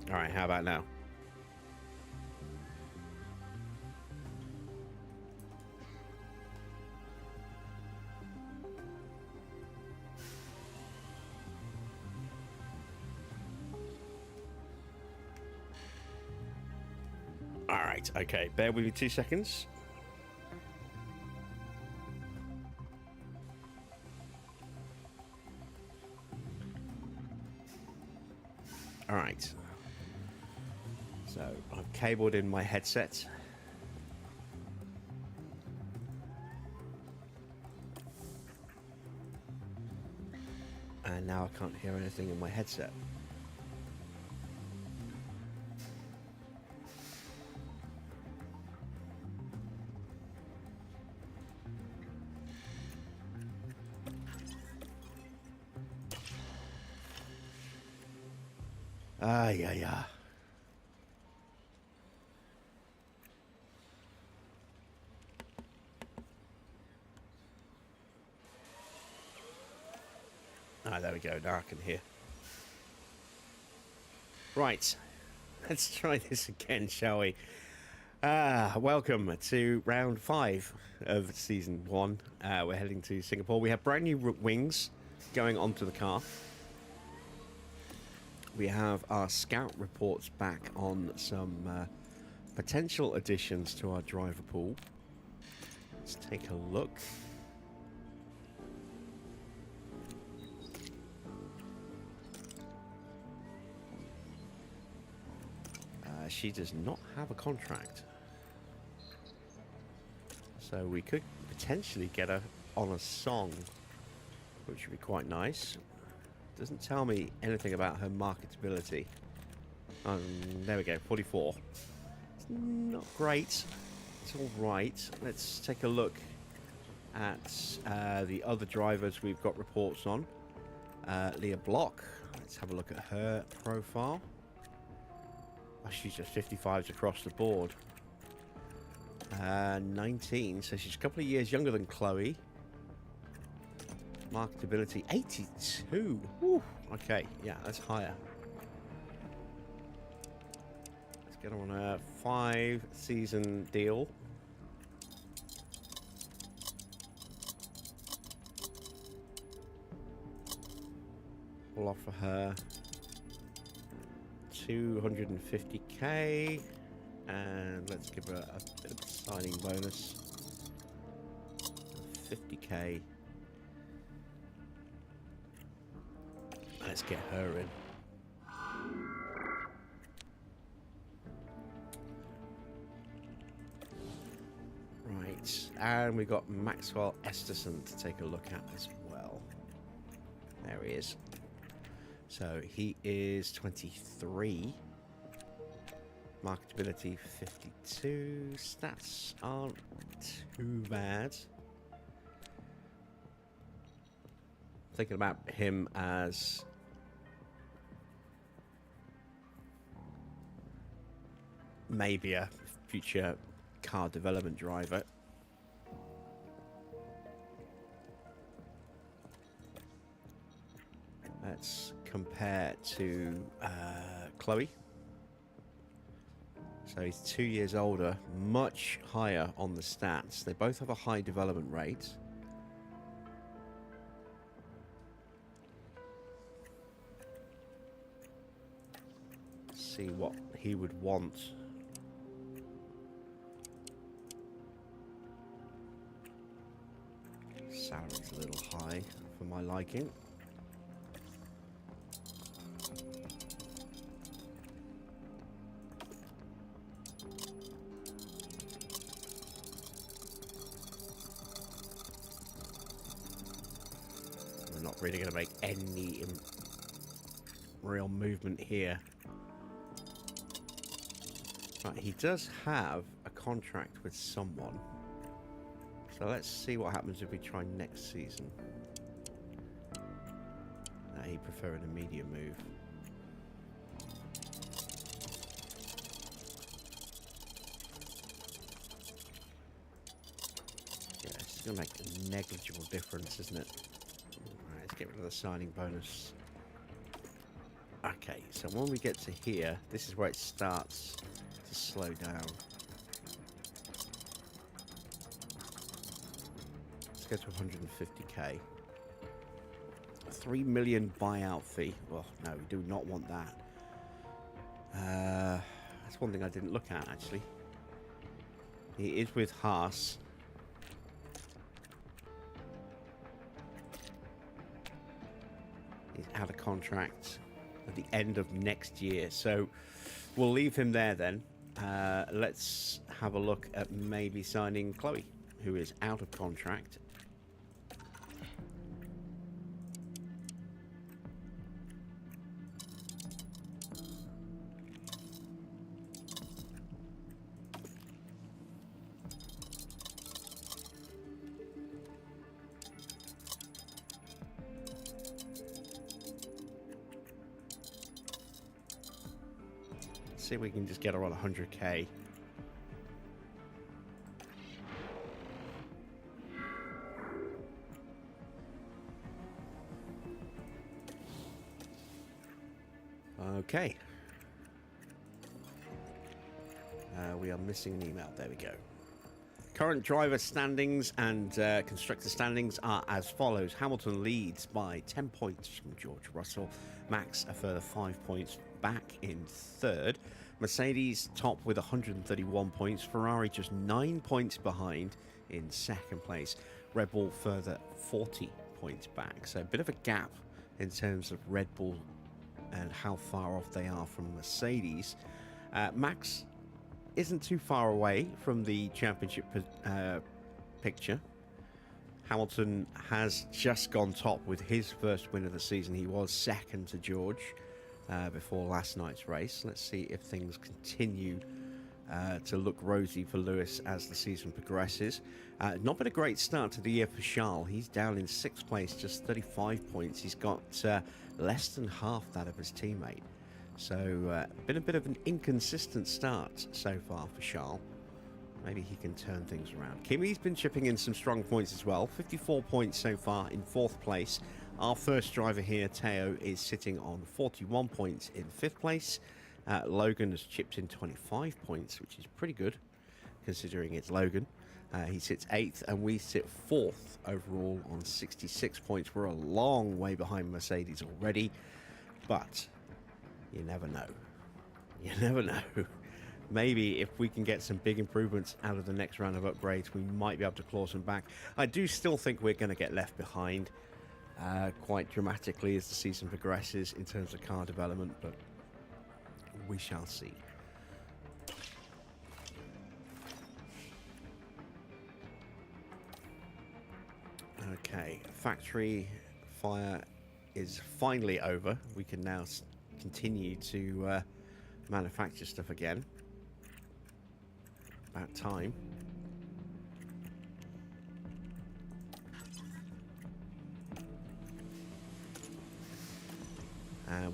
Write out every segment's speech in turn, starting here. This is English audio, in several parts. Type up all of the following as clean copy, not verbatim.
All right, how about now? All right, okay. Bear with me 2 seconds. All right. So I've cabled in my headset. And now I can't hear anything in my headset. Yeah. Ah, there we go. Now I can hear. Right. Let's try this again, shall we? Welcome to round 5 of season 1. We're heading to Singapore. We have brand new wings going onto the car. We have our scout reports back on some potential additions to our driver pool. Let's take a look. She does not have a contract. So we could potentially get her on a song, which would be quite nice. Doesn't tell me anything about her marketability. There we go, 44. It's not great. It's all right. Let's take a look at the other drivers we've got reports on. Leah Block. Let's have a look at her profile. Oh, she's just 55s across the board. 19, so she's a couple of years younger than Chloe. Marketability 82. Woo. Okay, yeah, that's higher. Let's get on a 5-season deal. We'll offer her 250k, and let's give her a bit of a signing bonus. 50k. Let's get her in. Right, and we got Maxwell Esterson to take a look at as well. There he is. So he is 23. Marketability 52. Stats aren't too bad. Thinking about him as maybe a future car development driver. Let's compare to Chloe. So he's 2 years older, much higher on the stats. They both have a high development rate. Let's see what he would want. Salary's a little high for my liking. We're not really going to make any real movement here. Right, he does have a contract with someone. So let's see what happens if we try next season. He'd prefer an immediate move. Yeah, it's going to make a negligible difference, isn't it? Alright, let's get rid of the signing bonus. Okay, so when we get to here, this is where it starts to slow down. Let's go to 150k. 3 million buyout fee. Well, no, we do not want that. That's one thing I didn't look at, actually. He is with Haas. He's out of contract at the end of next year, so we'll leave him there then. Let's have a look at maybe signing Chloe, who is out of contract. See if we can just get her on 100k. Okay. We are missing an email. There we go. Current driver standings and constructor standings are as follows. Hamilton leads by 10 points from George Russell. Max a further 5 points back in third. Mercedes top with 131 points. Ferrari just 9 points behind in second place. Red Bull further 40 points back. So a bit of a gap in terms of Red Bull and how far off they are from Mercedes. Max isn't too far away from the championship picture. Hamilton has just gone top with his first win of the season. He was second to George before last night's race. Let's see if things continue to look rosy for Lewis as the season progresses. Not been a great start to the year for Charles. He's down in sixth place, just 35 points. He's got less than half that of his teammate. So, been a bit of an inconsistent start so far for Charles. Maybe he can turn things around. Kimi's been chipping in some strong points as well. 54 points so far in fourth place. Our first driver here, Teo, is sitting on 41 points in fifth place. Logan has chipped in 25 points, which is pretty good, considering it's Logan. He sits 8th, and we sit 4th overall on 66 points. We're a long way behind Mercedes already, but you never know. You never know. Maybe if we can get some big improvements out of the next round of upgrades, we might be able to claw some back. I do still think we're going to get left behind quite dramatically as the season progresses in terms of car development, but we shall see. Okay, factory fire is finally over. We can now continue to manufacture stuff again. About time.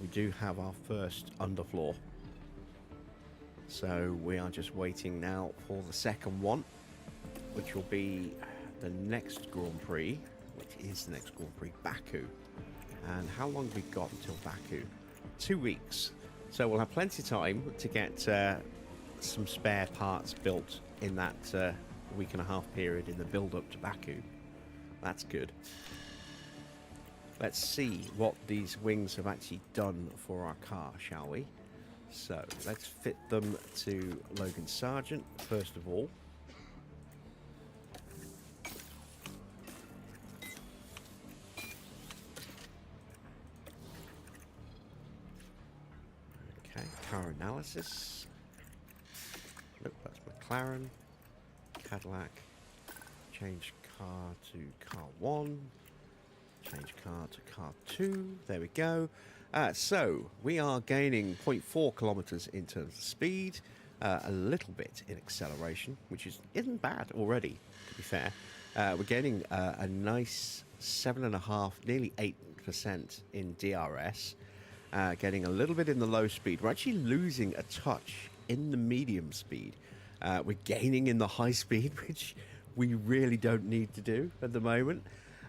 We do have our first underfloor. So we are just waiting now for the second one, which will be the next Grand Prix, which is the next Grand Prix, Baku. And how long have we got until Baku? 2 weeks. So we'll have plenty of time to get some spare parts built in that week and a half period in the build-up to Baku. That's good. Let's see what these wings have actually done for our car, shall we? So let's fit them to Logan Sargent first of all. Okay, car analysis. Nope, that's McLaren. Cadillac. Change car to car 1. Change car to car 2. There we go. So we are gaining 0.4 kilometers in terms of speed, a little bit in acceleration, which isn't bad already, to be fair. We're gaining a nice 7.5, nearly 8% in DRS. Getting a little bit in the low speed. We're actually losing a touch in the medium speed. We're gaining in the high speed, which we really don't need to do at the moment.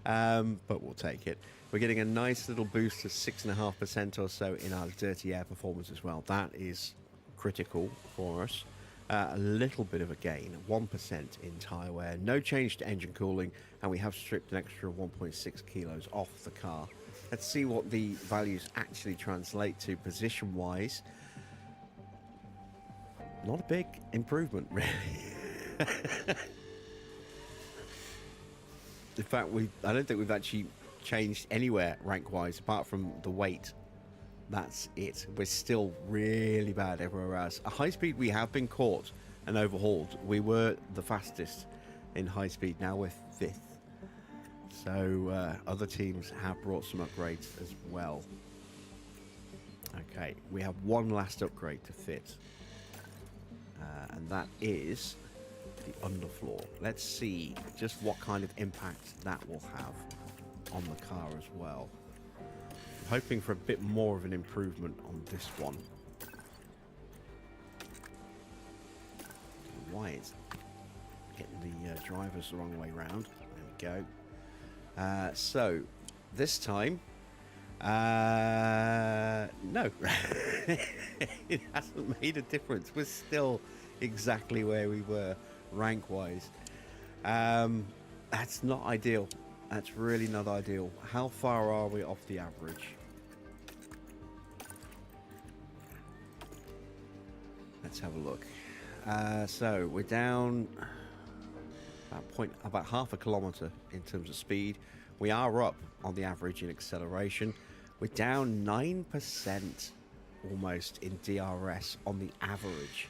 But we'll take it. We're getting a nice little boost of 6.5% or so in our dirty air performance as well. That is critical for us. A little bit of a gain, 1% in tyre wear, no change to engine cooling, and we have stripped an extra 1.6 kilos off the car. Let's see what the values actually translate to position-wise. Not a big improvement, really. In fact, I don't think we've actually changed anywhere rank-wise, apart from the weight. That's it. We're still really bad everywhere else. At high speed, we have been caught and overhauled. We were the fastest in high speed. Now we're 5th. So other teams have brought some upgrades as well. Okay, we have one last upgrade to fit. And that is the underfloor. Let's see just what kind of impact that will have on the car as well. Hoping for a bit more of an improvement on this one. Why is getting the drivers the wrong way round? There we go. So this time, no, it hasn't made a difference. We're still exactly where we were rank-wise. That's not ideal. That's really not ideal. How far are we off the average? Let's have a look. So we're down about half a kilometre in terms of speed. We are up on the average in acceleration. We're down 9% almost in DRS on the average.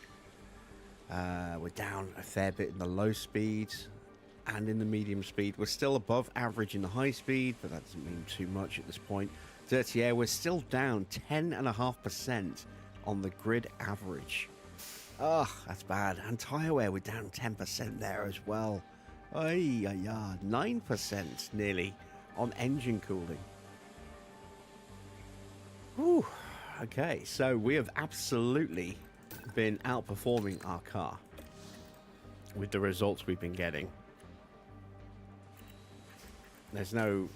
We're down a fair bit in the low speed and in the medium speed. We're still above average in the high speed, but that doesn't mean too much at this point. Dirty air, we're still down 10.5% on the grid average. Ugh, that's bad. And tyre wear, we're down 10% there as well. 9% nearly on engine cooling. Whew. Okay, so we have absolutely been outperforming our car with the results we've been getting. There's no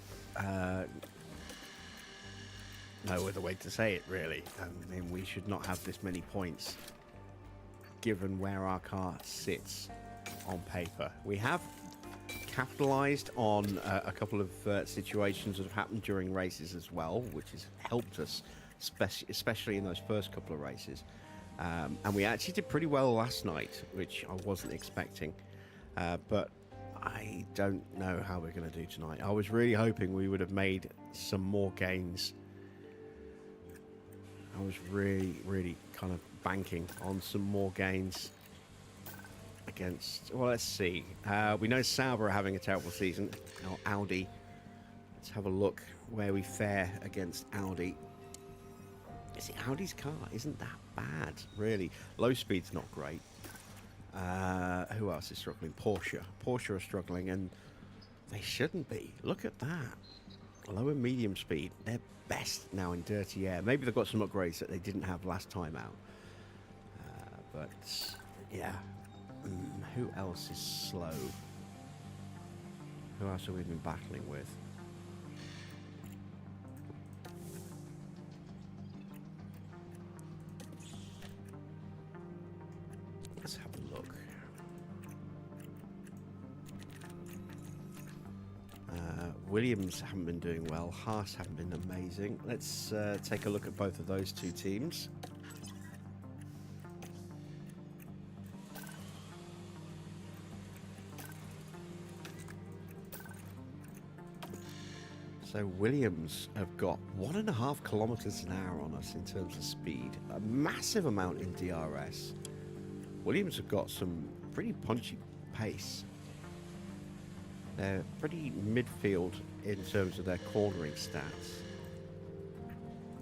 other way to say it, really. I mean, we should not have this many points given where our car sits on paper. We have capitalized on a couple of situations that have happened during races as well, which has helped us, especially in those first couple of races. And we actually did pretty well last night, which I wasn't expecting. But I don't know how we're going to do tonight. I was really hoping we would have made some more gains. I was really kind of banking on some more gains against... Well, let's see. We know Sauber are having a terrible season. Now, Audi. Let's have a look where we fare against Audi. See, Audi's car isn't that bad, really. Low speed's not great. Who else is struggling? Porsche. Porsche are struggling, and they shouldn't be. Look at that. Low and medium speed. They're best now in dirty air. Maybe they've got some upgrades that they didn't have last time out. But, yeah. Who else is slow? Who else have we been battling with? Let's have a look. Williams haven't been doing well. Haas haven't been amazing. Let's take a look at both of those two teams. So Williams have got 1.5 kilometers an hour on us in terms of speed. A massive amount in DRS. Williams have got some pretty punchy pace. They're pretty midfield in terms of their cornering stats.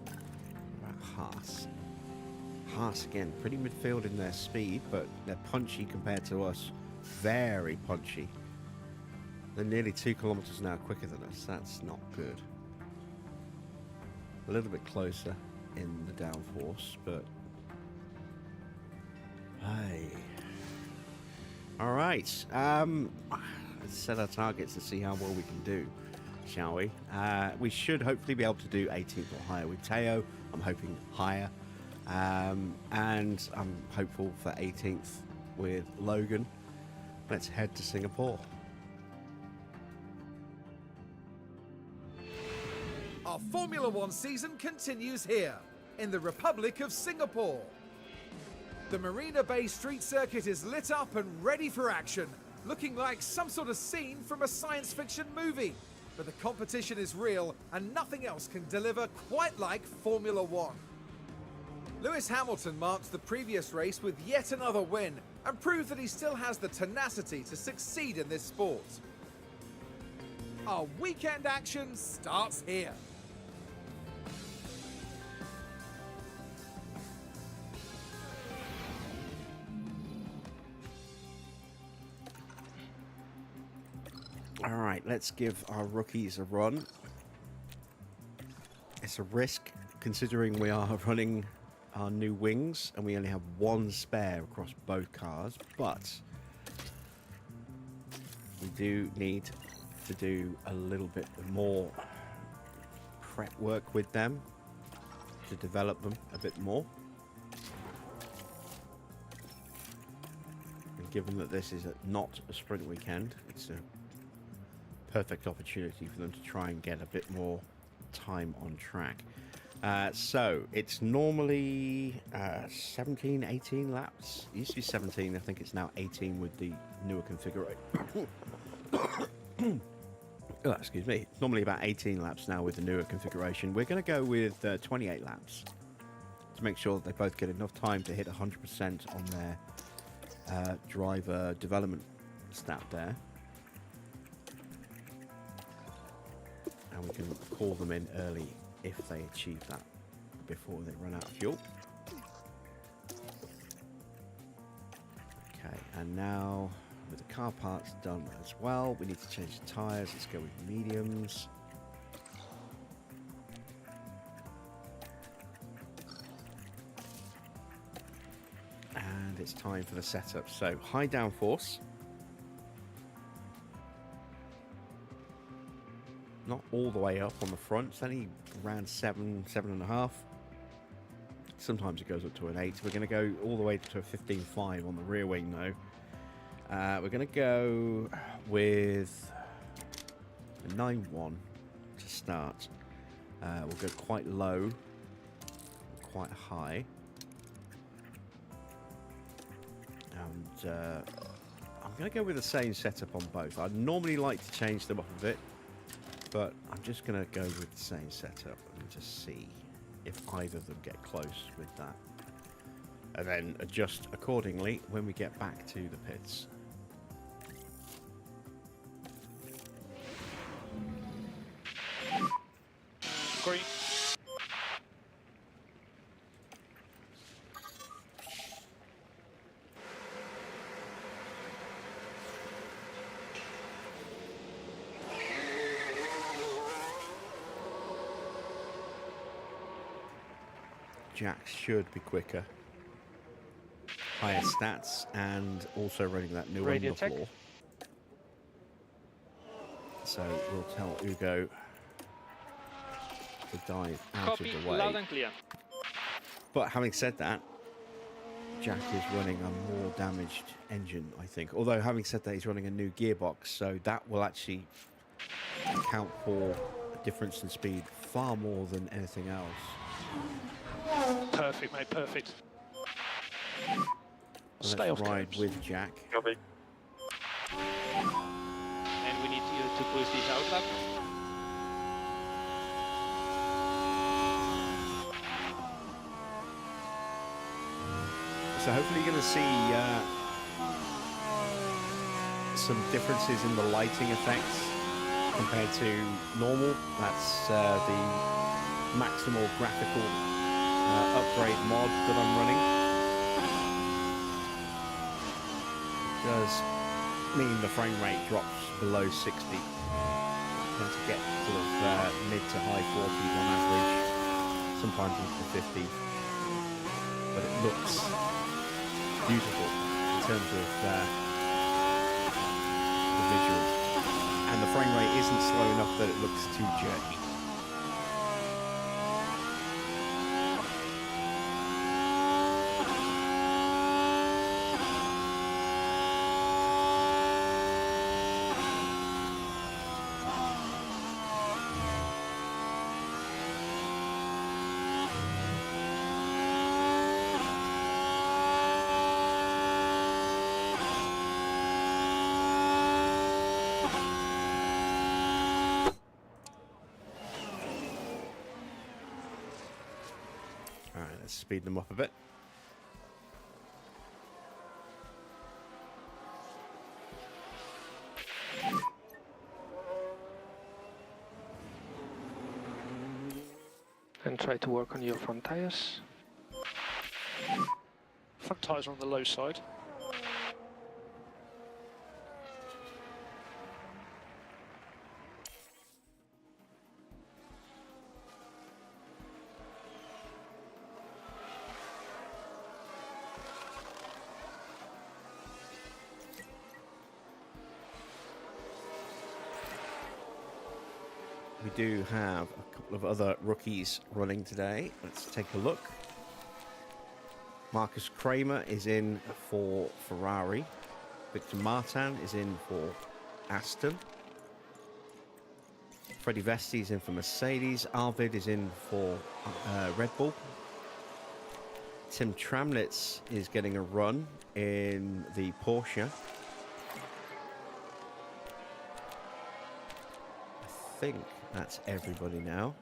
What about Haas? Haas, again, pretty midfield in their speed, but they're punchy compared to us. Very punchy. They're nearly 2 kilometers an hour quicker than us. That's not good. A little bit closer in the downforce, but... Hey. All right. Let's set our targets and see how well we can do. shall we? We should hopefully be able to do 18th or higher with Teo. I'm hoping higher. And I'm hopeful for 18th with Logan. Let's head to Singapore. Our Formula One season continues here, in the Republic of Singapore. The Marina Bay Street Circuit is lit up and ready for action, looking like some sort of scene from a science fiction movie. But the competition is real, and nothing else can deliver quite like Formula One. Lewis Hamilton marked the previous race with yet another win, and proved that he still has the tenacity to succeed in this sport. Our weekend action starts here. All right, let's give our rookies a run. It's a risk considering we are running our new wings and we only have one spare across both cars, but we do need to do a little bit more prep work with them to develop them a bit more. And given that this is not a sprint weekend, it's a perfect opportunity for them to try and get a bit more time on track. So it's normally 17, 18 laps. It used to be 17. I think it's now 18 with the newer configuration. Oh, excuse me. It's normally about 18 laps now with the newer configuration. We're going to go with 28 laps to make sure that they both get enough time to hit 100% on their driver development stat there. And we can call them in early if they achieve that before they run out of fuel. Okay, and now with the car parts done as well, we need to change the tyres. Let's go with mediums. And it's time for the setup. So high downforce. Not all the way up on the front. It's only around 7.5. Sometimes it goes up to an 8. We're going to go all the way to a 15.5 on the rear wing though. We're going to go with a 9.1 to start. We'll go quite low, quite high. And I'm going to go with the same setup on both. I'd normally like to change them up a bit, but I'm just going to go with the same setup and just see if either of them get close with that. And then adjust accordingly when we get back to the pits. Green. Jack should be quicker. Higher stats and also running that new Radio on the floor. So we'll tell Ugo to dive out Copy, of the way. loud and clear. But having said that, Jack is running a more damaged engine, I think. Although having said that, he's running a new gearbox, so that will actually account for a difference in speed far more than anything else. Perfect, mate, perfect. Let's Stay off ride curbs. with Jack. Copy. And we need you to push this out lap. So hopefully you're going to see some differences in the lighting effects compared to normal. That's the maximal graphical upgrade mod that I'm running. Does mean the frame rate drops below 60. Tend to get sort of mid to high 40s on average, sometimes into the 50s. But it looks beautiful in terms of the visual. And the frame rate isn't slow enough that it looks too jerky. Alright, let's speed them up a bit. And try to work on your front tires. Front tyres are on the low side. We do have a couple of other rookies running today. Let's take a look. Marcus Kramer is in for Ferrari. Victor Martin is in for Aston. Freddie Vesti is in for Mercedes. Arvid is in for Red Bull. Tim Tramnitz is getting a run in the Porsche. I think that's everybody now.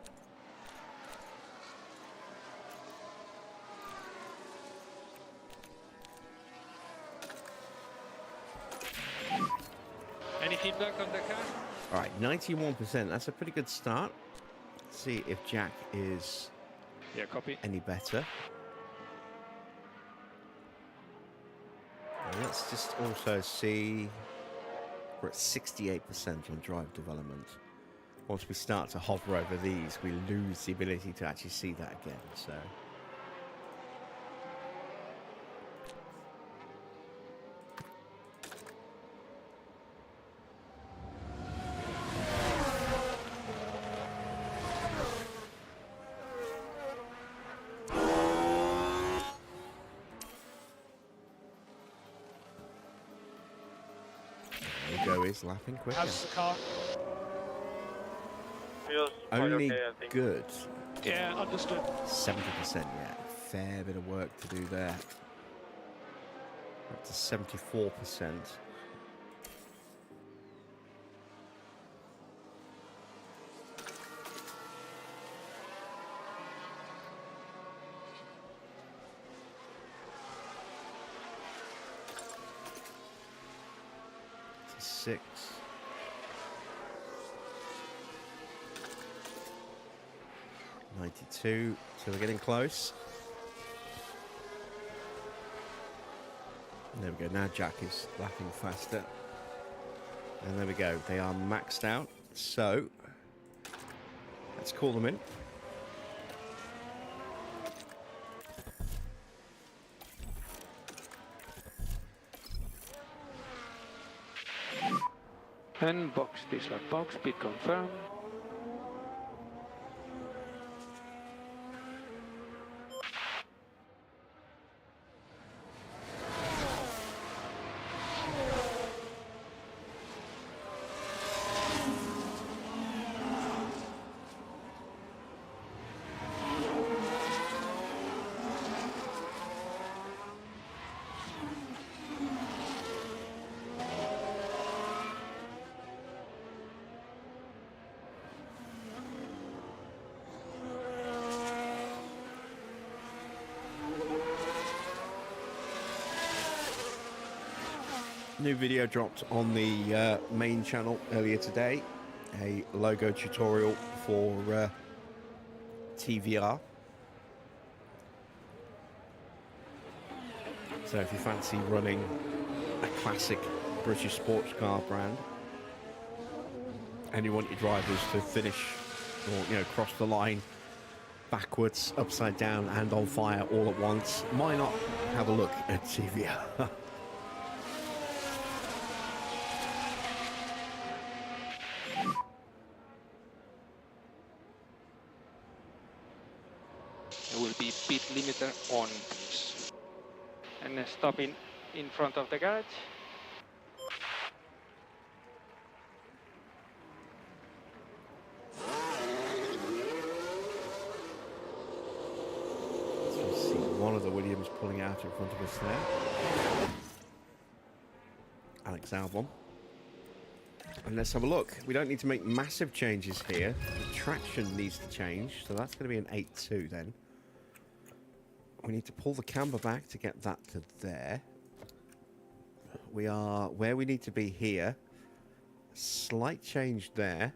Any feedback on the car? All right, 91%. That's a pretty good start. Let's see if Jack is Yeah, copy. any better. And let's just also see we're at 68% on drive development. Once we start to hover over these, we lose the ability to actually see that again. So. Go is lapping quicker. How's the car? Feels quite Only okay, I think. good. Yeah, understood. 70% yet. Fair bit of work to do there. Up to 74%. To 6. 92, so we're getting close. There we go, now Jack is lapping faster. And there we go, they are maxed out. So, let's call them in. And box, this box, speed confirm. New video dropped on the main channel earlier today. A logo tutorial for TVR. So if you fancy running a classic British sports car brand and you want your drivers to finish or cross the line backwards, upside down and on fire all at once, why not have a look at TVR? limiter on, please. And stop in front of the garage. So you see one of the Williams pulling out in front of us there. Alex Albon. And let's have a look. We don't need to make massive changes here. The traction needs to change, so that's going to be an 8.2 then. We need to pull the camber back to get that to there. We are where we need to be here. Slight change there.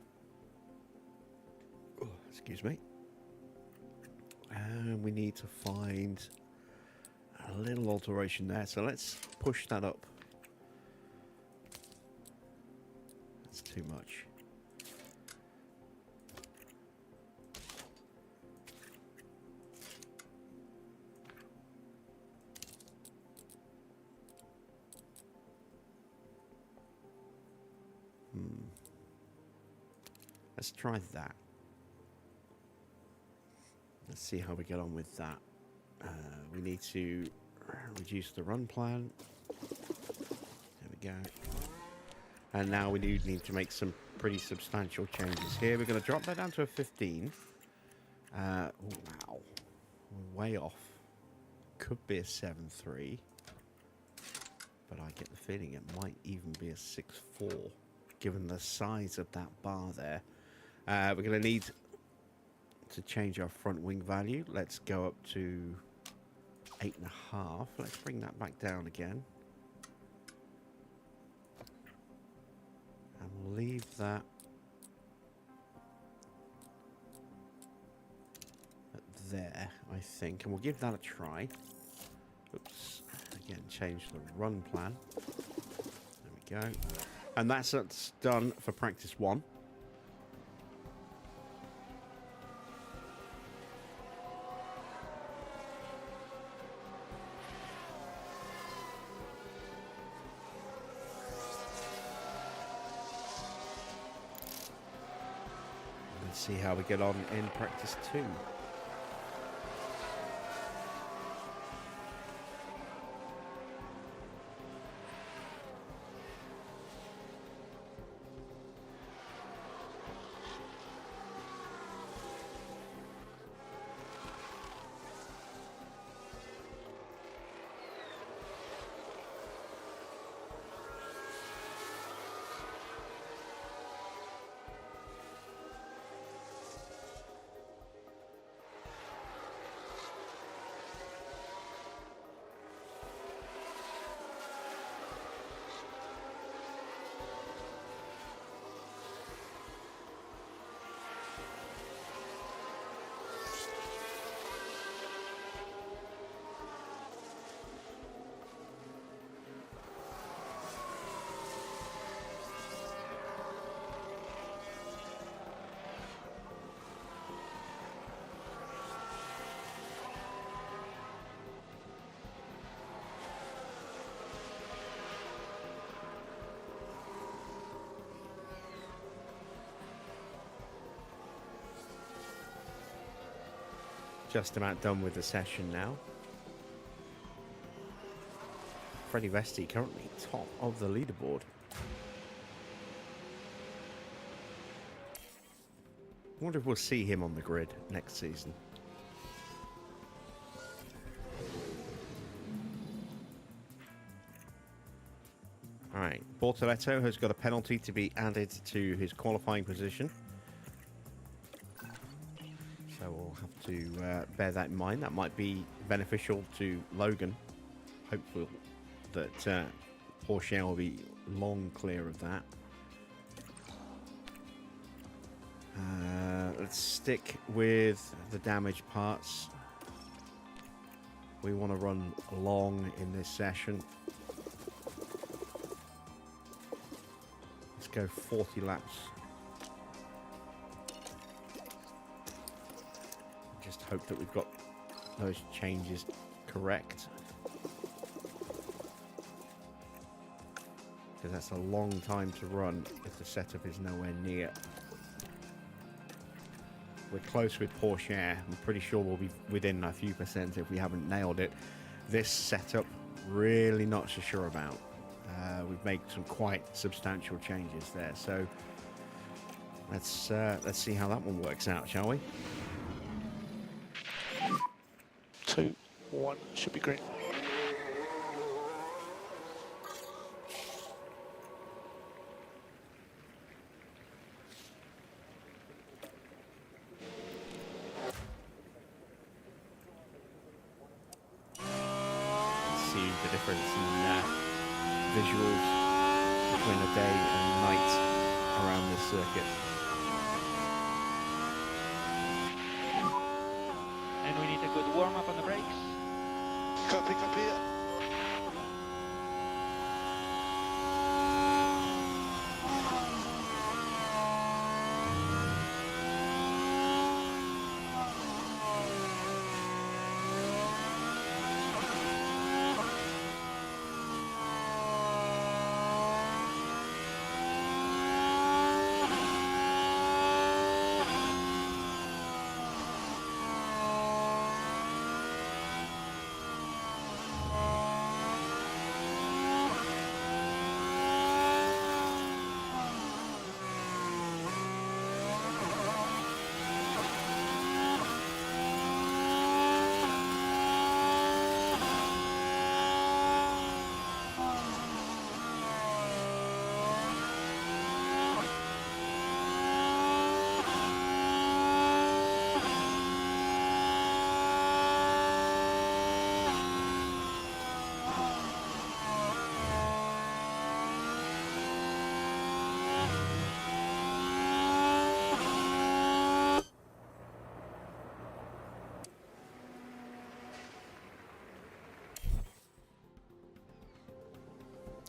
Oh, excuse me. And we need to find a little alteration there. So let's push that up. That's too much. Let's try that. Let's see how we get on with that. We need to reduce the run plan. There we go. And now we do need to make some pretty substantial changes here. We're going to drop that down to a 15. Oh, wow. We're way off. Could be a 7.3. But I get the feeling it might even be a 6.4, given the size of that bar there. We're going to need to change our front wing value. Let's go up to 8.5. Let's bring that back down again. And we'll leave that at there, I think. And we'll give that a try. Oops. Again, change the run plan. There we go. And that's done for practice 1. Let's see how we get on in practice 2. Just about done with the session now. Freddie Vesti currently top of the leaderboard. I wonder if we'll see him on the grid next season. Alright, Bortoletto has got a penalty to be added to his qualifying position. So we'll have to bear that in mind. That might be beneficial to Logan. Hopeful that Porsche will be long clear of that. Let's stick with the damaged parts. We want to run long in this session. Let's go 40 laps. Just hope that we've got those changes correct. Because that's a long time to run if the setup is nowhere near. We're close with Porsche. I'm pretty sure we'll be within a few percent if we haven't nailed it. This setup, really not so sure about. We've made some quite substantial changes there, so let's see how that one works out, shall we? 2, 1, should be green. See the difference in visuals between a day and night around this circuit. And we need a good warm-up on the brakes. Copy, copy.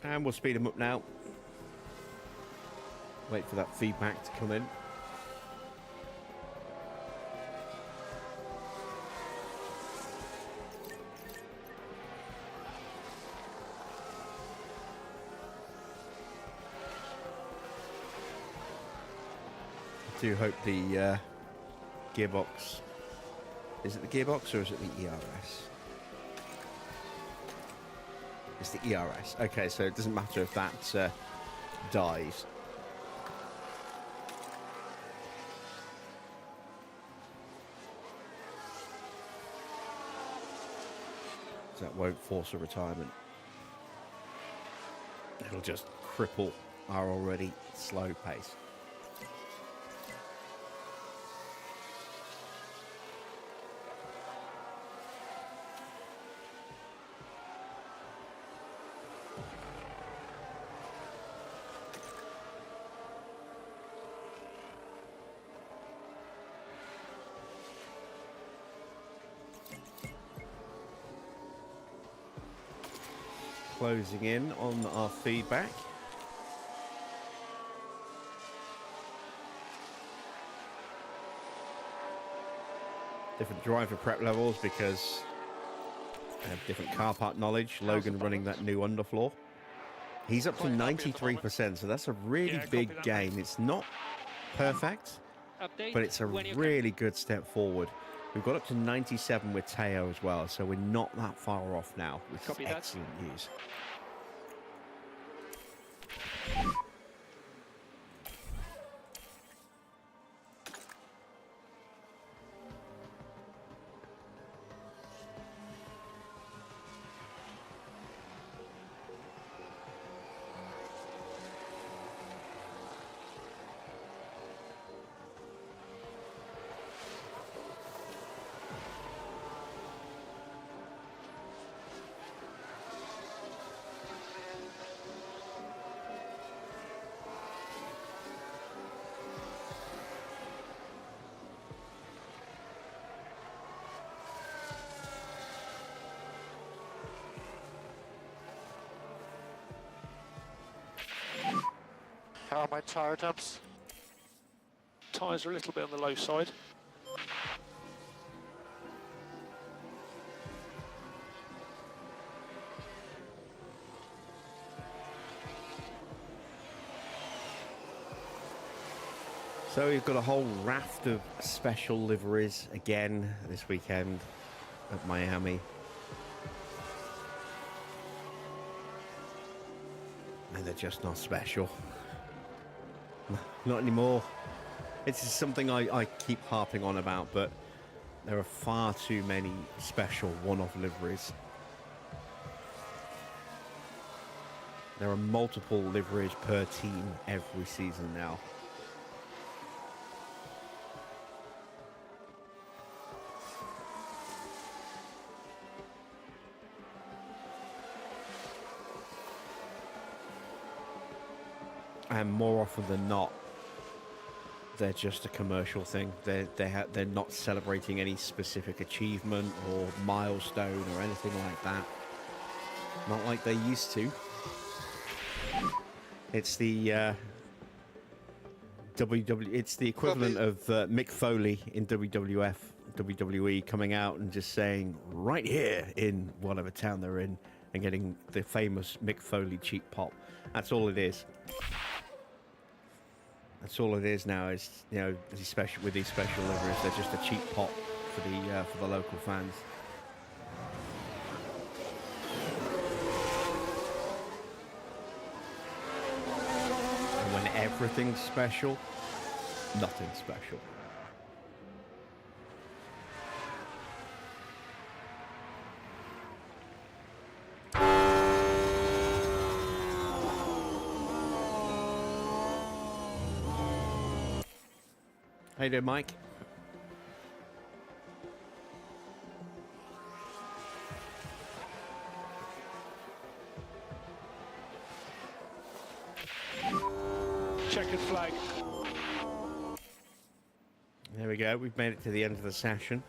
And we'll speed them up now. Wait for that feedback to come in. I do hope the gearbox... Is it the gearbox or is it the ERS? It's the ERS. Okay, so it doesn't matter if that dies. So that won't force a retirement. It'll just cripple our already slow pace. Closing in on our feedback. Different driver prep levels because I have different car part knowledge. Logan running that new underfloor. He's up to 93%, so that's a really big gain. It's not perfect, Update but it's a when you really good step forward. We've got up to 97 with Teo as well, so we're not that far off now, which Copy is that. excellent news. How are my tire temps? Tyres are a little bit on the low side. So we've got a whole raft of special liveries again this weekend at Miami. And they're just not special. Not anymore. It's something I keep harping on about, but there are far too many special one-off liveries. There are multiple liveries per team every season now. And more often than not, they're just a commercial thing. They're not celebrating any specific achievement or milestone or anything like that. Not like they used to. It's the It's the equivalent of Mick Foley in WWE coming out and just saying right here in whatever town they're in and getting the famous Mick Foley cheap pop. That's all it is. That's all it is now. Is with these special liveries, they're just a cheap pop for the local fans. And when everything's special, nothing's special. How you doing, Mike? Checkered flag. There we go. We've made it to the end of the session.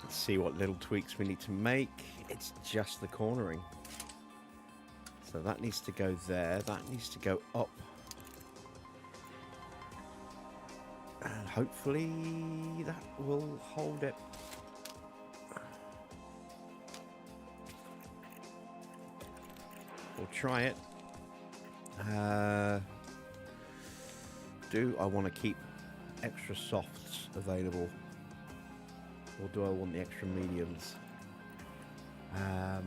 See what little tweaks we need to make. It's just the cornering. So that needs to go there. That needs to go up. And hopefully that will hold it. We'll try it. Do I want to keep extra softs available? Or do I want the extra mediums? I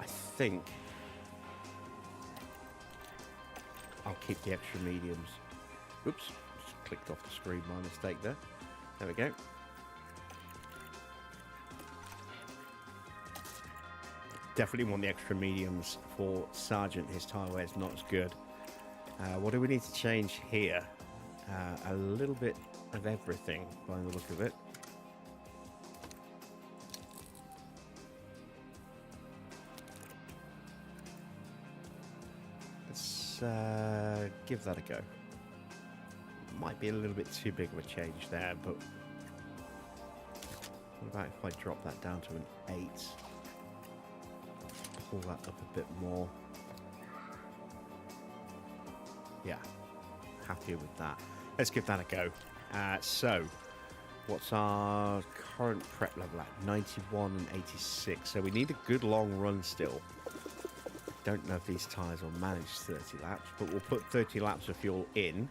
think I'll keep the extra mediums. Oops, just clicked off the screen, my mistake there. There we go. Definitely want the extra mediums for Sergeant. His tyre wear is not as good. What do we need to change here? A little bit of everything by the look of it. Let's give that a go. Might be a little bit too big of a change there, but what about if I drop that down to an 8? Pull that up a bit more. Yeah, happy with that. Let's give that a go. So, what's our current prep level at? 91 and 86. So we need a good long run still. Don't know if these tyres will manage 30 laps, but we'll put 30 laps of fuel in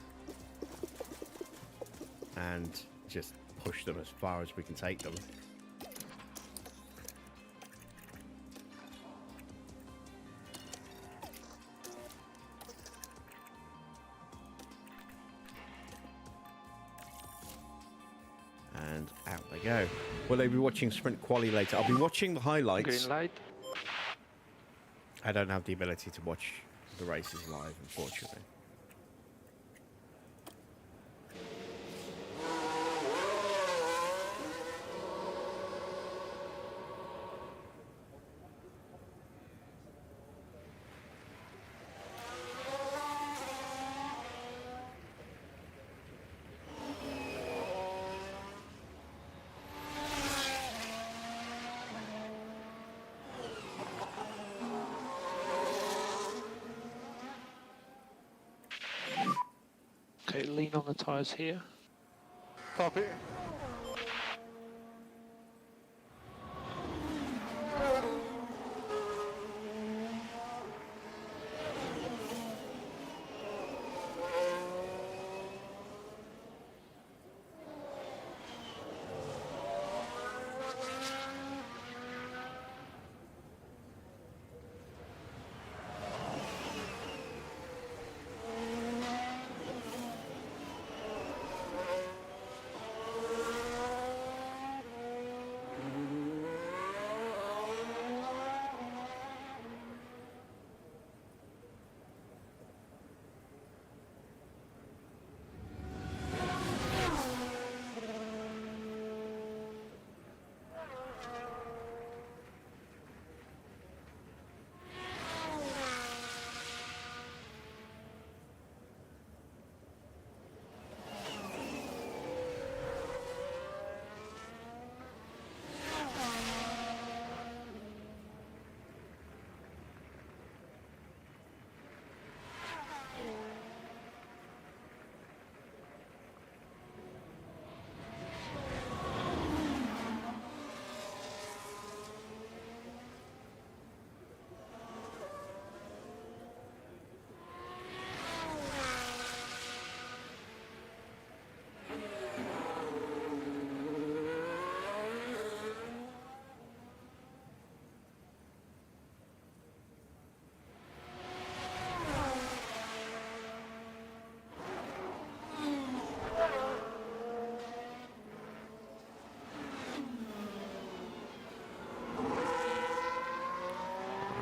and just push them as far as we can take them. And out they go. Will they be watching Sprint Quali later? I'll be watching the highlights. Green light. I don't have the ability to watch the races live, unfortunately. Okay, lean on the tyres here. Copy.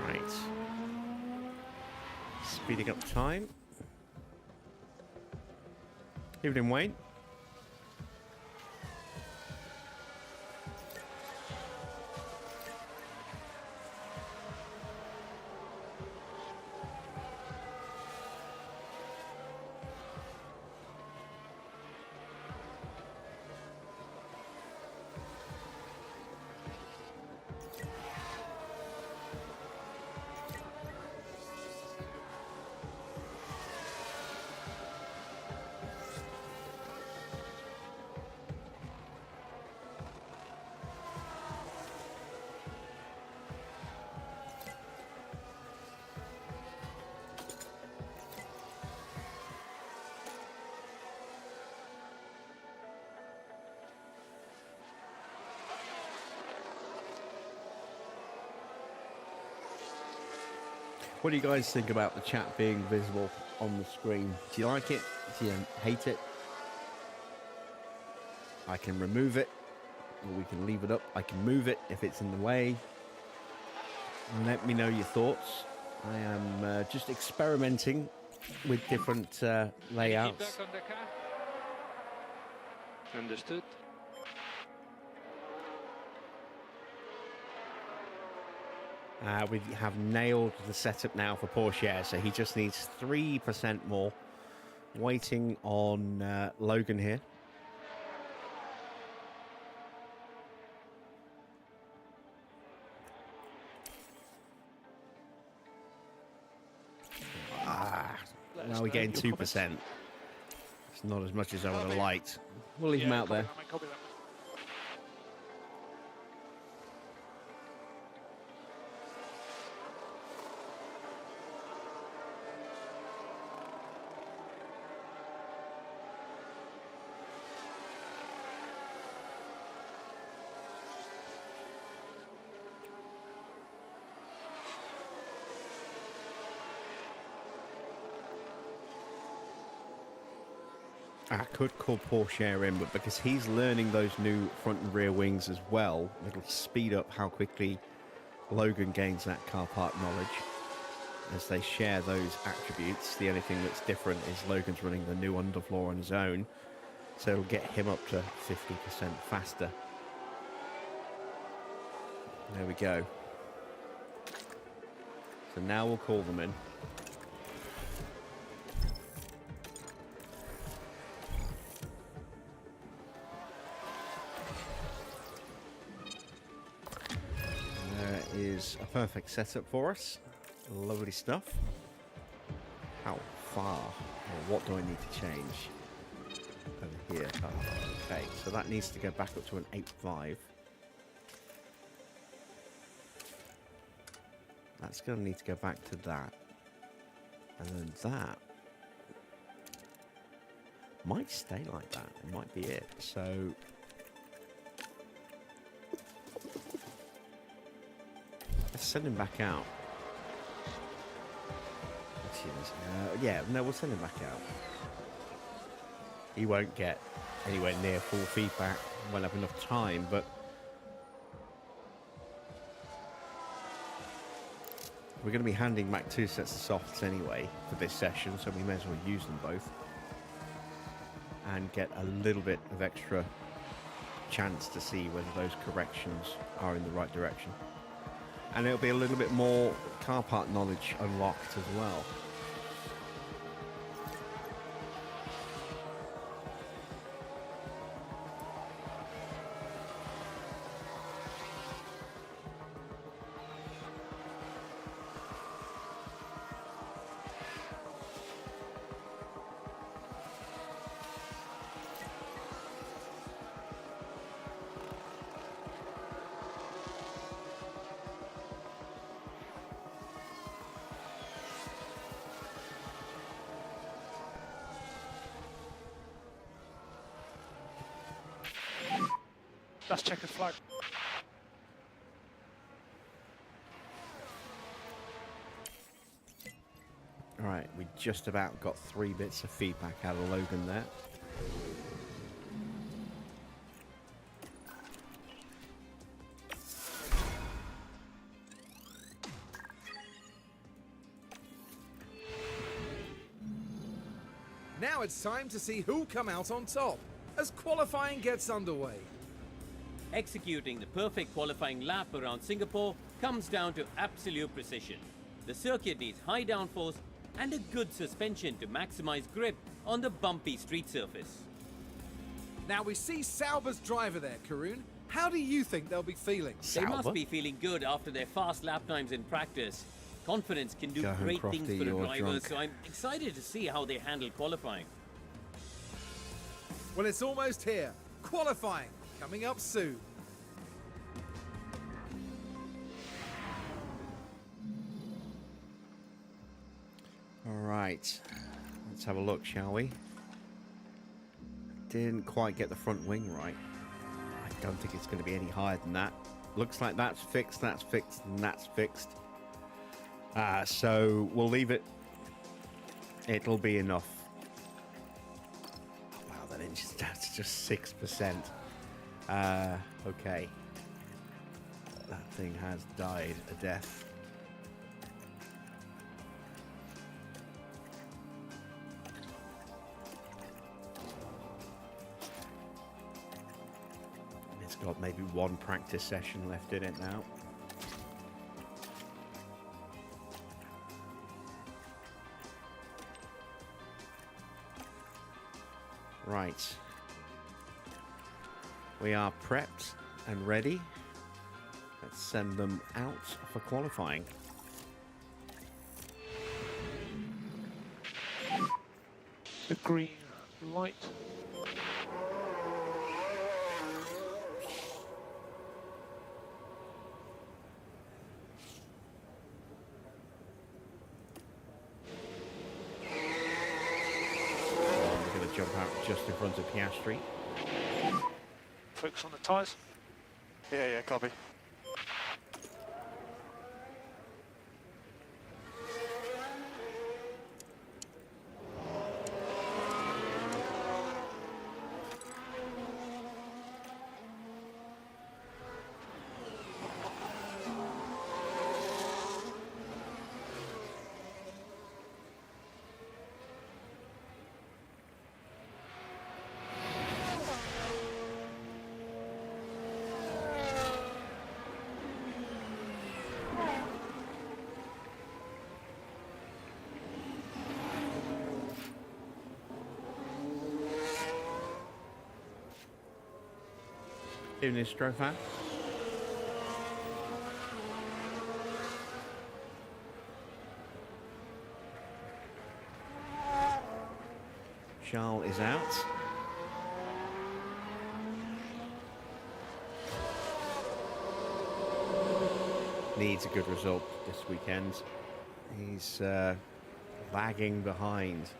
Right. Speeding up time. Evening, Wayne. What do you guys think about the chat being visible on the screen? Do you like it? Do you hate it? I can remove it, or we can leave it up. I can move it if it's in the way. Let me know your thoughts. I am just experimenting with different layouts. Feedback on the car? Understood. We have nailed the setup now for Porsche, so he just needs 3% more. Waiting on Logan here. Now we're getting 2%. It's not as much as I would have liked. We'll leave him out there. I could call Porsche in, but because he's learning those new front and rear wings as well, it'll speed up how quickly Logan gains that car park knowledge as they share those attributes. The only thing that's different is Logan's running the new underfloor on his own, so it'll get him up to 50% faster. There we go. So now we'll call them in. Is a perfect setup for us. Lovely stuff. How far, or what do I need to change? here. Okay, so that needs to go back up to an 8.5. That's going to need to go back to that. And then that might stay like that. It might be it. So let's send him back out. Yeah, no, we'll send him back out. He won't get anywhere near full feedback. Won't have enough time, but we're going to be handing back 2 sets of softs anyway for this session, so we may as well use them both and get a little bit of extra chance to see whether those corrections are in the right direction. And it'll be a little bit more car part knowledge unlocked as well. That's checkered flag. Alright, we just about got 3 bits of feedback out of Logan there. Now it's time to see who'll come out on top as qualifying gets underway. Executing the perfect qualifying lap around Singapore comes down to absolute precision. The circuit needs high downforce and a good suspension to maximize grip on the bumpy street surface. Now we see Sauber's driver there, Karun. How do you think they'll be feeling? They must be feeling good after their fast lap times in practice. Confidence can do Go home, great Crofty, things for a you're driver, drunk. so I'm excited to see how they handle qualifying. Well, it's almost here. Qualifying coming up soon. Alright, let's have a look, shall we? Didn't quite get the front wing right. I don't think it's going to be any higher than that. Looks like that's fixed, and that's fixed. So we'll leave it. It'll be enough. Wow, that engine's down to just 6%. Okay. That thing has died a death. It's got maybe 1 practice session left in it now. Right. We are prepped and ready. Let's send them out for qualifying. The green light. We're going to jump out just in front of Piastri. Focus on the tyres. Yeah, copy. Doing this Strofan. Charles is out. needs a good result this weekend. He's lagging behind.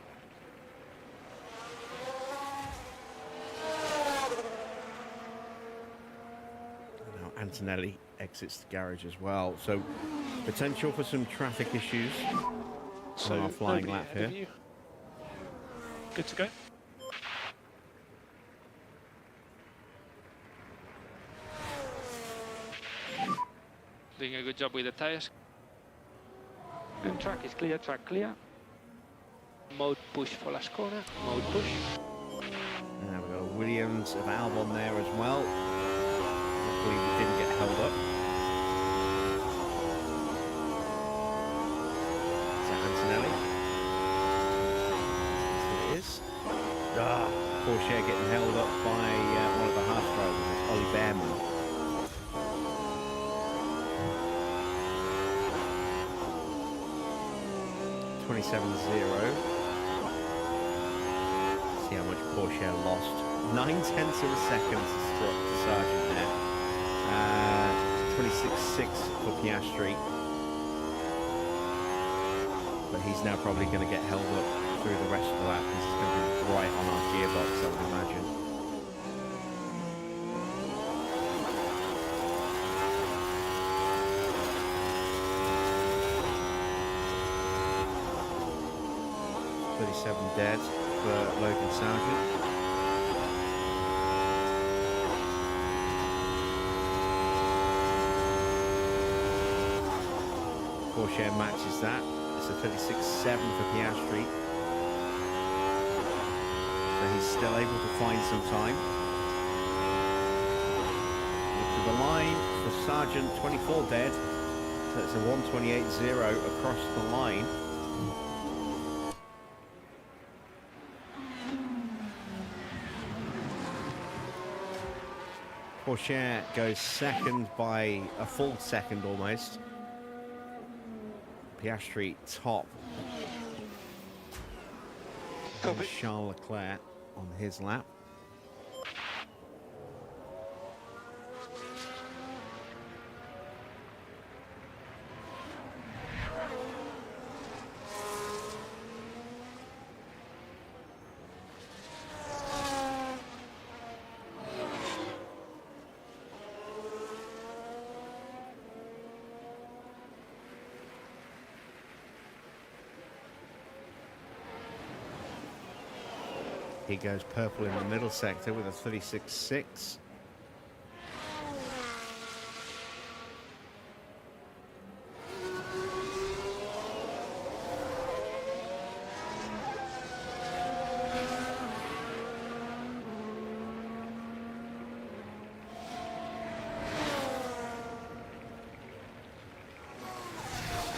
Now Antonelli exits the garage as well, so potential for some traffic issues on our flying nobody lap ahead of here. you. Good to go. Doing a good job with the tires. And track is clear, track clear. Mode push for last corner, mode push. Now we've got Williams of Albon there as well. Hopefully we didn't get held up. Is that Antonelli? Yes, it is. Porsche getting held up by one of the Haas drivers, it's Ollie Behrman. See how much Porsche lost. 9/10 of a second to Sargent there. 26.6 for Piastri. But he's now probably going to get held up through the rest of the lap. This is going to be right on our gearbox, I would imagine. Dead for Logan Sargent. Porsche matches that. It's a 36.7 for Piastri. So he's still able to find some time. To the line for Sargent, 24 dead. So it's a 1:28.0 across the line. Porsche goes second by a full second almost. Piastri top. And Charles Leclerc on his lap. He goes purple in the middle sector with a 36.6.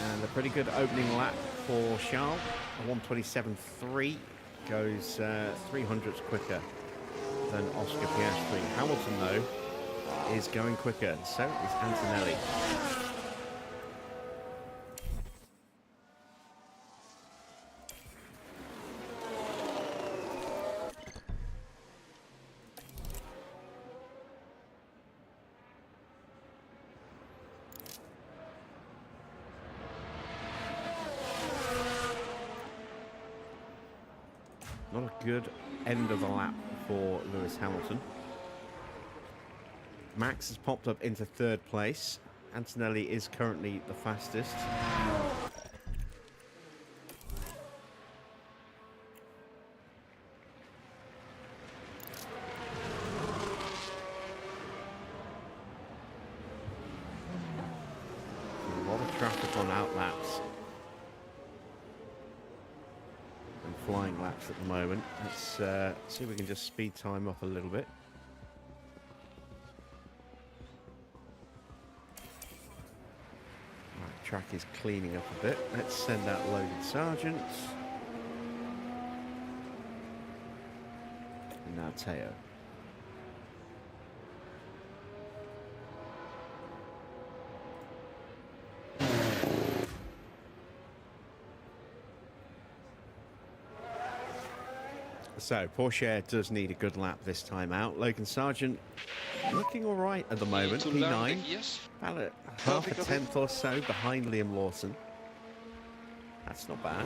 And a pretty good opening lap for Charles, a 1:27.3. Goes 300ths quicker than Oscar Piastri. Hamilton, though, is going quicker, and so is Antonelli. Not a good end of the lap for Lewis Hamilton. Max has popped up into third place. Antonelli is currently the fastest. A lot of traffic on outlaps. Flying laps at the moment. Let's see if we can just speed time up a little bit. Right, track is cleaning up a bit. Let's send out Logan Sargent. And now Teo. So Porsche does need a good lap this time out. Logan Sargent looking all right at the moment. To learn P9, the gears. about a half a tenth or so behind Liam Lawson. That's not bad.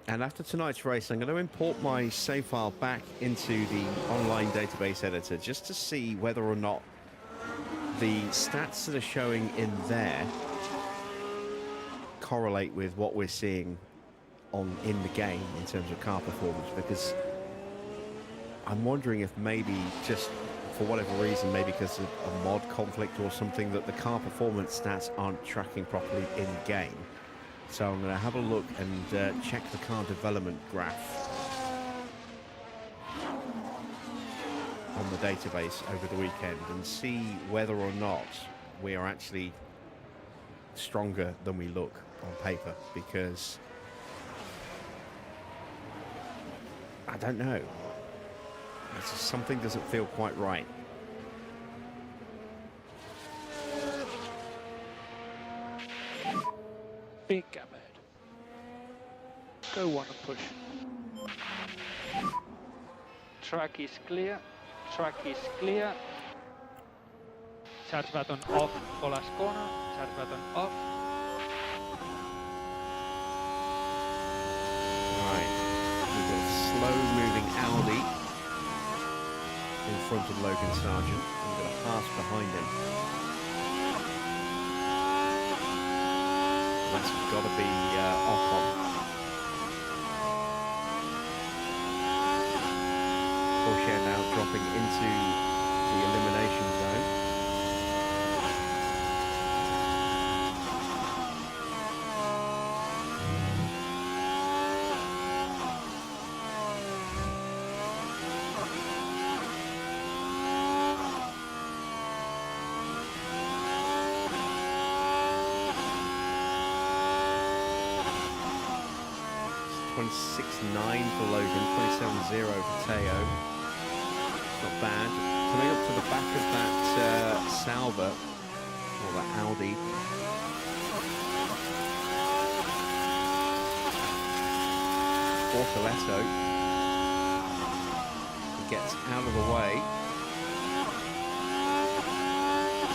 And after tonight's race, I'm going to import my save file back into the online database editor just to see whether or not the stats that are showing in there correlate with what we're seeing in the game in terms of car performance, because I'm wondering if maybe just for whatever reason, maybe because of a mod conflict or something, that the car performance stats aren't tracking properly in game. So I'm going to have a look and check the car development graph on the database over the weekend and see whether or not we are actually stronger than we look on paper, because I don't know. Something doesn't feel quite right. Big gap ahead. Go one and push. Track is clear. Track is clear. Charge button off for last corner. Charge button off. Right. We've got a slow-moving Audi in front of Logan Sargent. We've got a Haas behind him. That's got to be Ocon. Porsche now dropping into the elimination zone. It's 26.9 for Logan, 27.0 for Teo. Not bad. Coming up to the back of that Sauber, or that Audi. Bortoletto gets out of the way.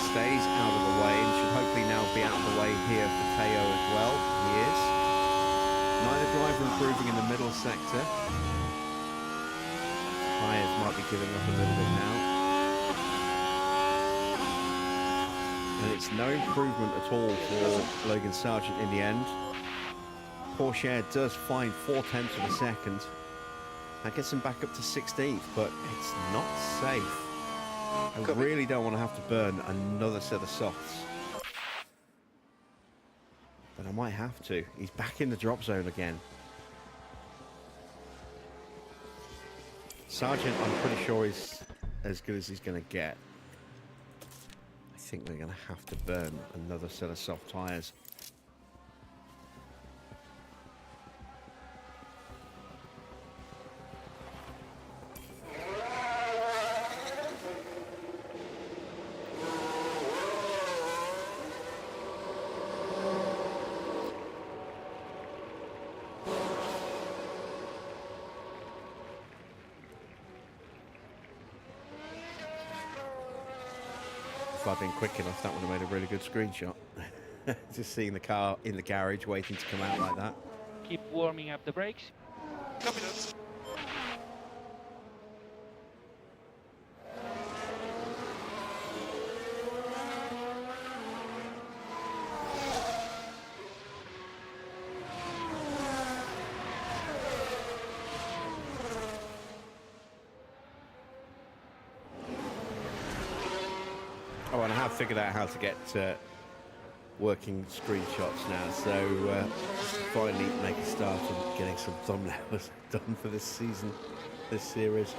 Stays out of the way and should hopefully now be out of the way here for Teo as well. He is. Neither driver improving in the middle sector. Tyres might be giving up a little bit now. And it's no improvement at all for Logan Sargent in the end. Porsche does find 0.4 of a second. That gets him back up to 16th, but it's not safe. I really don't want to have to burn another set of softs. But I might have to. He's back in the drop zone again. Sargent, I'm pretty sure, is as good as he's going to get. I think they're going to have to burn another set of soft tyres. If I'd been quick enough, that would have made a really good screenshot. Just seeing the car in the garage waiting to come out like that. Keep warming up the brakes. Copy that. Oh, and I have figured out how to get working screenshots now, so finally make a start on getting some thumbnails done for this season, this series.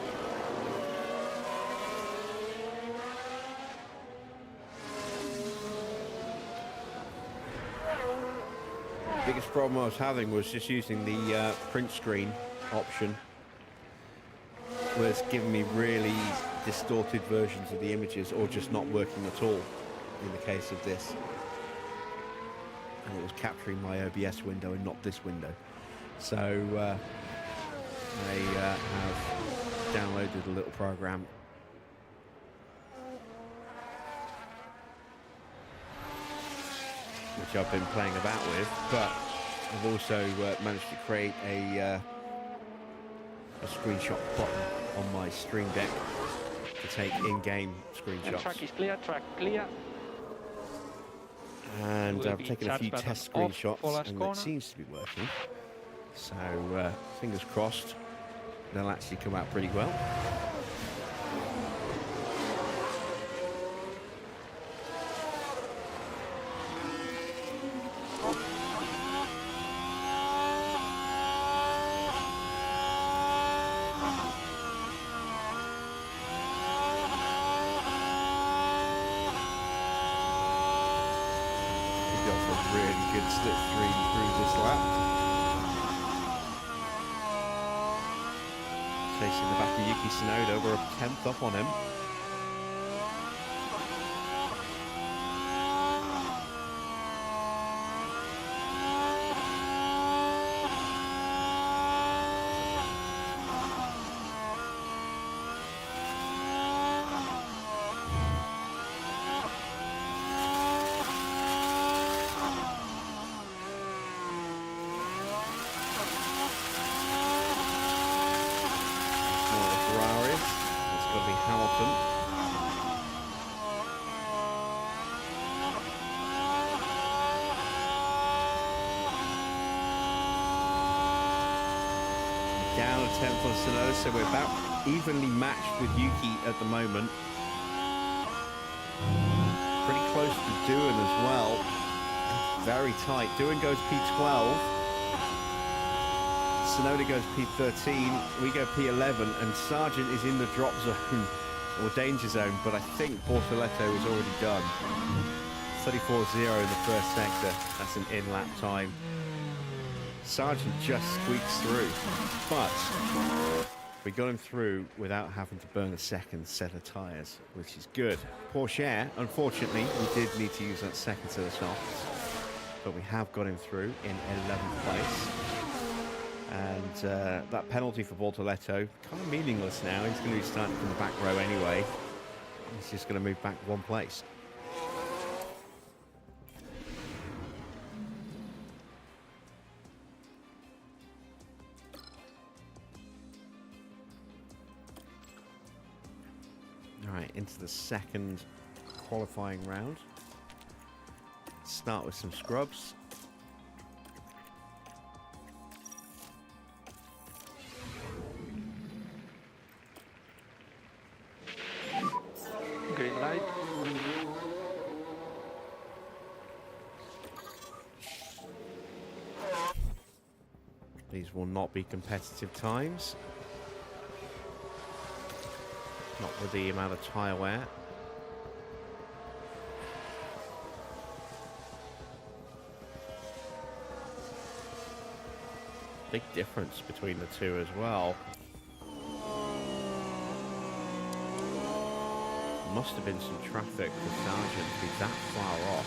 Biggest problem I was having was just using the print screen option. Was giving me really distorted versions of the images, or just not working at all. in the case of this. And it was capturing my OBS window and not this window. So I have downloaded a little program which I've been playing about with, but I've also managed to create a screenshot button on my Stream Deck to take in-game screenshots. Track is clear, track clear. And Will I've be taken a charge few button test off for screenshots last and corner. it seems to be working. So fingers crossed they'll actually come out pretty well. Really good slipstream through this lap. Chasing the back of Yuki Tsunoda, we're a 10th up on him. Down a 10th on Tsunoda, so we're about evenly matched with Yuki at the moment. Pretty close to Doohan as well. Very tight. Doohan goes P12. Tsunoda goes P13. We go P11, and Sargent is in the drop zone or danger zone, but I think Bortoletto is already done. 34.0 in the first sector. That's an in-lap time. Sargent just squeaks through, but we got him through without having to burn a second set of tyres, which is good. Porsche, unfortunately, we did need to use that second set of softs, but we have got him through in 11th place. And that penalty for Bortoletto, kind of meaningless now. He's going to be starting from the back row anyway. He's just going to move back one place. Alright, into the second qualifying round. Start with some scrubs. Green light. These will not be competitive times. Not with the amount of tyre wear. Big difference between the two as well. Must have been some traffic for Sargent to be that far off.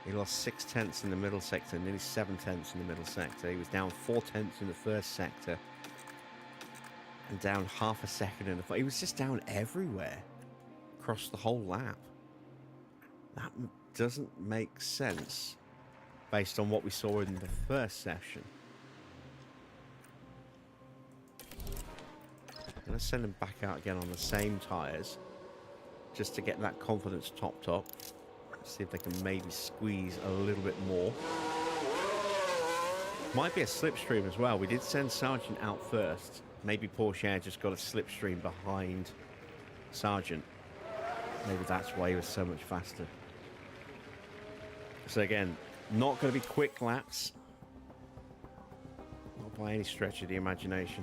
He lost 6/10 in the middle sector, nearly 7/10 in the middle sector. He was down 4/10 in the first sector. And down half a second in the... He was just down everywhere. Across the whole lap. That doesn't make sense. Based on what we saw in the first session. I'm going to send him back out again on the same tyres. Just to get that confidence topped up. See if they can maybe squeeze a little bit more. Might be a slipstream as well. We did send Sargent out first. Maybe Porsche just got a slipstream behind Sargent. Maybe that's why he was so much faster. So again, not going to be quick laps. Not by any stretch of the imagination.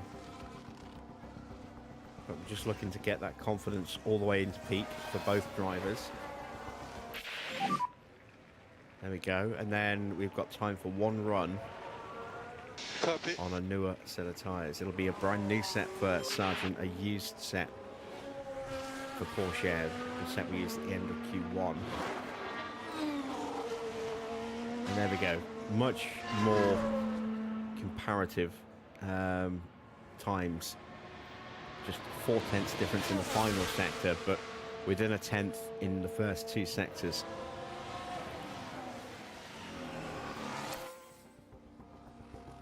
But we're just looking to get that confidence all the way into peak for both drivers. There we go. And then we've got time for one run. Copy. on a newer set of tyres. It'll be a brand new set for Sargent, a used set for Porsche, the set we used at the end of Q1. And there we go. Much more comparative times. Just 4/10 difference in the final sector, but within a tenth in the first two sectors.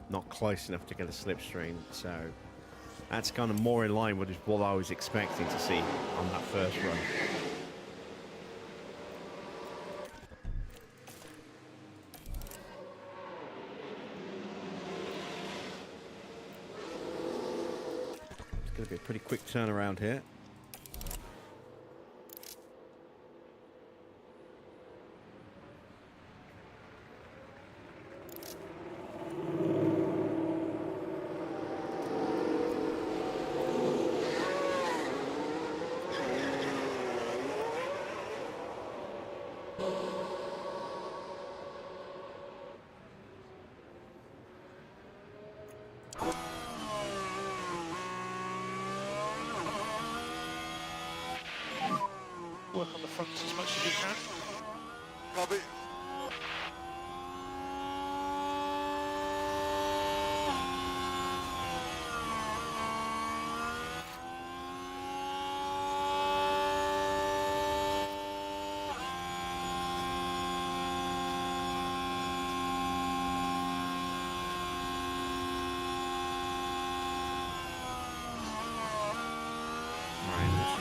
Not close enough to get a slipstream, so that's kind of more in line with what I was expecting to see on that first run. It's going to be a pretty quick turnaround here. Work on the fronts as much as you can. Copy.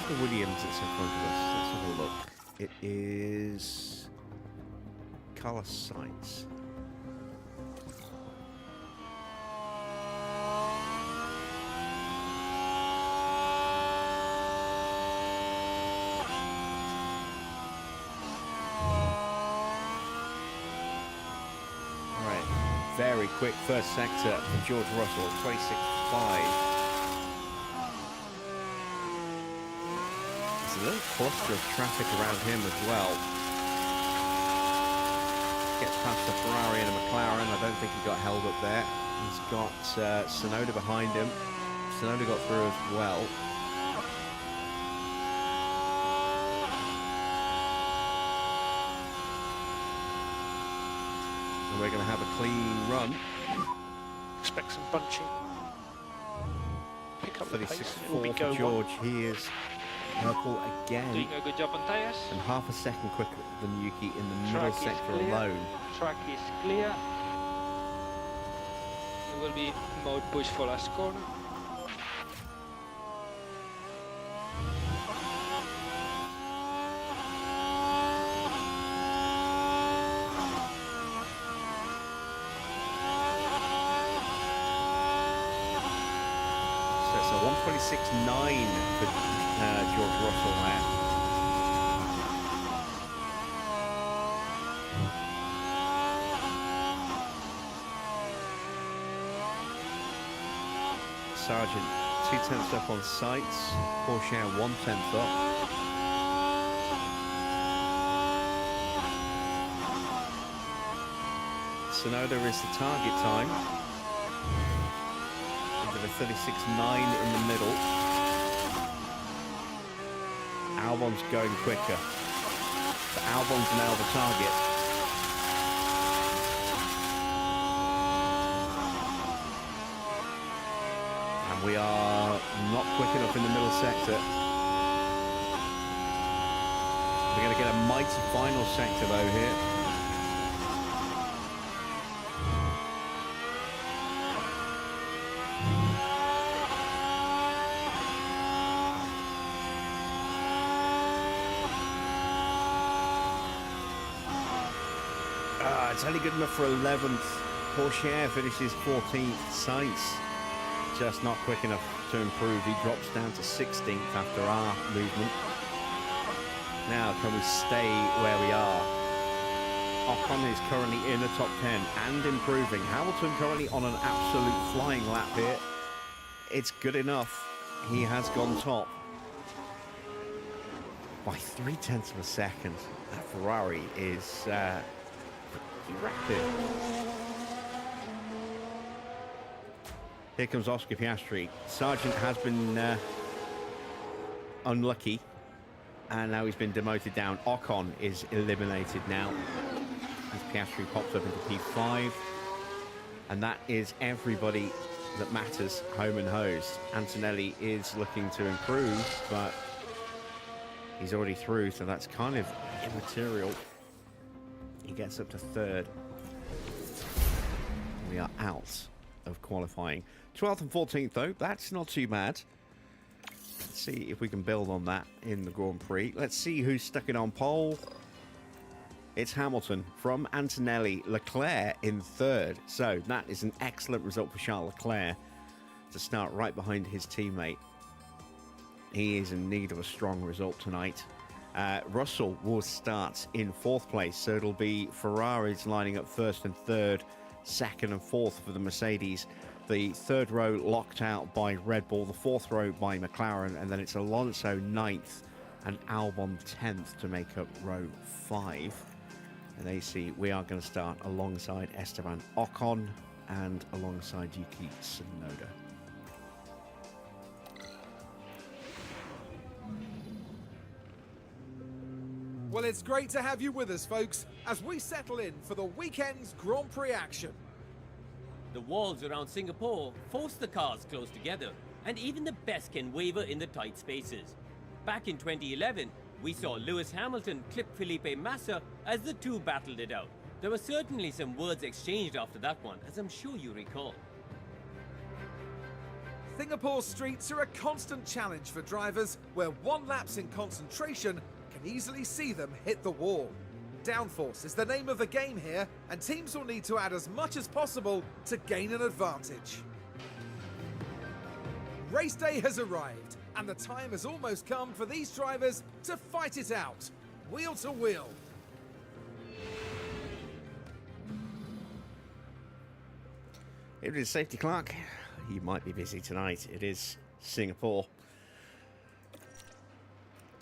The Williams that's in front of us. Let's have a look. It is Carlos Sainz. Right, very quick first sector for George Russell, 26.5. A little cluster of traffic around him as well. Gets past the Ferrari and a McLaren. I don't think he got held up there. He's got Tsunoda behind him. Tsunoda got through as well. And we're going to have a clean run. Expect some bunching. Pick up the pace and it will be 36.4 go for George. He is purple again. Doing a good job on tyres. And half a second quicker than Yuki in the middle Track is sector clear. alone. Track is clear. It will be mode push for last corner. So it's a 1:26.9 for George Russell there. Sargent 2/10 up on sights, Porsche 1/10 up. Tsunoda is the target time. Into the 36.9 in the middle. Albon's going quicker. But Albon's now the target. And we are not quick enough in the middle sector. We're going to get a mighty final sector though here. It's only good enough for 11th. Porsche finishes 14th. Sainz just not quick enough to improve. He drops down to 16th after our movement. Now, can we stay where we are? Ocon is currently in the top 10 and improving. Hamilton currently on an absolute flying lap here. It's good enough. He has gone top by 0.3 of a second. That Ferrari is rapid. Here comes Oscar Piastri. Sargent has been unlucky, and now he's been demoted down. Ocon is eliminated now as Piastri pops up into P5, and that is everybody that matters, home and hosed. Antonelli is looking to improve, but he's already through, so that's kind of immaterial. He gets up to third. We are out of qualifying. 12th and 14th, though, that's not too bad. Let's see if we can build on that in the Grand Prix. Let's see who's stuck it on pole. It's Hamilton from Antonelli. Leclerc in third. So that is an excellent result for Charles Leclerc to start right behind his teammate. He is in need of a strong result tonight. Russell will start in fourth place. So it'll be Ferraris lining up first and third, second and fourth for the Mercedes. The third row locked out by Red Bull, the fourth row by McLaren, and then it's Alonso 9th and Albon 10th to make up row 5. And AC, we are going to start alongside Esteban Ocon and alongside Yuki Tsunoda. Well, it's great to have you with us, folks, as we settle in for the weekend's Grand Prix action. The walls around Singapore force the cars close together, and even the best can waver in the tight spaces. Back in 2011, we saw Lewis Hamilton clip Felipe Massa as the two battled it out. There were certainly some words exchanged after that one, as I'm sure you recall. Singapore streets are a constant challenge for drivers, where one lapse in concentration can easily see them hit the wall. Downforce is the name of the game here, and teams will need to add as much as possible to gain an advantage. Race day has arrived, and the time has almost come for these drivers to fight it out, wheel to wheel. It is Safety Clark. He might be busy tonight. It is Singapore.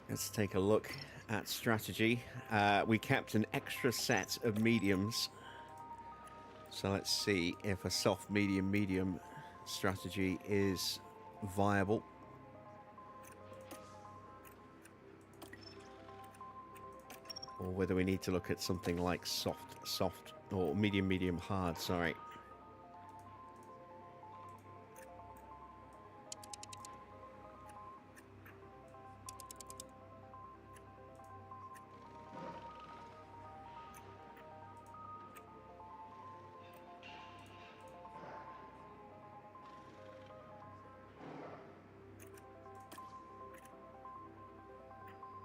Let's take a look at strategy. We kept an extra set of mediums. So let's see if a soft medium strategy is viable. Or whether we need to look at something like soft, or medium, hard, sorry.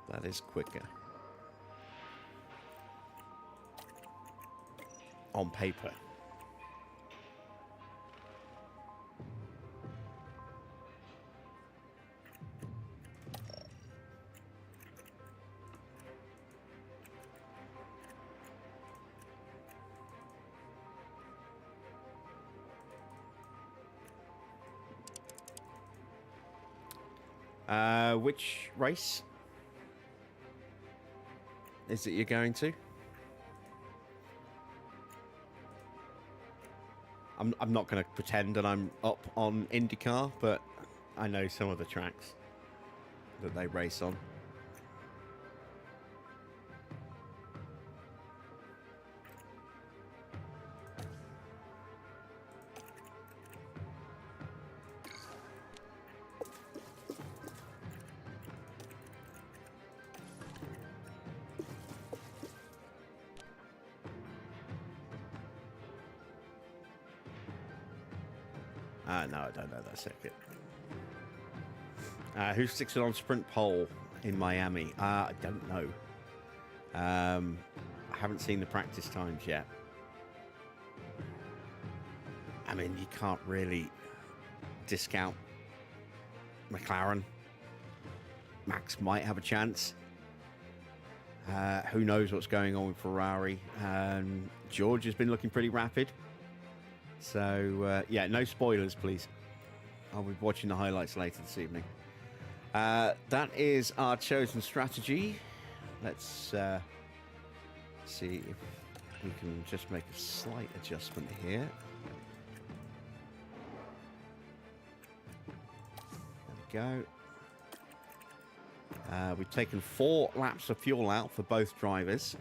That is quicker. On paper. Which race is it you're going to? I'm not going to pretend that I'm up on IndyCar, but I know some of the tracks that they race on. No, I don't know that circuit. Who sticks it on sprint pole in Miami? I don't know. I haven't seen the practice times yet. I mean, you can't really discount McLaren. Max might have a chance. Who knows what's going on with Ferrari? George has been looking pretty rapid. So, yeah, no spoilers, please. I'll be watching the highlights later this evening. That is our chosen strategy. Let's see if we can just make a slight adjustment here. go. We've taken 4 laps of fuel out for both drivers.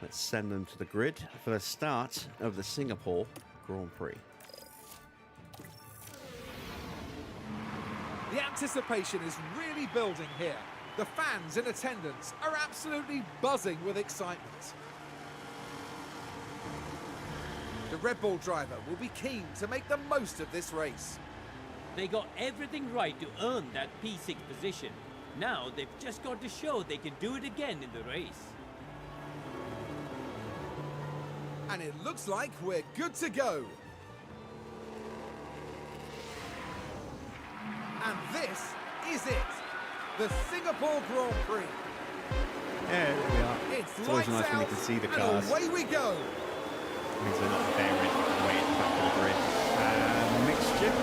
Let's send them to the grid for the start of the Singapore Grand Prix. The anticipation is really building here. The fans in attendance are absolutely buzzing with excitement. The Red Bull driver will be keen to make the most of this race. They got everything right to earn that P6 position. Now they've just got to show they can do it again in the race. And it looks like we're good to go. And this is it. The Singapore Grand Prix. Yeah, there we are. It's always lights nice when you out, can see the and cars. away we go. Means they're not buried way at the back of the grid. Mixture.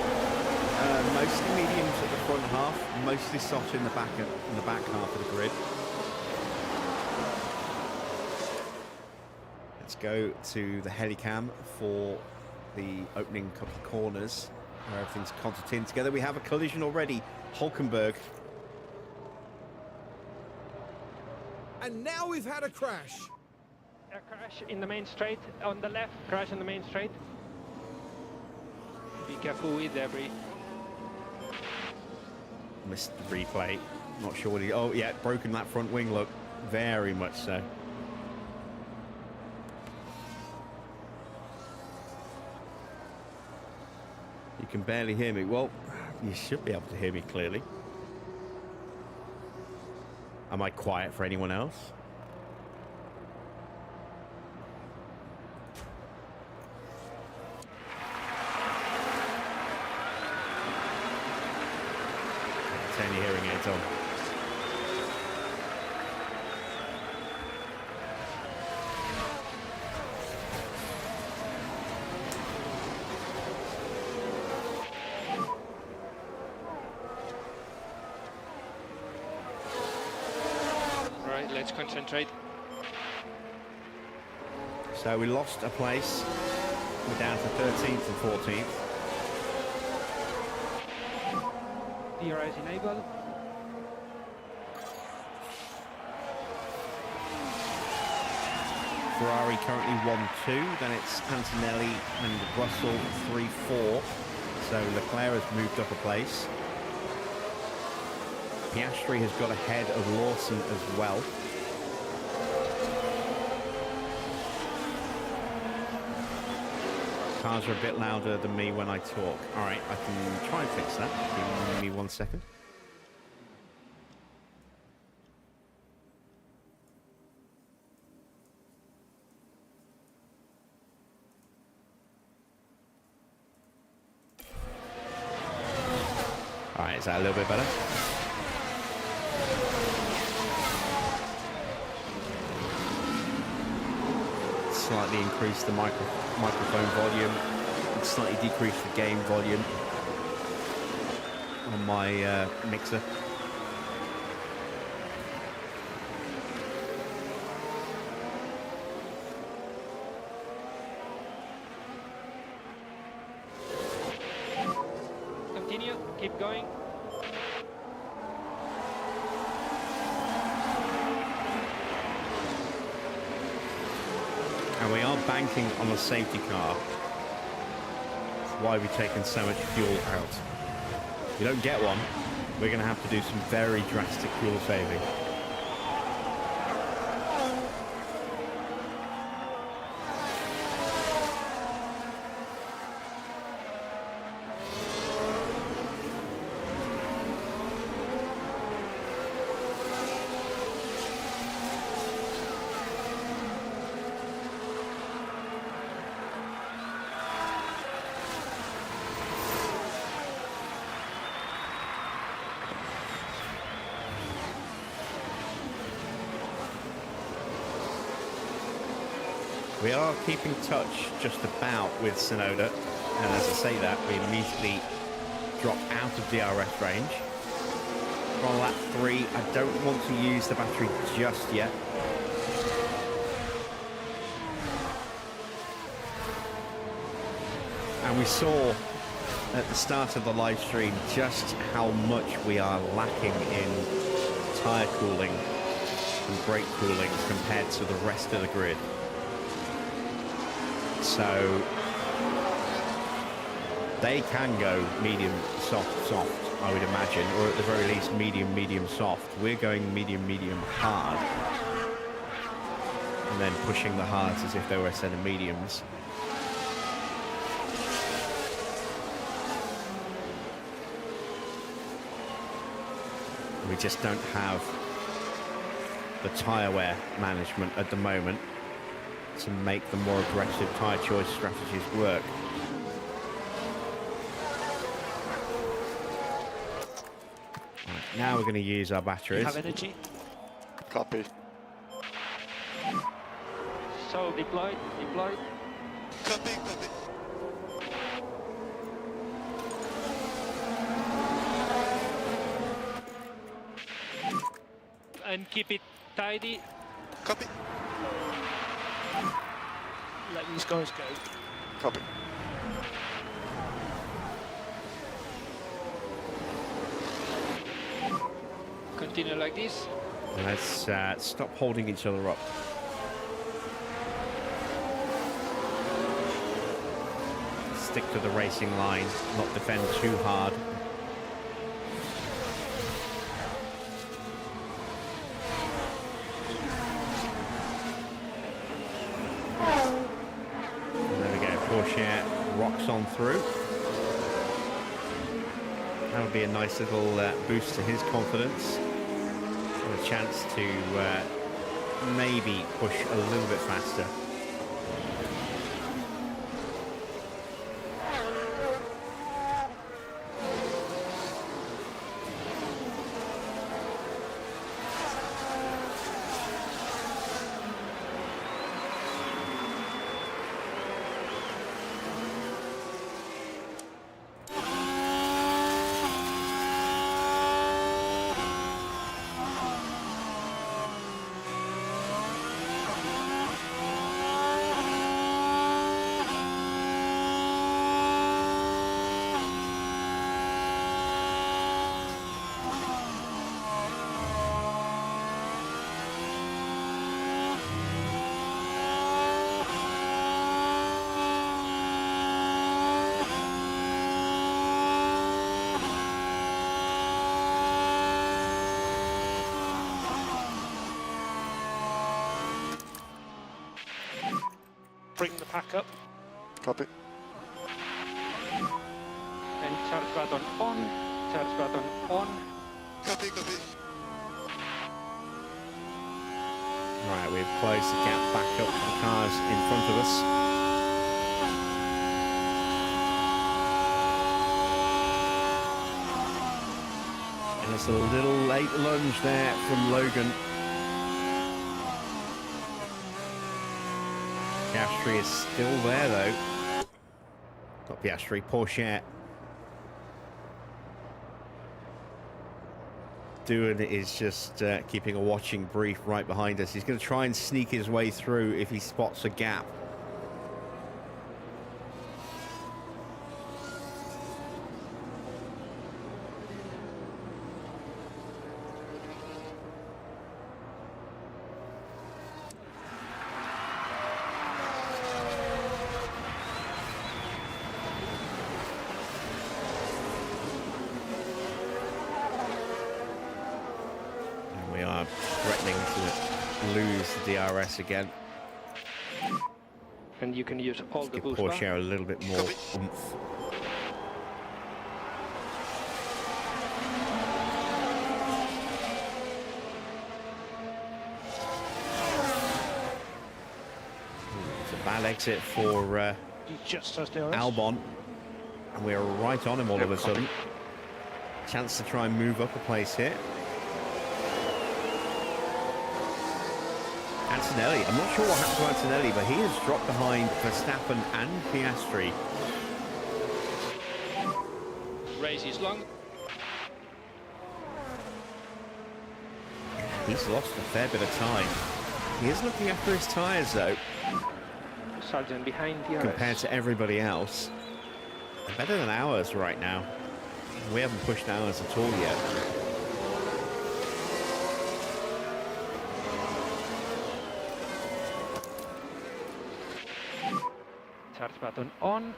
Mostly mediums at the front half, mostly soft in the back half of the grid. Let's go to the helicam for the opening couple of corners where everything's concert in together. We have a collision already. Hulkenberg. And now we've had a crash. A crash in the main straight, on the left, crash in the main straight. Be careful with debris. Missed the replay. Not sure what he... Oh, yeah, broken that front wing, look. Very much so. You can barely hear me. Well, you should be able to hear me clearly. Am I quiet for anyone else? Turn your hearing aids on. Right, let's concentrate. So we lost a place. We're down to 13th and 14th. DRS enabled. Ferrari currently 1-2, then it's Antonelli and Russell 3-4. So Leclerc has moved up a place. Piastri has got ahead of Lawson as well. Cars are a bit louder than me when I talk. All right, I can try and fix that. Give me 1 second. All right, is that a little bit better? Slightly increase the microphone volume and slightly decrease the gain volume on my mixer. Continue, keep going. And we are banking on a safety car. That's why we've taken so much fuel out. If you don't get one, we're going to have to do some very drastic fuel saving. We are keeping touch just about with Tsunoda, and as I say that, we immediately drop out of DRS range. We're on lap 3. I don't want to use the battery just yet. And we saw at the start of the live stream just how much we are lacking in tyre cooling and brake cooling compared to the rest of the grid. So they can go medium, soft, soft, I would imagine, or at the very least medium, medium, soft. We're going medium, medium, hard, and then pushing the hards as if they were a set of mediums. We just don't have the tyre wear management at the moment to make the more aggressive tyre choice strategies work. Right, now we're going to use our batteries. Have energy. Copy. So deploy. Copy, copy. And keep it tidy. Copy. Let these guys go. Copy. Continue like this. Let's stop holding each other up. Stick to the racing line, not defend too hard. And there we go, Porsche rocks on through. That would be a nice little boost to his confidence. And a chance to maybe push a little bit faster. Bring the pack up. Copy. And charge button on. Charge button on. Copy, copy. Right, we've closed the gap back up to the cars in front of us. And it's a little late lunge there from Logan. Piastri is still there though. Not Piastri, Porsche. Doohan is just keeping a watching brief right behind us. He's going to try and sneak his way through if he spots a gap. We are threatening to lose the DRS again. And you can use all the Give boost bar. Porsche a little bit more oomph. It's a bad exit for He just has DRS. Albon, and we're right on him all of a sudden. Chance to try and move up a place here. Antonelli, I'm not sure what happened to Antonelli, but he has dropped behind Verstappen and Piastri. Race is long. He's lost a fair bit of time. He is looking after his tyres though, Sargent behind DRS. compared to everybody else. They're better than ours right now. We haven't pushed ours at all yet. Charge button on.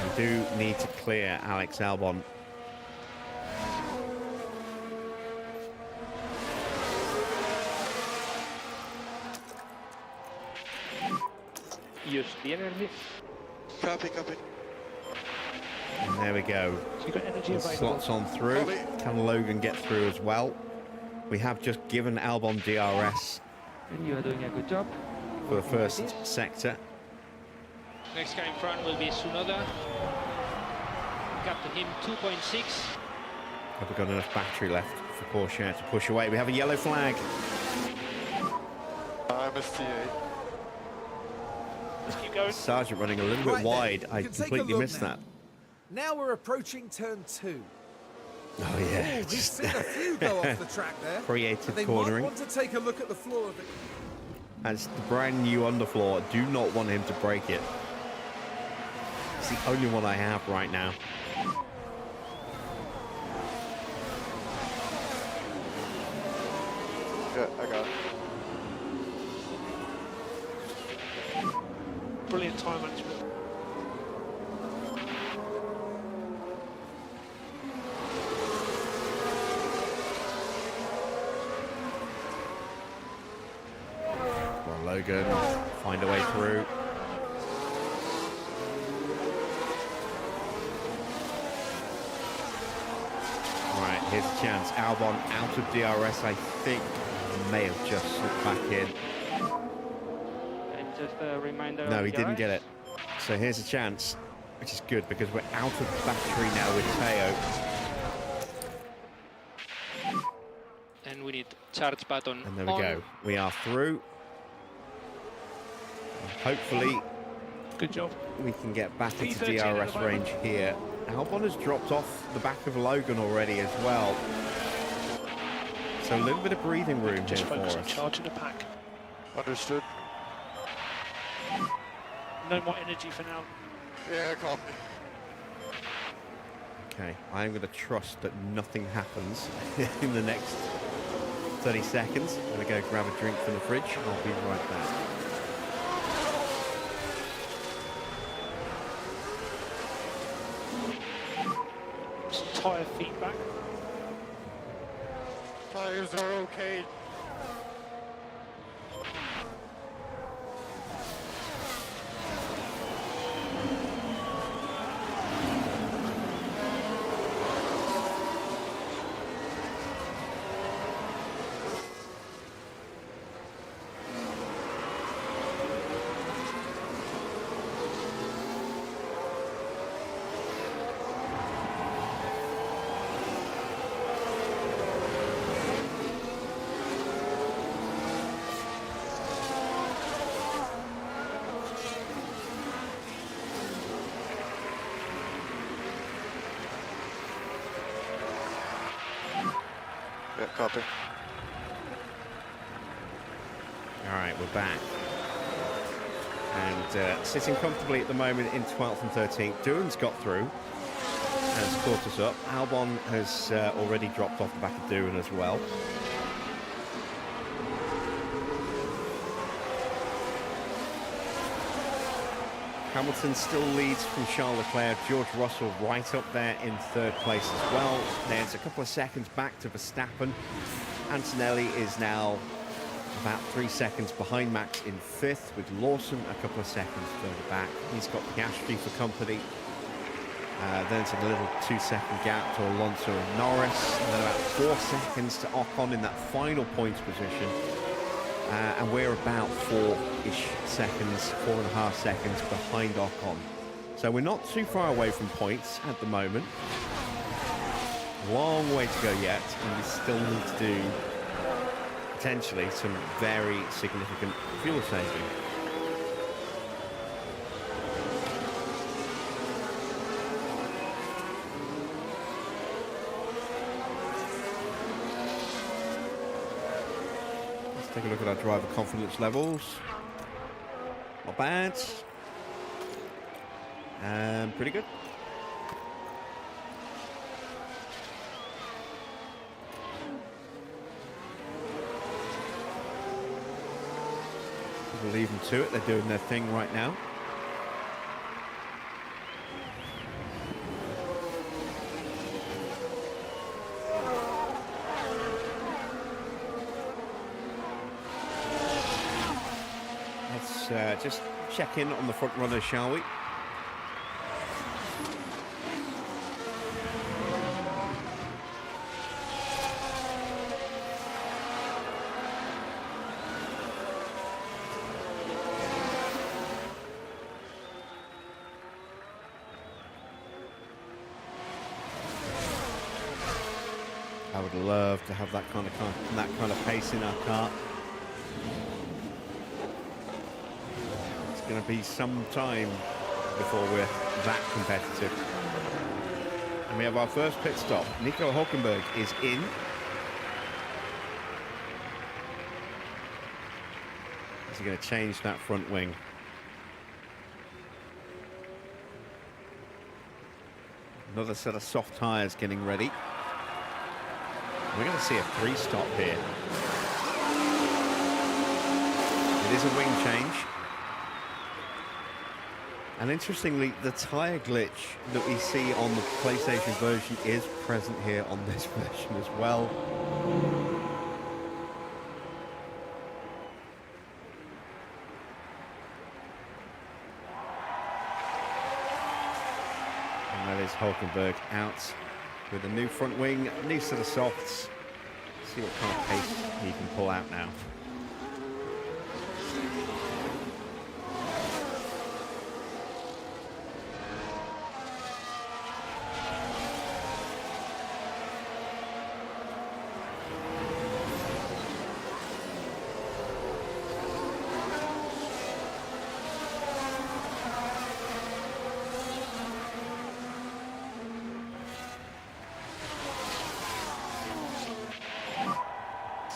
We do need to clear Alex Albon. Use the energy. Copy, copy. And there we go. So you got energy The available. slots on through. Copy. Can Logan get through as well? We have just given Albon DRS And you are doing a good job. for the first sector. Next guy in front will be Tsunoda. Up to him 2.6. Have we got enough battery left for Porsche to push away? We have a yellow flag. I'm ST8. Let's keep going. Sargent running a little bit Right then, wide. you I can take a completely look missed now. that. Now we're approaching turn 2. Oh yeah, We've just seen a few go off the track there. creative But they cornering. might want to take a look at the floor of it. As the brand new underfloor, do not want him to break it. It's the only one I have right now. Yeah, I got it. Brilliant time management. Well, Logan, find a way through. All right, here's a chance. Albon out of DRS, I think. May have just slipped back in. And just a reminder. No, of he didn't garage. get it. So here's a chance, which is good because we're out of battery now with Teo. And we need charge button And there we on. go. We are through. And hopefully Good job. we can get back into P13 at DRS the range moment. here. Albon has dropped off the back of Logan already as well. So a little bit of breathing room here Just for focus on us. charging the pack. Understood. No more energy for now. Yeah, copy. Okay, I'm going to trust that nothing happens in the next 30 seconds. I'm going to go grab a drink from the fridge. I'll be right back. Some tyre feedback. Tires are okay. Yeah, copy. All right, we're back. And sitting comfortably at the moment in 12th and 13th. Doohan's got through, has caught us up. Albon has already dropped off the back of Doohan as well. Hamilton still leads from Charles Leclerc. George Russell right up there in third place as well. There's a couple of seconds back to Verstappen. Antonelli is now about 3 seconds behind Max in fifth, with Lawson a couple of seconds further back. He's got Piastri for company. Then it's a little 2-second gap to Alonso and Norris. And then about 4 seconds to Ocon in that final points position. And we're about 4-ish seconds, 4.5 seconds behind Ocon. So we're not too far away from points at the moment. Long way to go yet, and we still need to do potentially some very significant fuel saving. Let's take a look at our driver confidence levels. Not bad. Pretty good. We'll leave them to it. They're doing their thing right now. Let's just check in on the front runners, shall we? I would love to have that kind of pace in our car. It's going to be some time before we're that competitive. And we have our first pit stop. Nico Hulkenberg is in. Is he going to change that front wing? Another set of soft tyres getting ready. We're going to see a 3-stop here. It is a wing change. And interestingly, the tyre glitch that we see on the PlayStation version is present here on this version as well. And that is Hulkenberg out with a new front wing, new set of softs. See what kind of pace he can pull out now.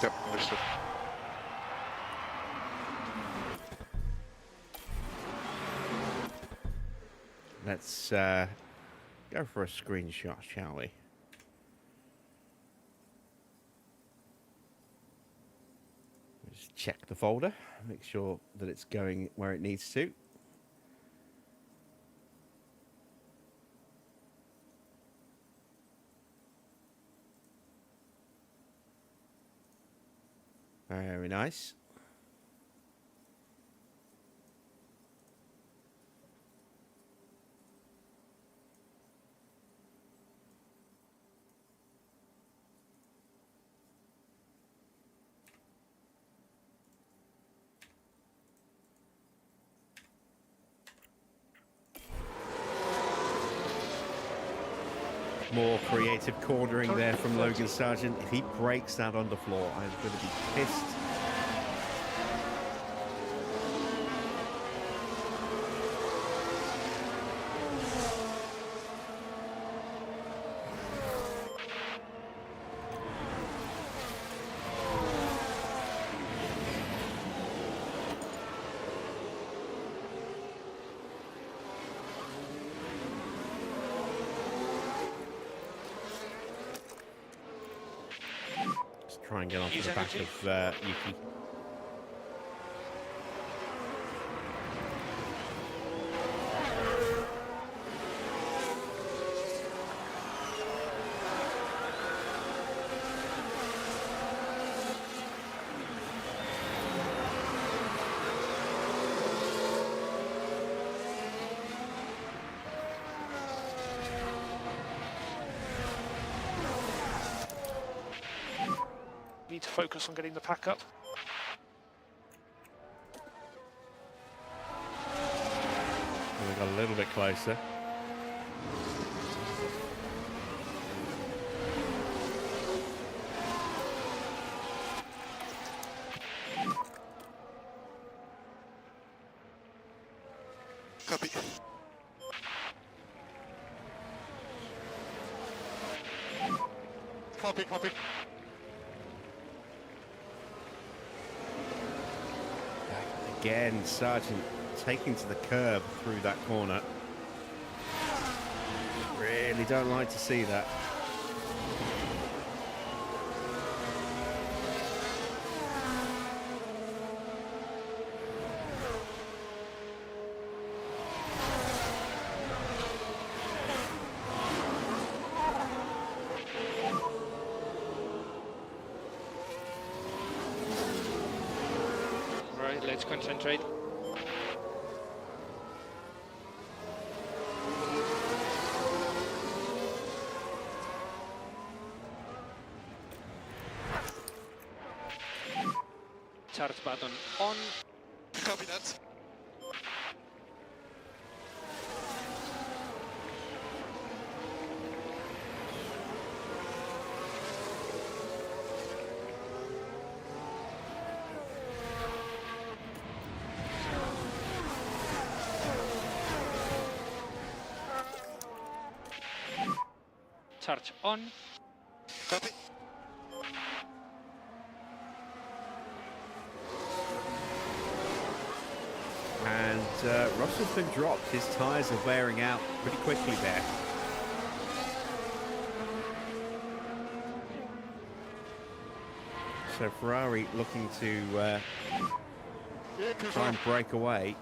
Yep, understood. Let's go for a screenshot, shall we? Just check the folder, make sure that it's going where it needs to. Very nice. More creative cornering there from Logan Sargent. If he breaks that underfloor, I'm going to be pissed. Try and get onto the back of Yuki. Need to focus on getting the pack up. We got a little bit closer. Copy. Copy, copy. Again, Sargent taking to the curb through that corner. Really don't like to see that. Right, let's concentrate. Charge button on. Copy that. Charge on. Copy. And Russell's been dropped. His tyres are wearing out pretty quickly there. So Ferrari looking to Yeah, try and break away.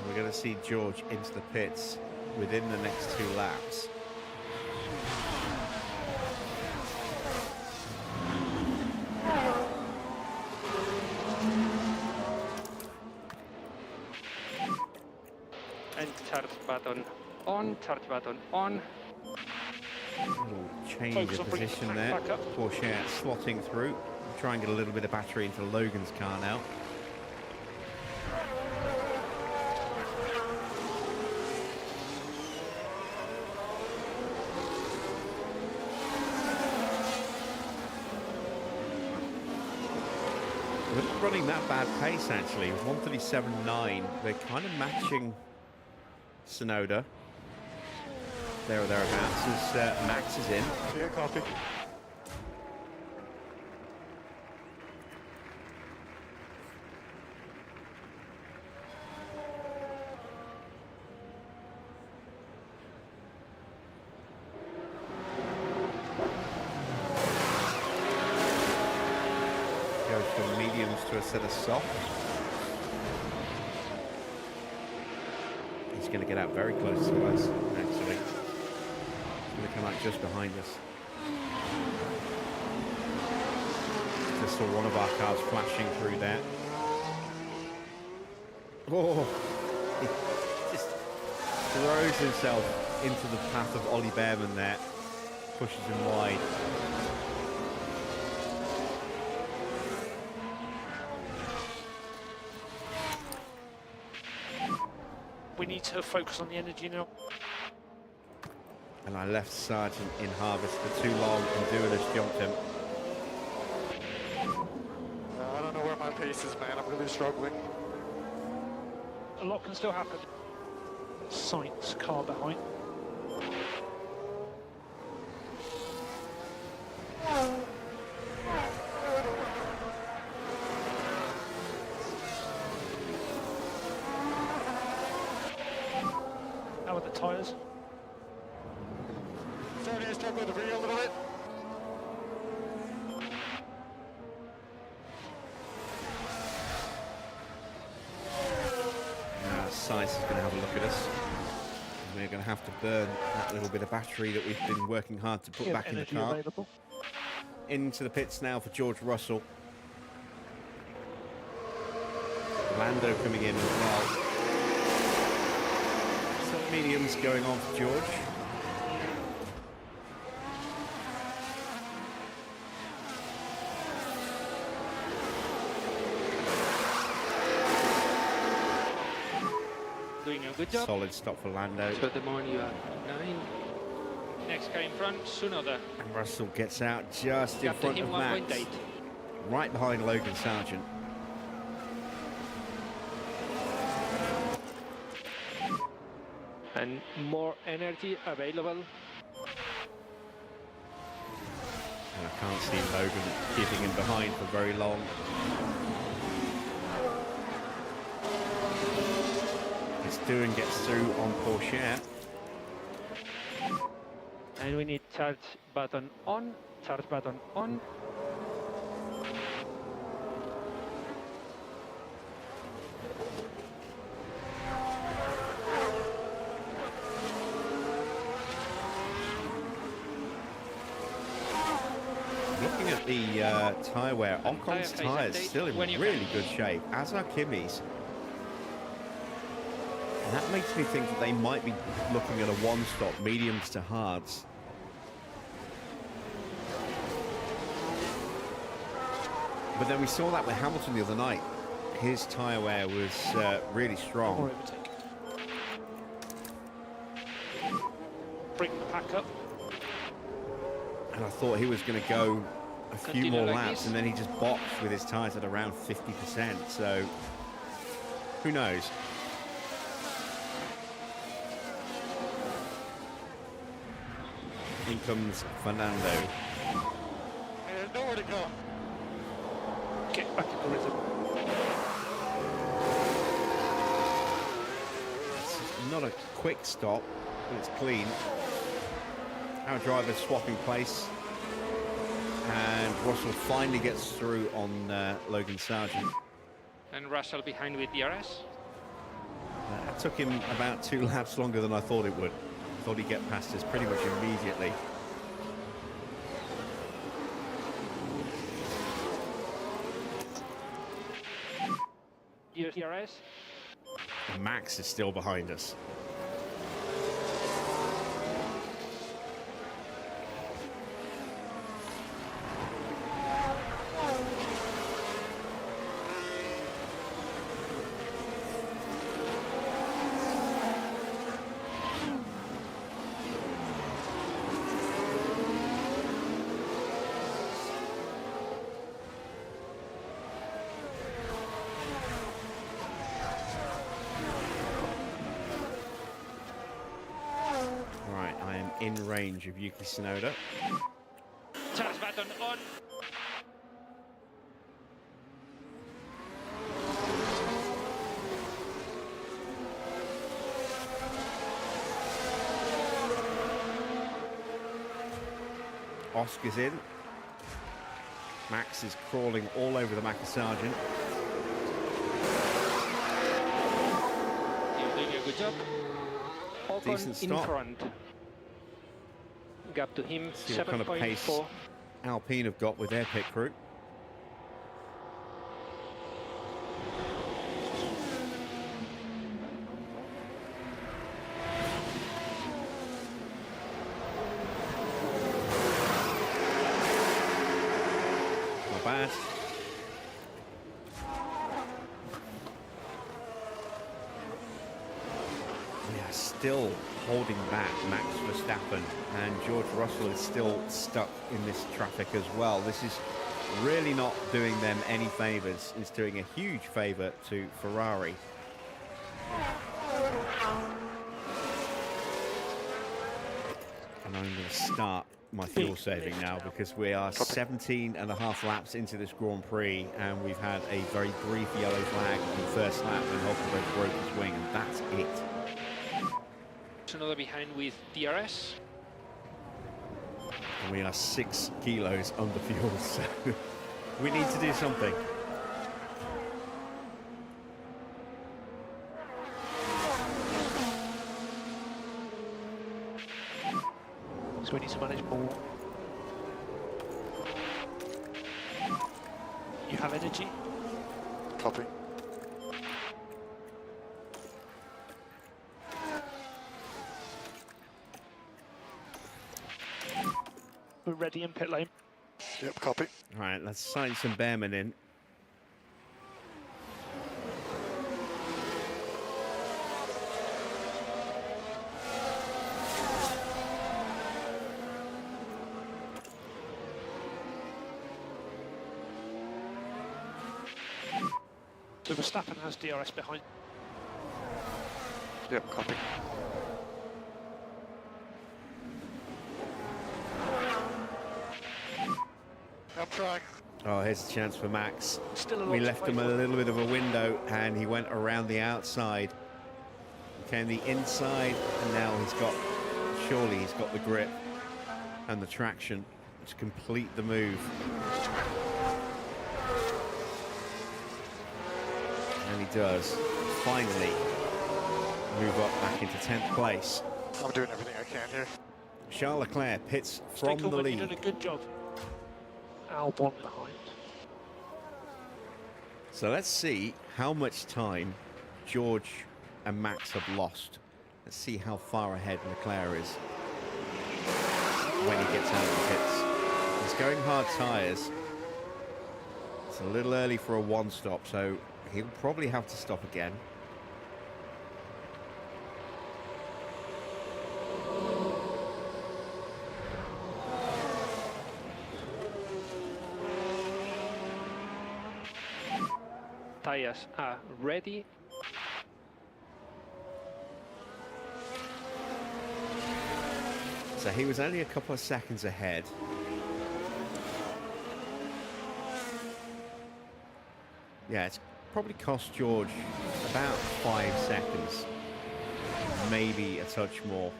We're going to see George into the pits within the next 2 laps. And charge button on. Charge button on. Little change Focus of on bringing position the there. tank back up. Porsche slotting through. Try and get a little bit of battery into Logan's car now. They're not running that bad pace actually. 137.9. They're kind of matching Tsunoda. There or thereabouts as Max is in. Yeah, copy. Goes from mediums to a set of soft. He's going to get out very close to us, actually. He's going to come out just behind us. Just saw one of our cars flashing through there. Oh, he just throws himself into the path of Ollie Behrman there. Pushes him wide. We need to focus on the energy now. And I left Sargent in harvest for too long and doing us jumped him. I don't know where my pace is, man. I'm really struggling. A lot can still happen. Sainz car behind. How are the tyres? Starting to struggle with the rear a little bit. Now Sainz is going to have a look at us. We're going to have to burn that little bit of battery that we've been working hard to put Yeah, back in the energy car. available. Into the pits now for George Russell. Lando coming in as well. Some mediums going on for George. doing a good job. Solid stop for Lando. So at the moment you are 9. Next car in front, Tsunoda. And Russell gets out just in Gap to front him of Max. 1.8. Right behind Logan Sargent. And more energy available. And I can't see Logan keeping him behind for very long. Stewart gets through on Porsche. And we need charge button on, charge button on. Looking at the tyre wear, Ocon's Tyre tyres phase still in when you really can. good shape, as are Kimi's. And that makes me think that they might be looking at a one-stop, mediums to hards. But then we saw that with Hamilton the other night. His tyre wear was really strong. Or overtake. Bring the pack up. And I thought he was going to go a few Continue more like laps, this. and then he just boxed with his tyres at around 50%. So, who knows? In comes Fernando. And nowhere to go. Get back in the rhythm. It's not a quick stop, but it's clean. Our driver's swapping place. And Russell finally gets through on Logan Sargent. And Russell behind with DRS. That took him about 2 laps longer than I thought it would. I thought he'd get past us pretty much immediately. DRS. And Max is still behind us. Right, I am in range of Yuki Tsunoda. Charge button on. Oscar's in. Max is crawling all over the Macca Sargent. You're doing a good job. Ocon Decent in stop. front. Gap to him, See what kind of pace 7.4. Alpine have got with their pit crew. Not bad. We are still holding back Max Verstappen, and George Russell is still stuck in this traffic as well. This is really not doing them any favours. It's doing a huge favour to Ferrari. And I'm going to start my fuel saving now because we are 17 and a half laps into this Grand Prix, and we've had a very brief yellow flag on the first lap when Hulkenberg broke his wing, and that's it. Tsunoda behind with DRS. And we are 6 kilos under fuel, so we need to do something. So we need to manage more. You have energy. Copy. We're ready in pit lane. Yep, copy. All right, let's sign some Bearmen in. So Verstappen has DRS behind. Yep, copy. I'm trying. Oh, here's a chance for Max. Still a lot We to left play him a for. little bit of a window and he went around the outside. Came the inside and now surely he's got the grip and the traction to complete the move. And he does finally move up back into 10th place. I'm doing everything I can here. Charles Leclerc pits Stay from cool, the but you've lead. done a good job. Albon behind. So let's see how much time George and Max have lost. Let's see how far ahead Leclerc is when he gets out of the pits. He's going hard tyres. It's a little early for a one stop, so he'll probably have to stop again. Tires are ready. So he was only a couple of seconds ahead. Yeah, it's probably cost George about 5 seconds, maybe a touch more.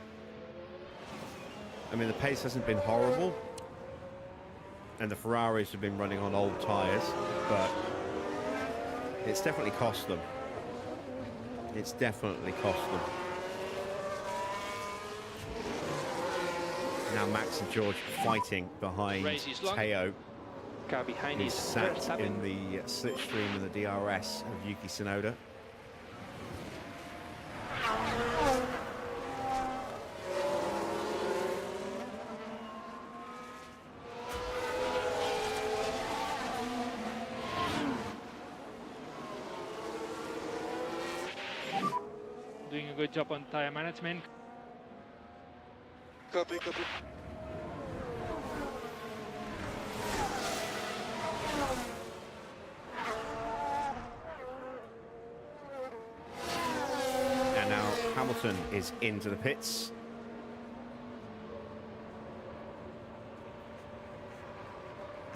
I mean, the pace hasn't been horrible, and the Ferraris have been running on old tyres, but it's definitely cost them. It's definitely cost them. Now Max and George fighting behind Race is long. Teo, Car behind who's is sat Verstappen. in the slipstream and the DRS of Yuki Tsunoda. Doing a good job on tire management. Copy, copy. And now Hamilton is into the pits.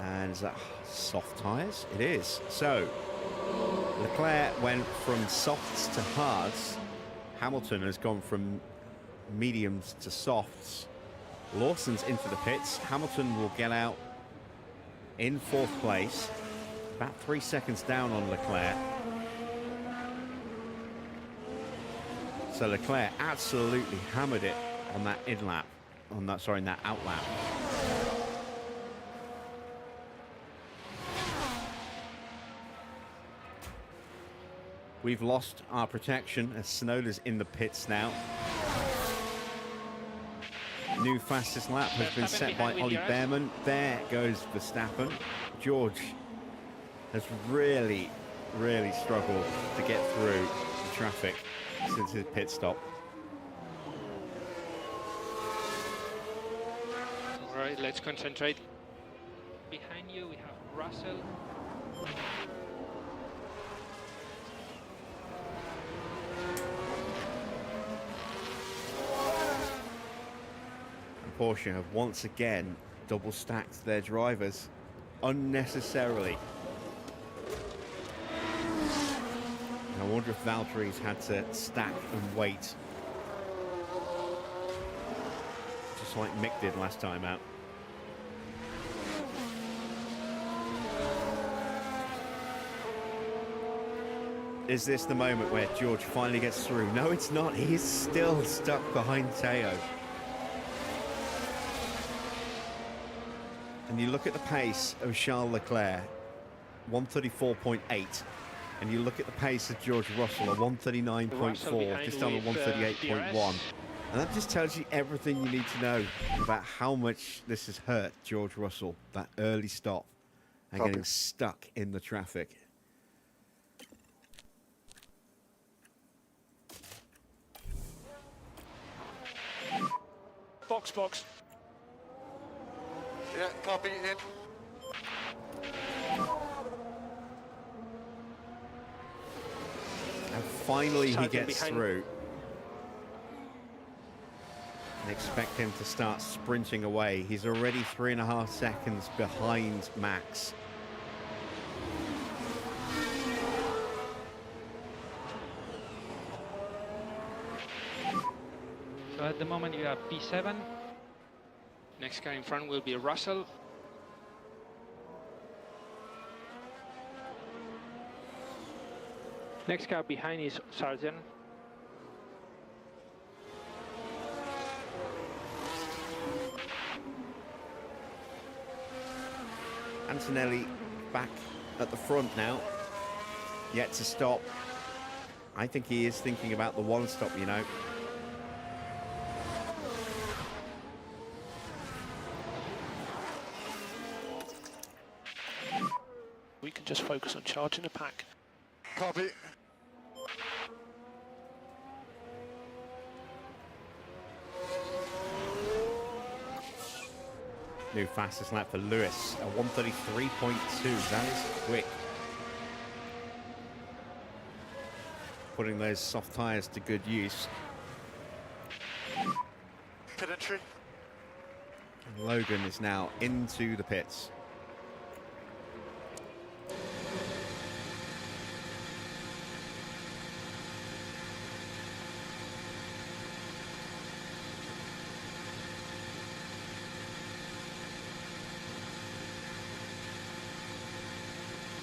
And is that soft tyres? It is. So Leclerc went from softs to hards. Hamilton has gone from mediums to softs. Lawson's into the pits. Hamilton will get out in 4th place, about 3 seconds down on Leclerc. So Leclerc absolutely hammered it on that in lap, in that out lap. We've lost our protection as Tsunoda's in the pits now. New fastest lap has been set by Ollie Behrman. There goes Verstappen. George has really, really struggled to get through the traffic since his pit stop. All right, let's concentrate. Behind you, we have Russell. Porsche have once again double stacked their drivers unnecessarily. And I wonder if Valtteri's had to stack and wait, just like Mick did last time out. Is this the moment where George finally gets through? No, it's not. He's still stuck behind Teo. And you look at the pace of Charles Leclerc, 134.8, and you look at the pace of George Russell, a 139.4, just on a 138.1. And that just tells you everything you need to know about how much this has hurt George Russell, that early stop, and getting stuck in the traffic. Box, box. Yeah, copy in. finally he Sergeant gets behind. through. And expect him to start sprinting away. He's already 3.5 seconds behind Max. So at the moment you have P7. Next car in front will be Russell. Next car behind is Sargent. Antonelli back at the front now. Yet to stop. I think he is thinking about the one stop, you know. We can just focus on charging the pack. Copy. New fastest lap for Lewis, a 1:33.2. That is quick. Putting those soft tyres to good use. Pit entry. And Logan is now into the pits.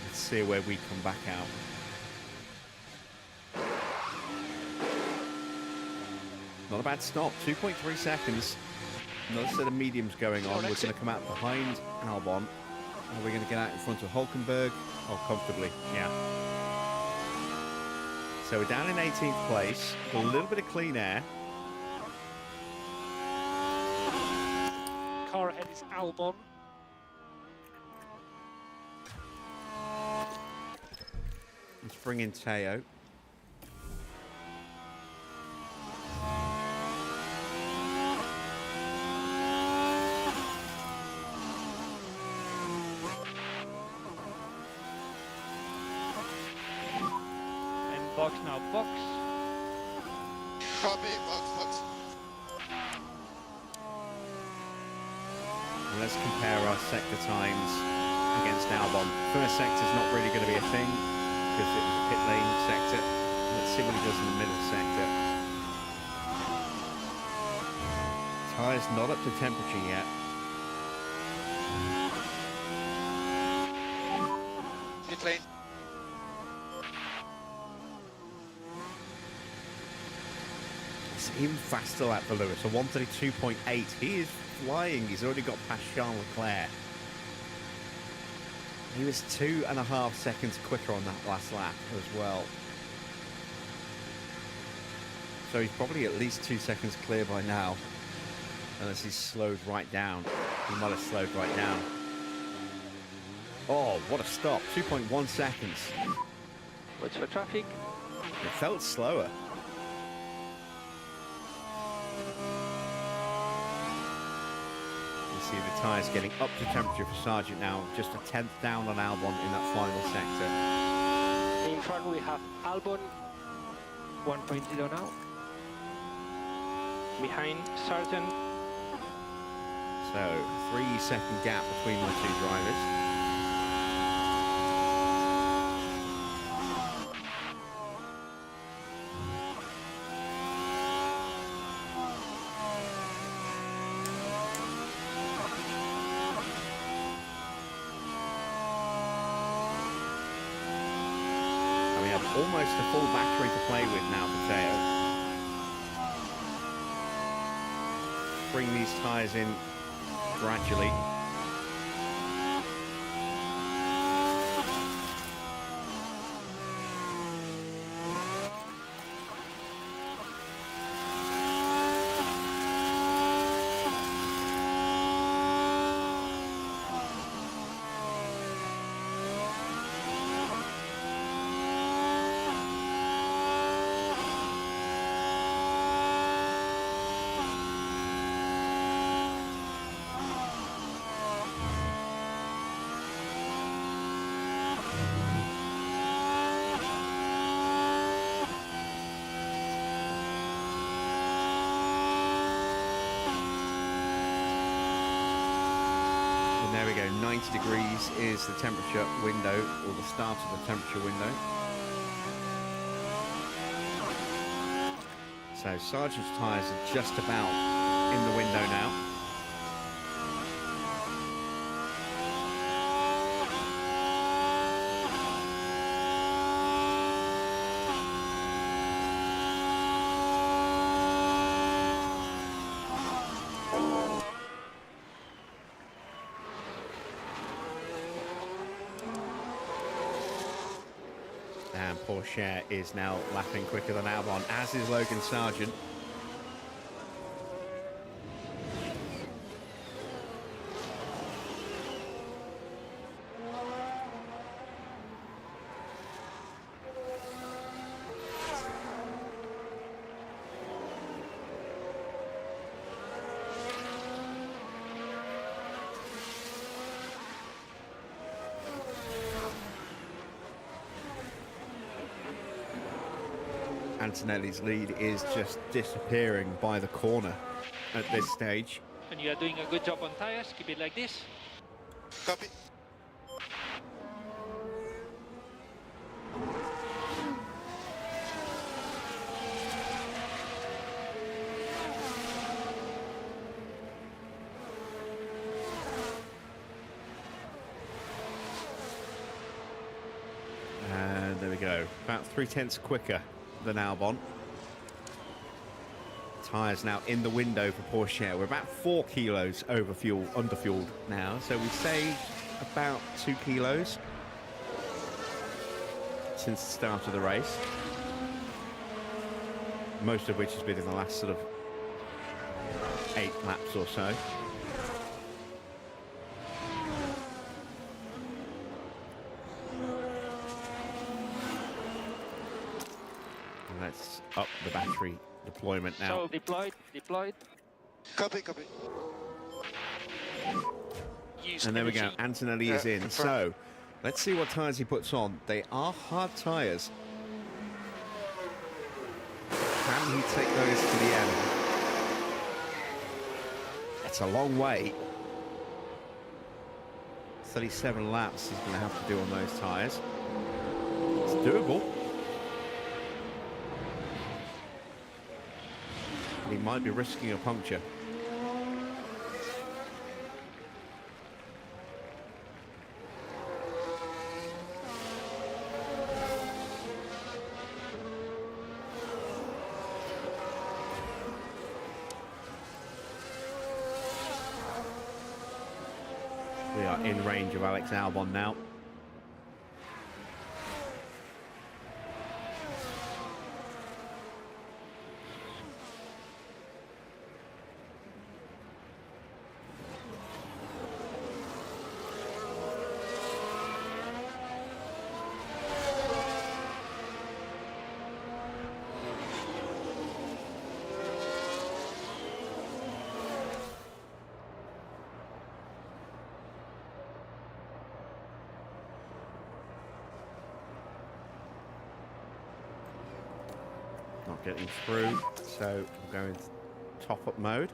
Let's see where we come back out. Not a bad stop, 2.3 seconds. Another set of mediums going on. We're going to come out behind Albon. Are we going to get out in front of Hulkenberg? Oh, comfortably, yeah. So we're down in 18th place. A little bit of clean air. Car ahead is Albon. Let's bring in Teo. And box now, box. Copy, box. And let's compare our sector times against Albon. First sector's not really going to be a thing because it was a pit lane sector. Let's see what he does in the middle sector. Tyres not up to temperature yet. Pit lane. It's even faster lap for Lewis, a 1:32.8. He is flying. He's already got past Charles Leclerc. He was 2.5 seconds quicker on that last lap as well. So he's probably at least 2 seconds clear by now. Unless he's slowed right down. He might have slowed right down. Oh, what a stop. 2.1 seconds. Watch for traffic. It felt slower. You see the tyres getting up to temperature for Sargent now. Just a tenth down on Albon in that final sector. In front we have Albon, 1.0 now. Behind Sargent. So, 3-second gap between the two drivers. And we have almost a full battery to play with now for Teo. Bring these tyres in gradually. 90 degrees is the temperature window, or the start of the temperature window. So Sargent's tyres are just about in the window now. And Porsche is now lapping quicker than Albon, as is Logan Sargent. Antonelli's lead is just disappearing by the corner at this stage. And you are doing a good job on tires. Keep it like this. Copy. And there we go, about 3/10 quicker than Albon. Tyres now in the window for Porsche. We're about 4 kilos underfueled now, so we saved about 2 kilos since the start of the race. Most of which has been in the last sort of 8 laps or so. Let's up the battery deployment now. So deployed. Copy, copy. Use And there we go, energy. Antonelli is in. confirmed. So, let's see what tyres he puts on. They are hard tyres. Can he take those to the end? It's a long way. 37 laps he's going to have to do on those tyres. It's doable. He might be risking a puncture. We are in range of Alex Albon now. Not getting through, so we'll go into top-up mode.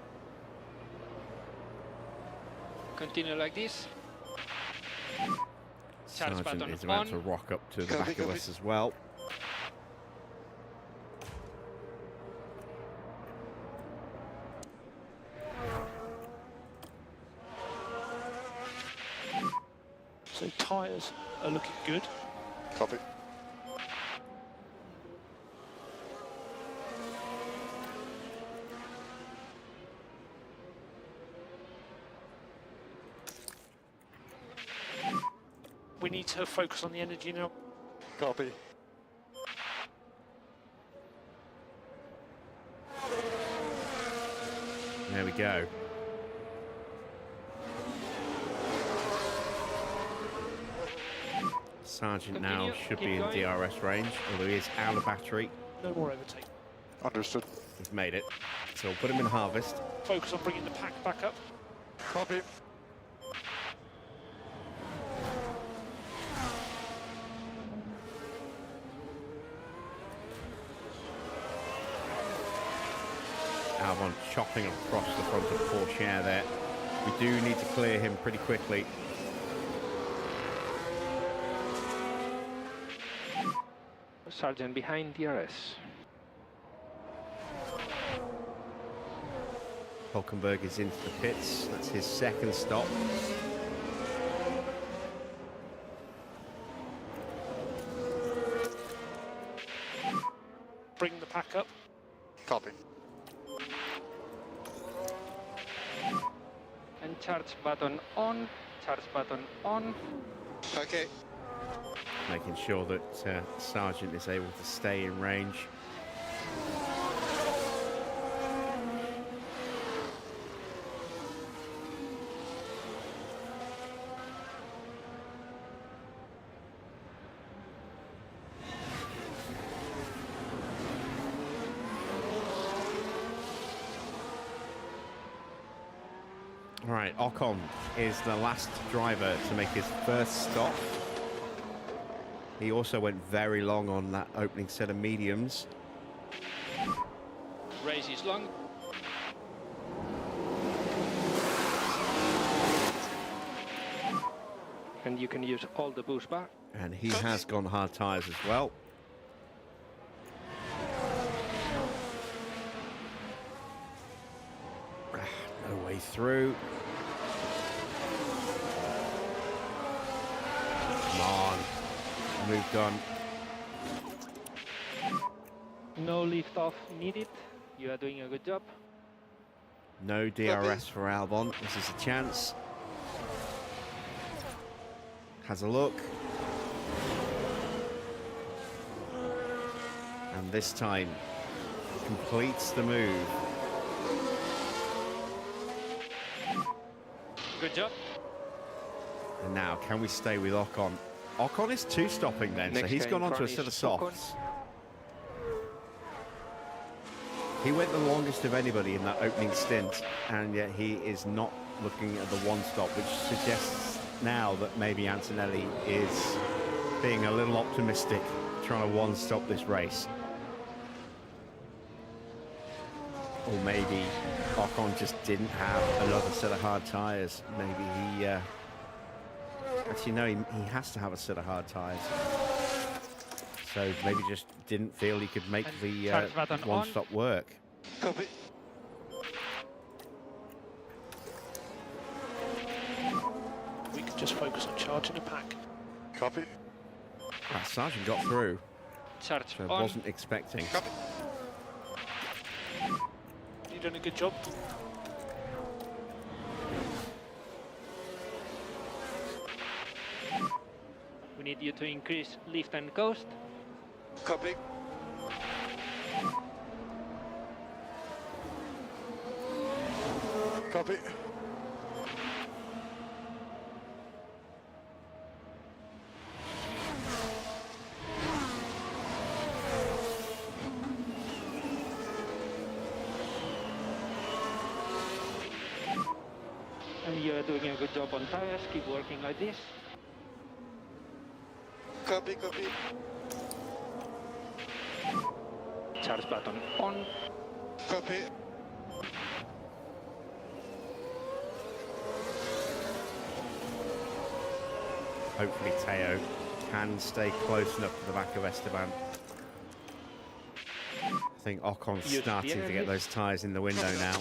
Continue like this. Charge Sargent button is about on. to rock up to the Copy, back of copy. us as well. So tyres are looking good. Copy. We need to focus on the energy now. Copy. There we go. Sargent now Continue, should keep be in going. DRS range, although he is out of battery. No more overtake. Understood. He's made it. So we'll put him in harvest. Focus on bringing the pack back up. Copy. Albon chopping across the front of Porsche there. We do need to clear him pretty quickly. Sergeant behind DRS. Hulkenberg is into the pits. That's his second stop. Bring the pack up. Copy. And charge button on. Charge button on. Okay. Making sure that Sargent is able to stay in range. All right, Ocon is the last driver to make his first stop. He also went very long on that opening set of mediums. Race is long. And you can use all the boost bar. And he has gone hard tyres as well. No way through. Come on. Moved on. No lift off needed. You are doing a good job. No DRS for Albon. This is a chance. Has a look. And this time completes the move. Good job. And now, can we stay with Ocon? Ocon is two stopping then, so Next he's guy gone in on to a front set of is Ocon. softs. He went the longest of anybody in that opening stint, and yet he is not looking at the one stop, which suggests now that maybe Antonelli is being a little optimistic, trying to one stop this race. Or maybe Ocon just didn't have another set of hard tyres. Maybe he... actually, no, he has to have a set of hard tyres. So maybe just didn't feel he could make the charge button one-stop work. Copy. We can just focus on charging the pack. Copy. Sargent got through, Charge so on. wasn't expecting. Copy. You're doing a good job. We need you to increase lift and coast. Copy. Copy. And you're doing a good job on tires. Keep working like this. Copy, copy. Charge button on. Copy. Hopefully Teo can stay close enough to the back of Esteban. I think Ocon's Use starting the to get air those tyres in the window now.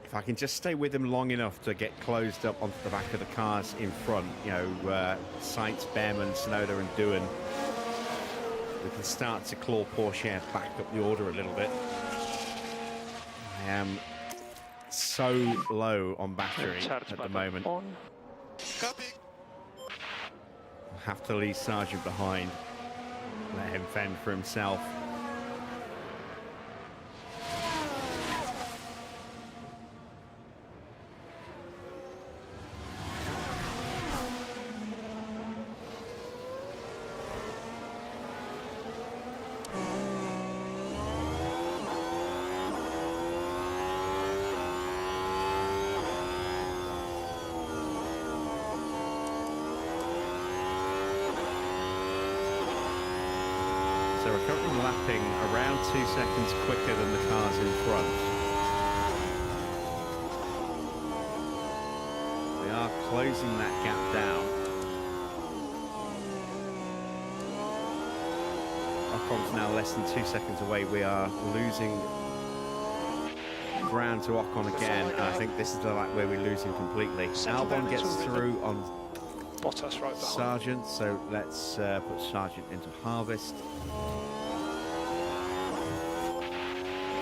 If I can just stay with him long enough to get closed up onto the back of the cars in front, you know, Sainz, Behrman, Tsunoda and Doohan, we can start to claw Porsche back up the order a little bit. I am so low on battery Charge at the button moment. on. Copy. Have to leave Sargent behind. Let him fend for himself. So we're currently lapping around 2 seconds quicker than the cars in front. We are closing that gap down. Ocon's now less than 2 seconds away. We are losing ground to Ocon again. And I think this is the lap where we lose him completely. Albon gets through on Bottas right behind. Sargent, so let's put Sargent into harvest.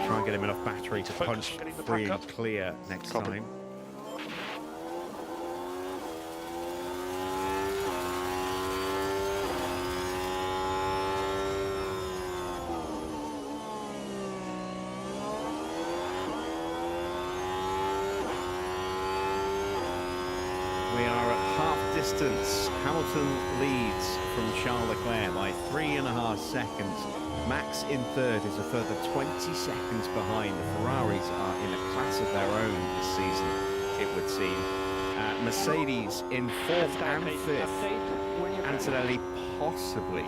Try and get him enough battery to Focus punch on getting the free back and up. clear next time. We are at half distance. Hamilton leads from Charles Leclerc by 3.5 seconds. Max in third is a further 20 seconds behind. The Ferraris are in a class of their own this season, it would seem. Mercedes in fourth and fifth. Antonelli possibly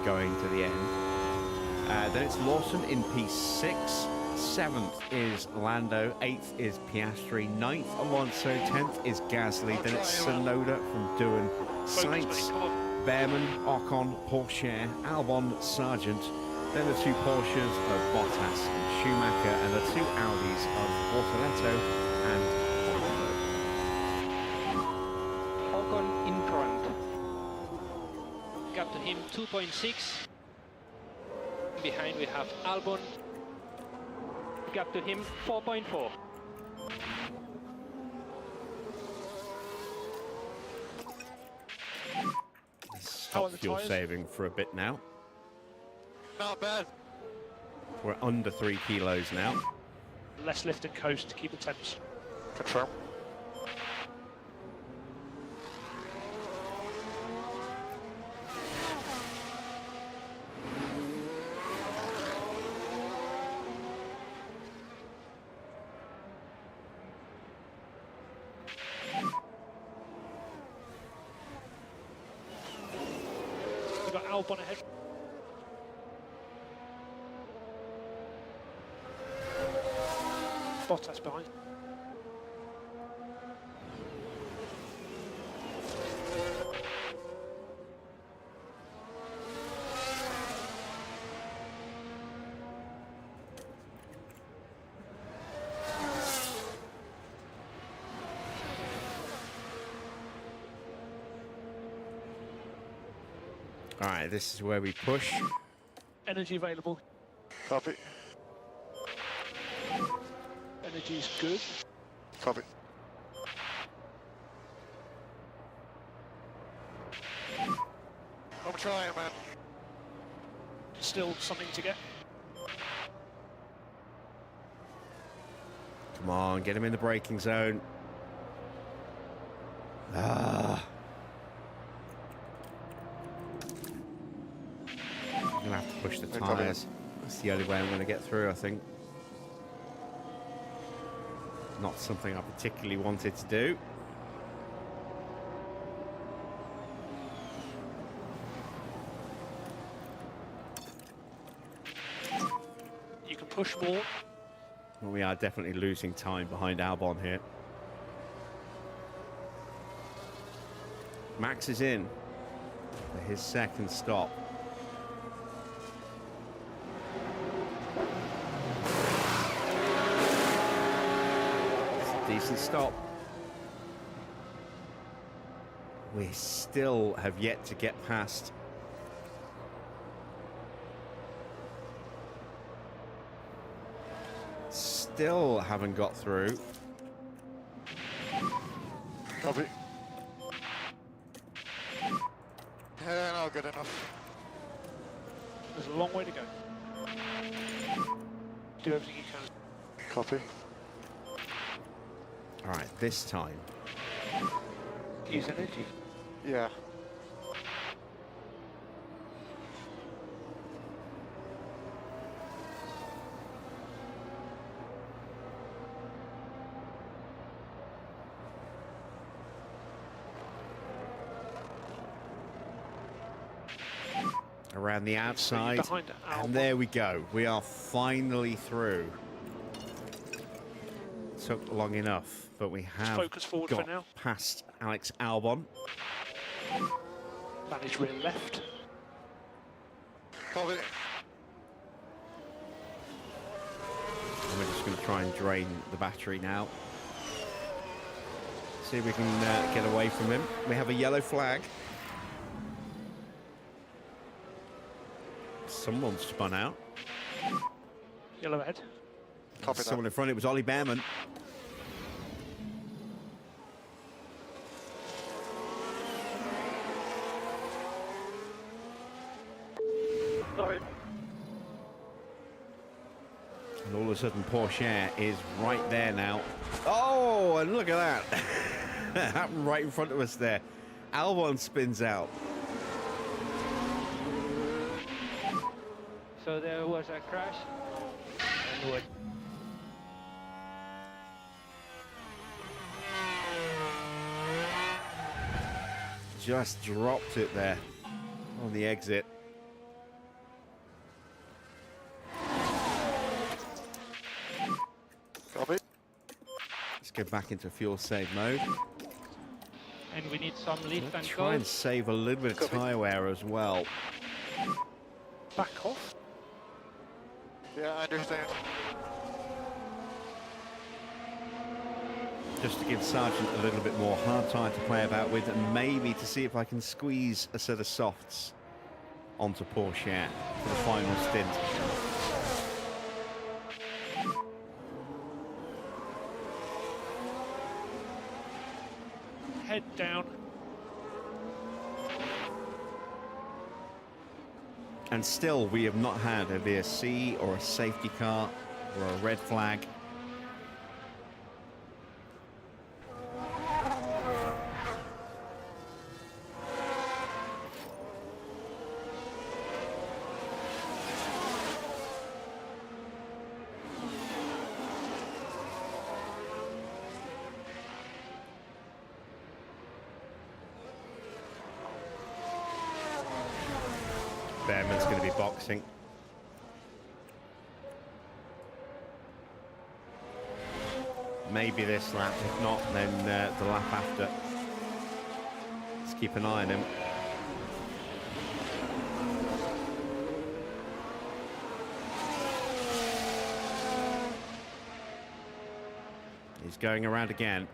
going to the end. Then it's Lawson in P6. 7th is Lando, 8th is Piastri, 9th Alonso, 10th is Gasly, then it's Tsunoda from Doohan, Sainz, Behrman, Ocon, Pourchaire, Albon, Sargent, then the 2 Porsches of Bottas and Schumacher, and the 2 Audis of Bortoletto and Ocon in front. Gap to him 2.6. Behind we have Albon. Gap to him 4.4. stop fuel saving for a bit now. Not bad. We're under 3 kilos now. Less lift and coast to keep the temps. Confirm. We've got Albon ahead. Bottas behind. All right, this is where we push. Energy available. Copy. Energy's good. Copy. I'm trying, man. Still something to get. Come on, get him in the braking zone. Ah. I'm gonna have to push the No problem. tyres. That's the only way I'm gonna get through, I think. Not something I particularly wanted to do. You can push more. Well, we are definitely losing time behind Albon here. Max is in for his second stop. It's a decent stop. We still have yet to get past still haven't got through. Copy. Yeah, no, good enough. There's a long way to go. Do everything you can. Copy. All right, this time. Use energy. Yeah. Around the outside, behind Albon. and there we go. We are finally through. Took long enough, but we have focus forward for got now. past Alex Albon. Manage rear left. Copy. And we're just going to try and drain the battery now. See if we can get away from him. We have a yellow flag. Someone spun out. Yellow head. Copy Someone that. in front, it was Ollie Behrman. Sorry. And all of a sudden, Porsche is right there now. Oh, and look at that. That happened right in front of us there. Albon spins out. So there was a crash. And what? Just dropped it there on the exit. Copy. Let's go back into fuel save mode. And we need some lift and Try and go. save a little bit of tyre wear as well. Back off. Yeah, I understand. Just to give Sargent a little bit more hard tyre to play about with, and maybe to see if I can squeeze a set of softs onto Porsche for the final stint. Head down. And still, we have not had a VSC or a safety car or a red flag. Behrman's going to be boxing. Maybe this lap, if not, then the lap after. Let's keep an eye on him. He's going around again.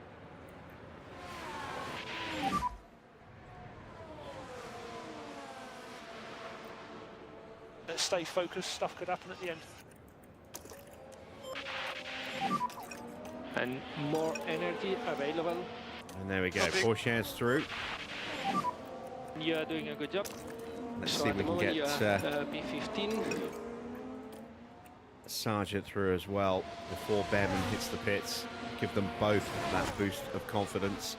Let's stay focused. Stuff could happen at the end. And more energy available. And there we go, Copy. Porsche's through. You are doing a good job. Let's So see at if we the can moment you get are P15. Sargent through as well before Behrman hits the pits. Give them both that boost of confidence.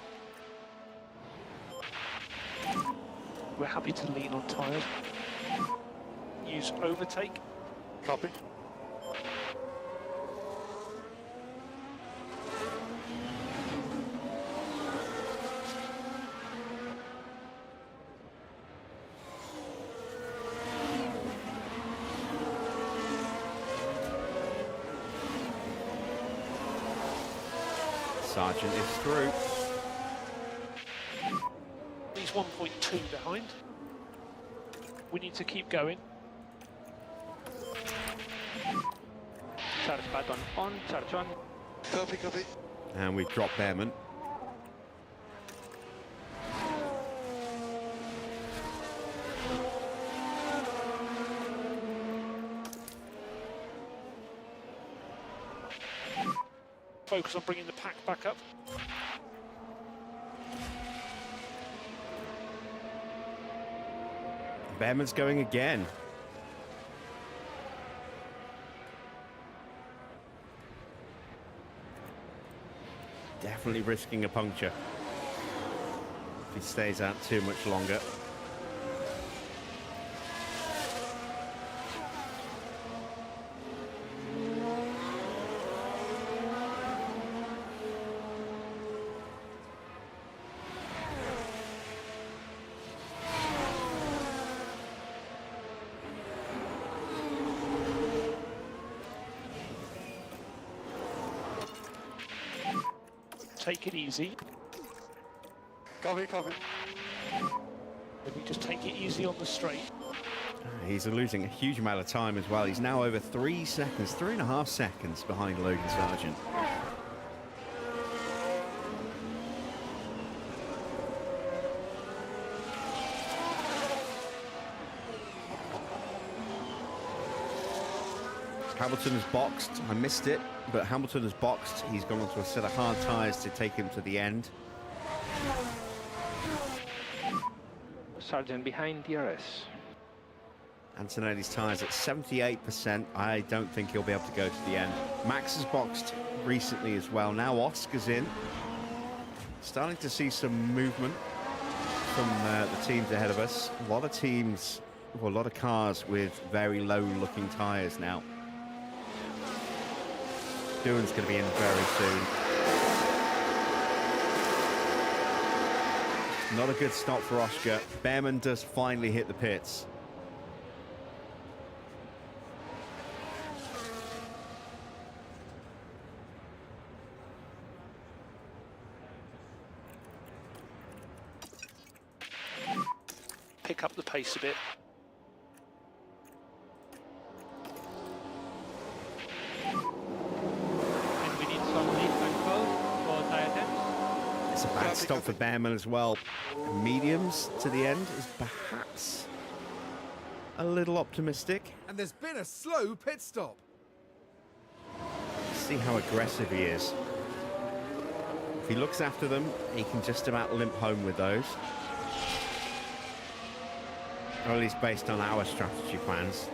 We're happy to lean on tyres. Use overtake. Copy. Sargent is through. He's 1.2 behind. We need to keep going. Charge button on, charge on. Copy, copy. And we drop Behrman. Focus on bringing the pack back up. Behrman's going again. Definitely risking a puncture if he stays out too much longer. Take it easy. Copy, copy. Maybe just take it easy on the straight. He's losing a huge amount of time as well. He's now over 3 seconds, 3.5 seconds behind Logan Sargent. Hamilton has boxed. I missed it, but Hamilton has boxed. He's gone onto a set of hard tyres to take him to the end. Sargent behind DRS. Antonelli's tyres at 78%. I don't think he'll be able to go to the end. Max has boxed recently as well. Now Oscar's in. Starting to see some movement from the teams ahead of us. A lot of teams, well, a lot of cars with very low-looking tyres now. Doohan's going to be in very soon. Not a good stop for Oscar. Behrman does finally hit the pits. Pick up the pace a bit. And we need some lead control for tire temps. It's a bad stop for Behrman as well. Mediums to the end is perhaps a little optimistic. And there's been a slow pit stop. See how aggressive he is. If he looks after them, he can just about limp home with those. Or at least based on our strategy plans.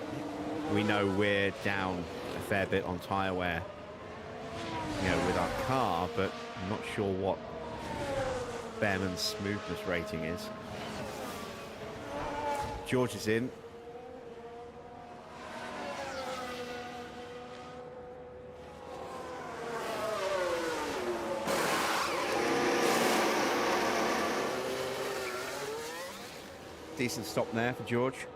We know we're down a fair bit on tyre wear, you know, with our car, but I'm not sure what Behrman's smoothness rating is. George is in. Decent stop there for George.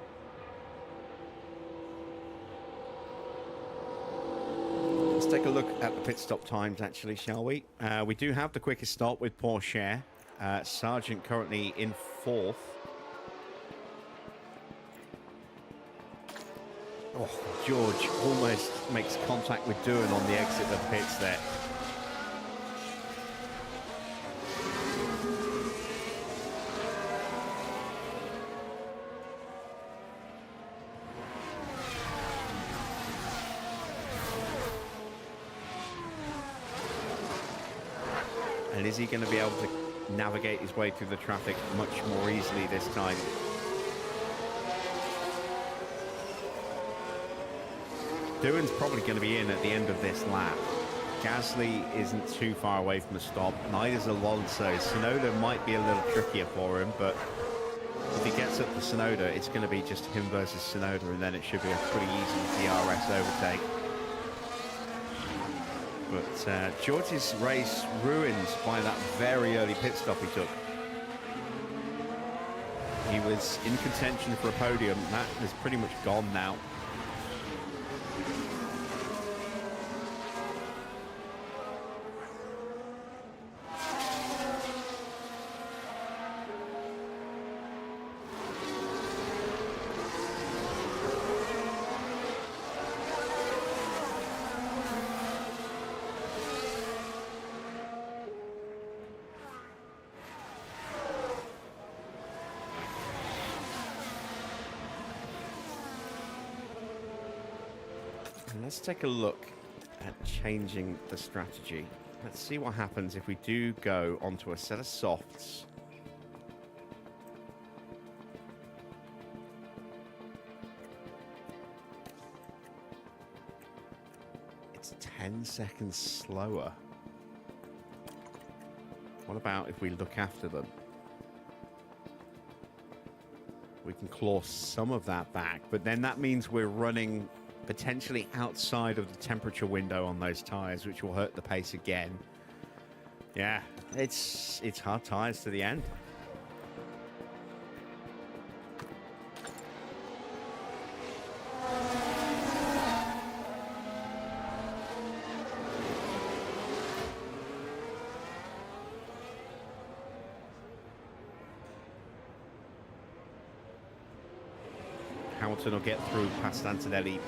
Let's take a look at the pit stop times, actually, shall we? We do have the quickest stop with Porsche. Sargent currently in 4th. Oh, George almost makes contact with Doohan on the exit of the pits there. And is he going to be able to navigate his way through the traffic much more easily this time? Doohan's probably going to be in at the end of this lap. Gasly isn't too far away from the stop. Neither's Alonso. Tsunoda might be a little trickier for him, but if he gets up to Tsunoda, it's going to be just him versus Tsunoda, and then it should be a pretty easy DRS overtake. But George's race ruined by that very early pit stop he took. He was in contention for a podium. That is pretty much gone now. Let's take a look at changing the strategy. Let's see what happens if we do go onto a set of softs. It's 10 seconds slower. What about if we look after them? We can claw some of that back, but then that means we're running potentially outside of the temperature window on those tyres, which will hurt the pace again. Yeah, it's hard tyres to the end. Hamilton will get through past Antonelli.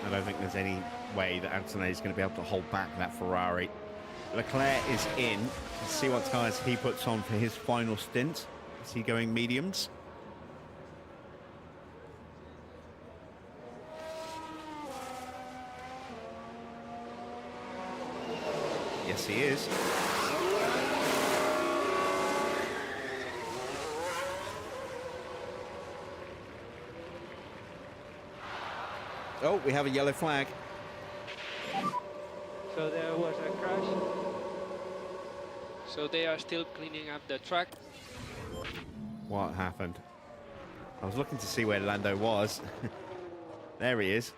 I don't think there's any way that Antonelli is going to be able to hold back that Ferrari. Leclerc is in. Let's see what tyres he puts on for his final stint. Is he going mediums? Yes, he is. Oh, we have a yellow flag. So there was a crash. So they are still cleaning up the track. What happened? I was looking to see where Lando was. There he is.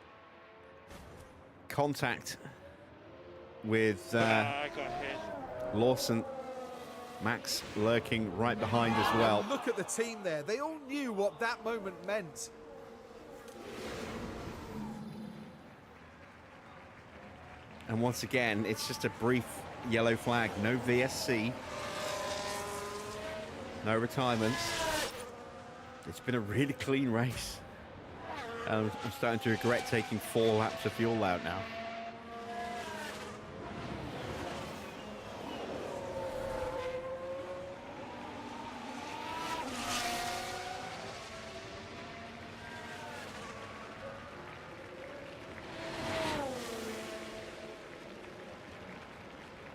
Contact with I got hit. Lawson. Max lurking right behind as well. Look at the team there. They all knew what that moment meant. And once again, it's just a brief yellow flag. No VSC. No retirements. It's been a really clean race. I'm starting to regret taking 4 laps of fuel out now.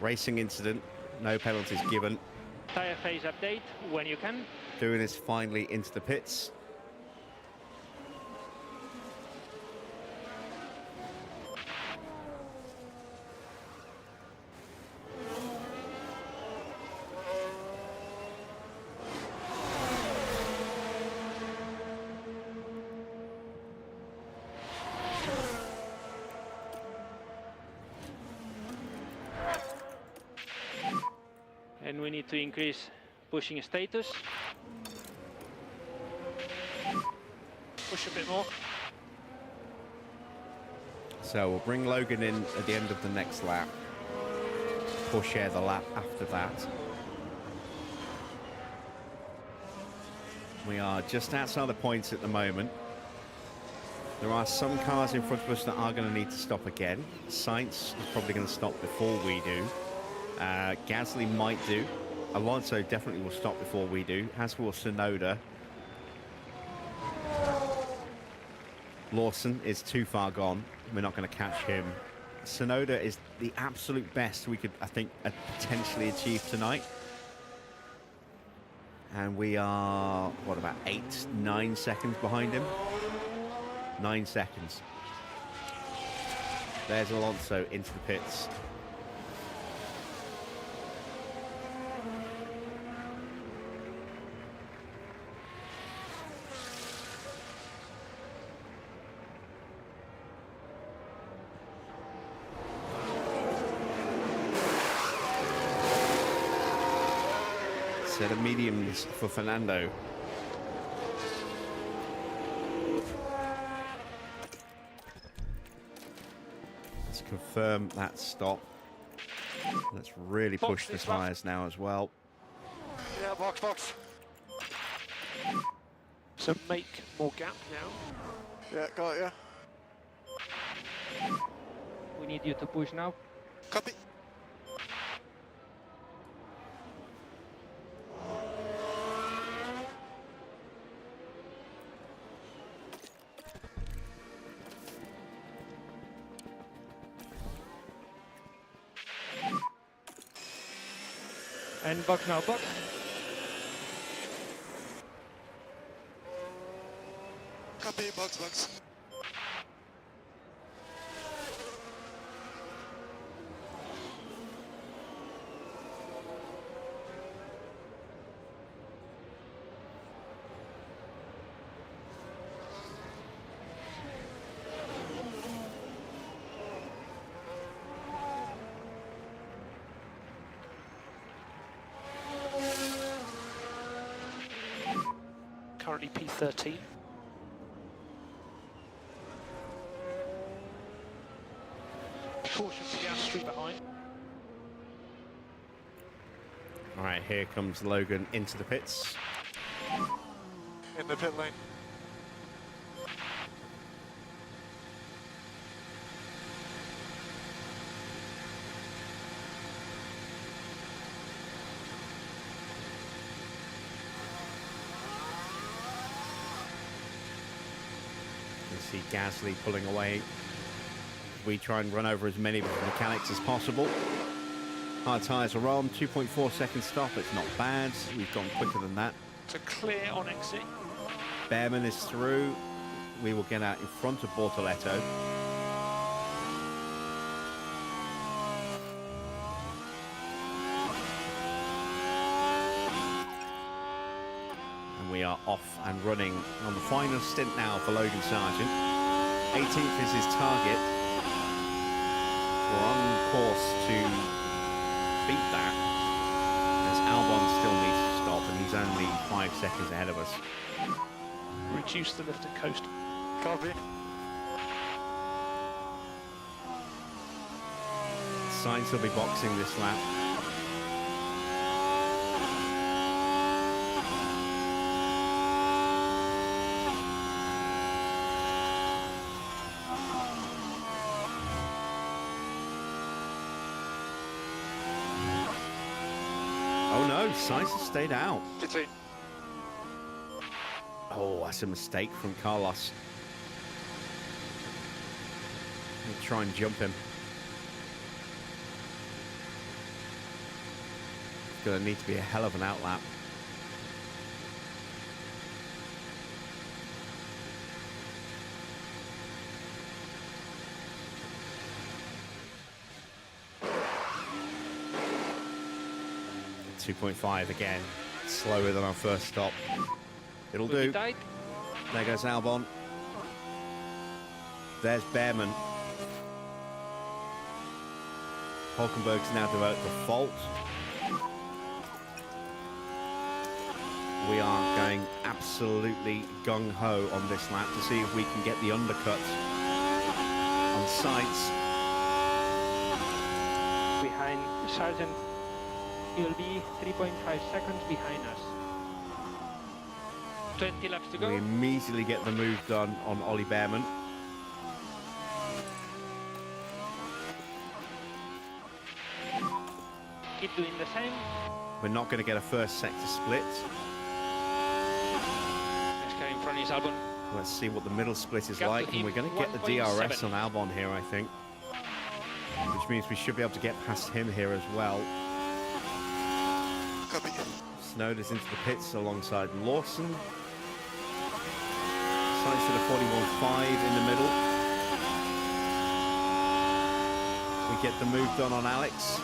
Racing incident, no penalties given. Tyre phase update when you can. Doing this finally into the pits. And we need to increase pushing status. Push a bit more. So we'll bring Logan in at the end of the next lap. Push air the lap after that. We are just outside the points at the moment. There are some cars in front of us that are going to need to stop again. Sainz is probably going to stop before we do. Gasly might do. Alonso definitely will stop before we do, as will Tsunoda. Lawson is too far gone. We're not going to catch him. Tsunoda is the absolute best we could, I think, potentially achieve tonight. And we are, what, about 8-9 seconds behind him? 9 seconds. There's Alonso into the pits. Set of mediums for Fernando. Let's confirm that stop. Let's really push the tyres now as well. Yeah, box. So make more gap now. Yeah, got ya. We need you to push now. Copy. And box now, box. Copy, box. Currently P13. Caution for Piastri behind. All right, here comes Logan into the pits. In the pit lane. You see Gasly pulling away. We try and run over as many of the mechanics as possible. Hard tyres are on, 2.4 second stop, it's not bad. We've gone quicker than that. So clear on exit. Behrman is through. We will get out in front of Bortoletto. And we are off and running on the final stint now for Logan Sargent. 18th is his target. We're on course to beat that, as Albon still needs to stop, and he's only 5 seconds ahead of us. Reduce the lift and coast. Copy. Sainz will be boxing this lap. Oh no, Sainz has stayed out. P2. Oh, that's a mistake from Carlos. We'll try and jump him. It's going to need to be a hell of an outlap. .5 again, slower than our first stop. It'll do. Tight. There goes Albon. There's Behrman. Hulkenberg's now developed a fault. We are going absolutely gung-ho on this lap to see if we can get the undercut on sights. Behind Sargent, he'll be 3.5 seconds behind us. 20 laps to go. We immediately get the move done on Ollie Behrman. Keep doing the same. We're not going to get a first sector split. Next car in front is Albon. Let's see what the middle split is Gap to like, and him, we're going to get the 1.7. DRS on Albon here, I think. Which means we should be able to get past him here as well. Copy. Snowder's into the pits alongside Lawson. Sainz to the 41.5 in the middle. We get the move done on Alex.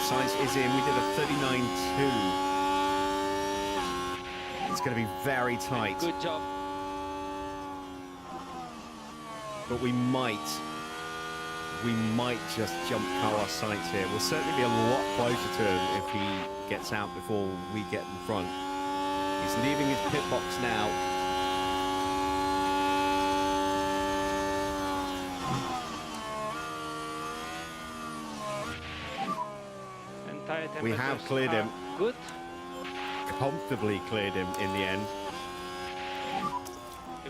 Sainz is in. We did a 39.2. It's going to be very tight. Good job. But we might just jump Carlos Sainz here. We'll certainly be a lot closer to him if he gets out before we get in front. He's leaving his pit box now. And tire We have temperatures cleared him. are Good. Comfortably cleared him in the end.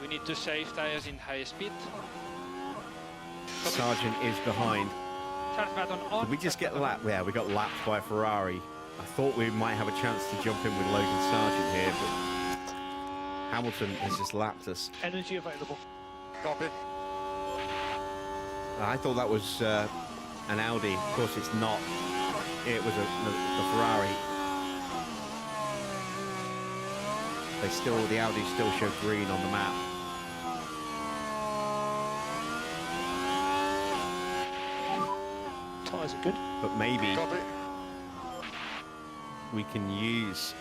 We need to save tires in high speed. Sargent is behind. Charge button on. Did we just charge get button lapped? Yeah, we got lapped by Ferrari. I thought we might have a chance to jump in with Logan Sargent here, but Hamilton has just lapped us. On. Energy available. Copy. I thought that was an Audi. Of course, it's not. It was the Ferrari. The Audi still show green on the map. Tyres are good. But maybe Copy. we can use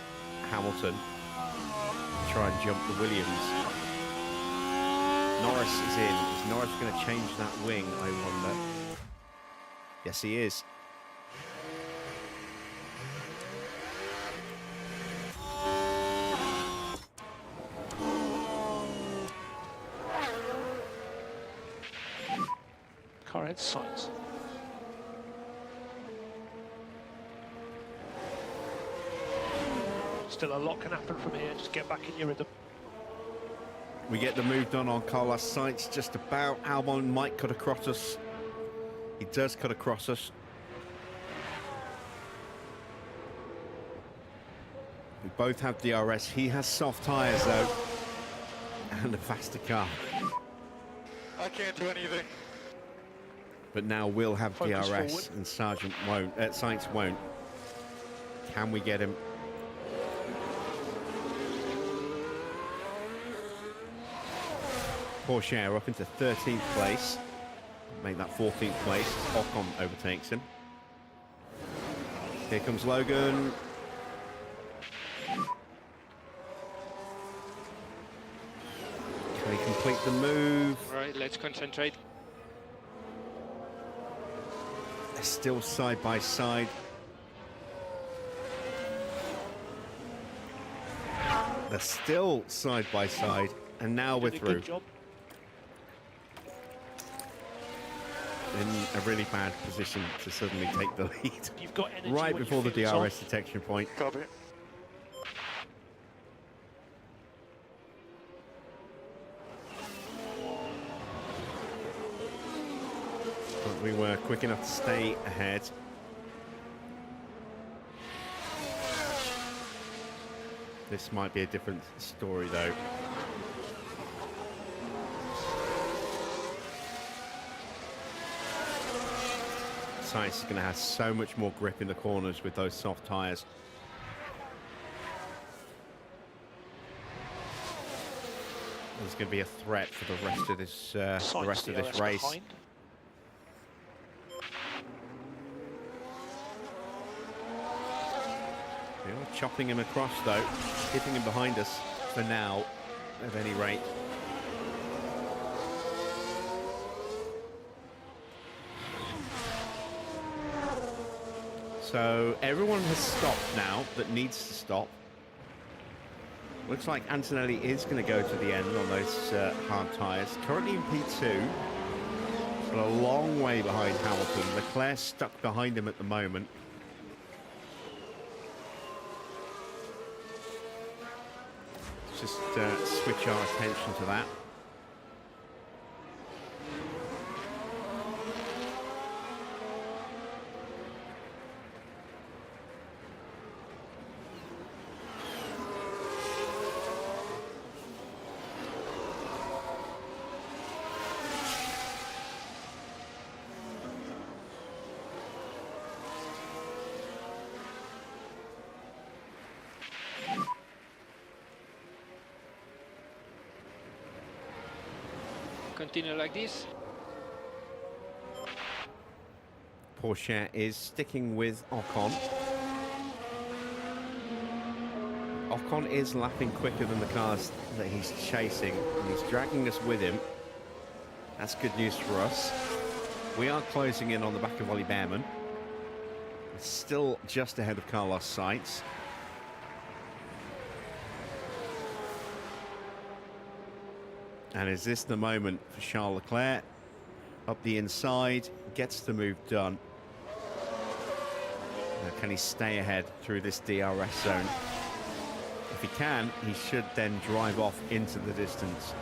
Hamilton to try and jump the Williams. Norris is in. Is Norris going to change that wing, I wonder? Yes, he is. Car head Sainz. Still a lot can happen from here. Just get back in your rhythm. We get the move done on Carlos Sainz just about. Albon might cut across us. He does cut across us. We both have DRS. He has soft tyres though, and a faster car. I can't do anything. But now we'll have Focus DRS forward. and Sargent won't. Sainz won't. Can we get him? Porsche up into 13th place. Make that 14th place as Ocon overtakes him. Here comes Logan. Can he complete the move? Right, let's concentrate. They're still side by side. They're still side by side, and now we're Did a through. good job. In a really bad position to suddenly take the lead. You've got energy Right when before you the feel it's DRS on. detection point. Copy. But we were quick enough to stay ahead. This might be a different story though. Sainz is going to have so much more grip in the corners with those soft tyres. There's going to be a threat for the rest of this Sainz DRS race. behind. They are chopping him across though, keeping him behind us for now, at any rate. So everyone has stopped now that needs to stop. Looks like Antonelli is going to go to the end on those hard tyres. Currently in P2, but a long way behind Hamilton. Leclerc stuck behind him at the moment. Let's just switch our attention to that. Continue like this. Porsche is sticking with Ocon. Ocon is lapping quicker than the cars that he's chasing, and he's dragging us with him. That's good news for us. We are closing in on the back of Ollie Behrman. It's still just ahead of Carlos Sainz. And is this the moment for Charles Leclerc? Up the inside, gets the move done. Now, can he stay ahead through this DRS zone? If he can, he should then drive off into the distance.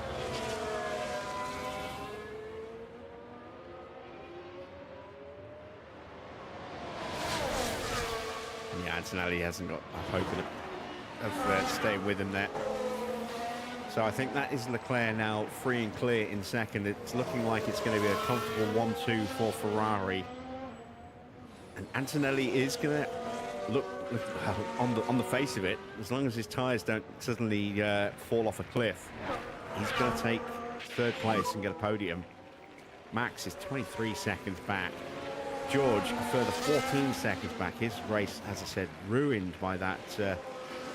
Yeah, Antonelli hasn't got a hope of staying with him there. So I think that is Leclerc now free and clear in second. It's looking like it's going to be a comfortable 1-2 for Ferrari. And Antonelli is going to look on the face of it, as long as his tyres don't suddenly fall off a cliff, he's going to take third place and get a podium. Max is 23 seconds back. George a further 14 seconds back. His race, as I said, ruined by that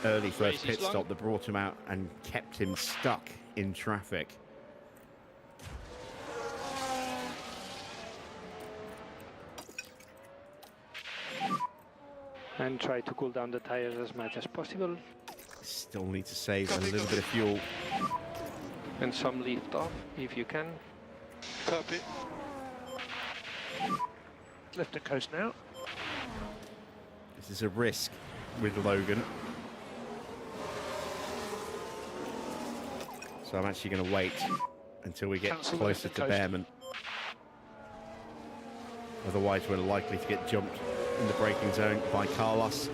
early first pit stop that brought him out and kept him stuck in traffic. And try to cool down the tires as much as possible. Still need to save a little bit of fuel. And some lift off if you can. Copy. Left and coast now. This is a risk with Logan. So I'm actually going to wait until we get Cancel the closer left to and coast. Behrman. Otherwise, we're likely to get jumped in the braking zone by Carlos.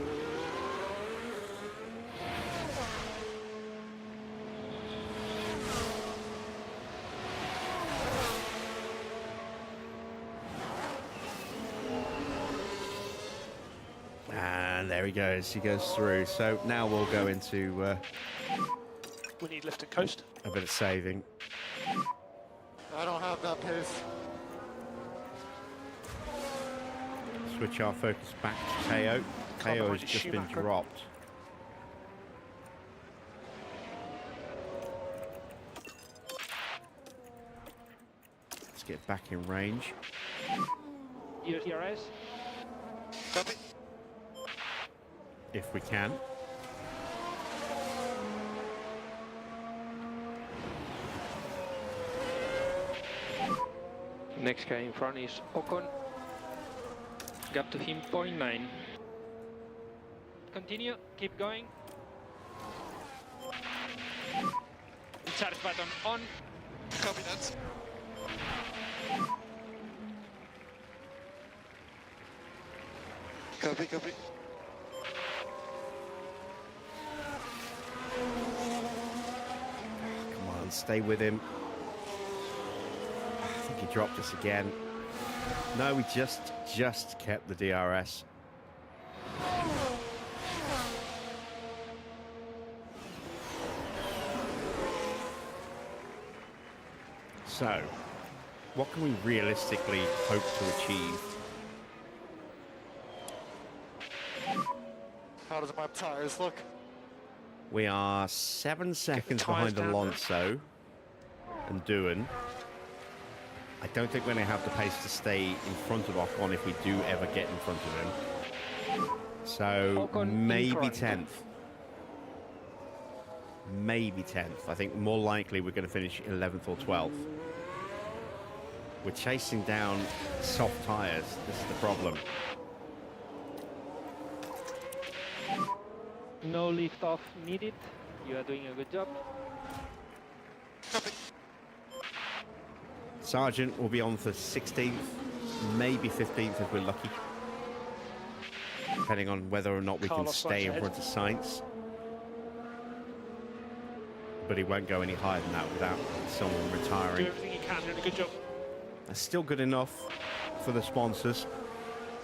And there he goes. He goes through. So now we'll go into We need lift and coast. a bit of saving. I don't have that pace. Switch our focus back to Teo. Teo has behind is just been Schumacher. dropped. Let's get back in range. ERS. Copy. If we can. Next guy in front is Ocon. Gap to him 0.9. Continue, keep going. Charge button on. Copy that. Copy, copy. Come on, stay with him. I think he dropped us again. No, we just kept the DRS. So, what can we realistically hope to achieve? How does my tires look? We are 7 seconds tyres behind down there. Alonso and Doohan. I don't think we're going to have the pace to stay in front of Ocon if we do ever get in front of him. So Ocon in maybe front. 10th. Maybe 10th. I think more likely we're going to finish 11th or 12th. We're chasing down soft tyres. This is the problem. No lift off needed. You are doing a good job. Copy. Sargent will be on for 16th, maybe 15th if we're lucky. Depending on whether or not we Carlos can stay in Sainz front of Sainz. But he won't go any higher than that without someone Do retiring. everything you can, doing a good job. That's still good enough for the sponsors.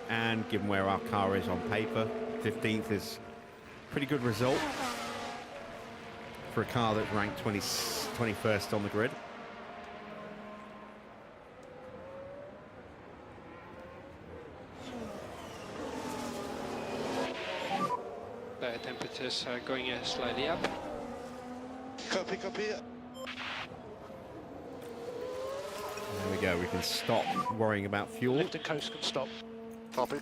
And given where our car is on paper, 15th is a pretty good result for a car that's ranked 21st on the grid. The temperatures are going slightly up. Copy, copy. There we go, we can stop worrying about fuel. Lift and coast can stop. Copy.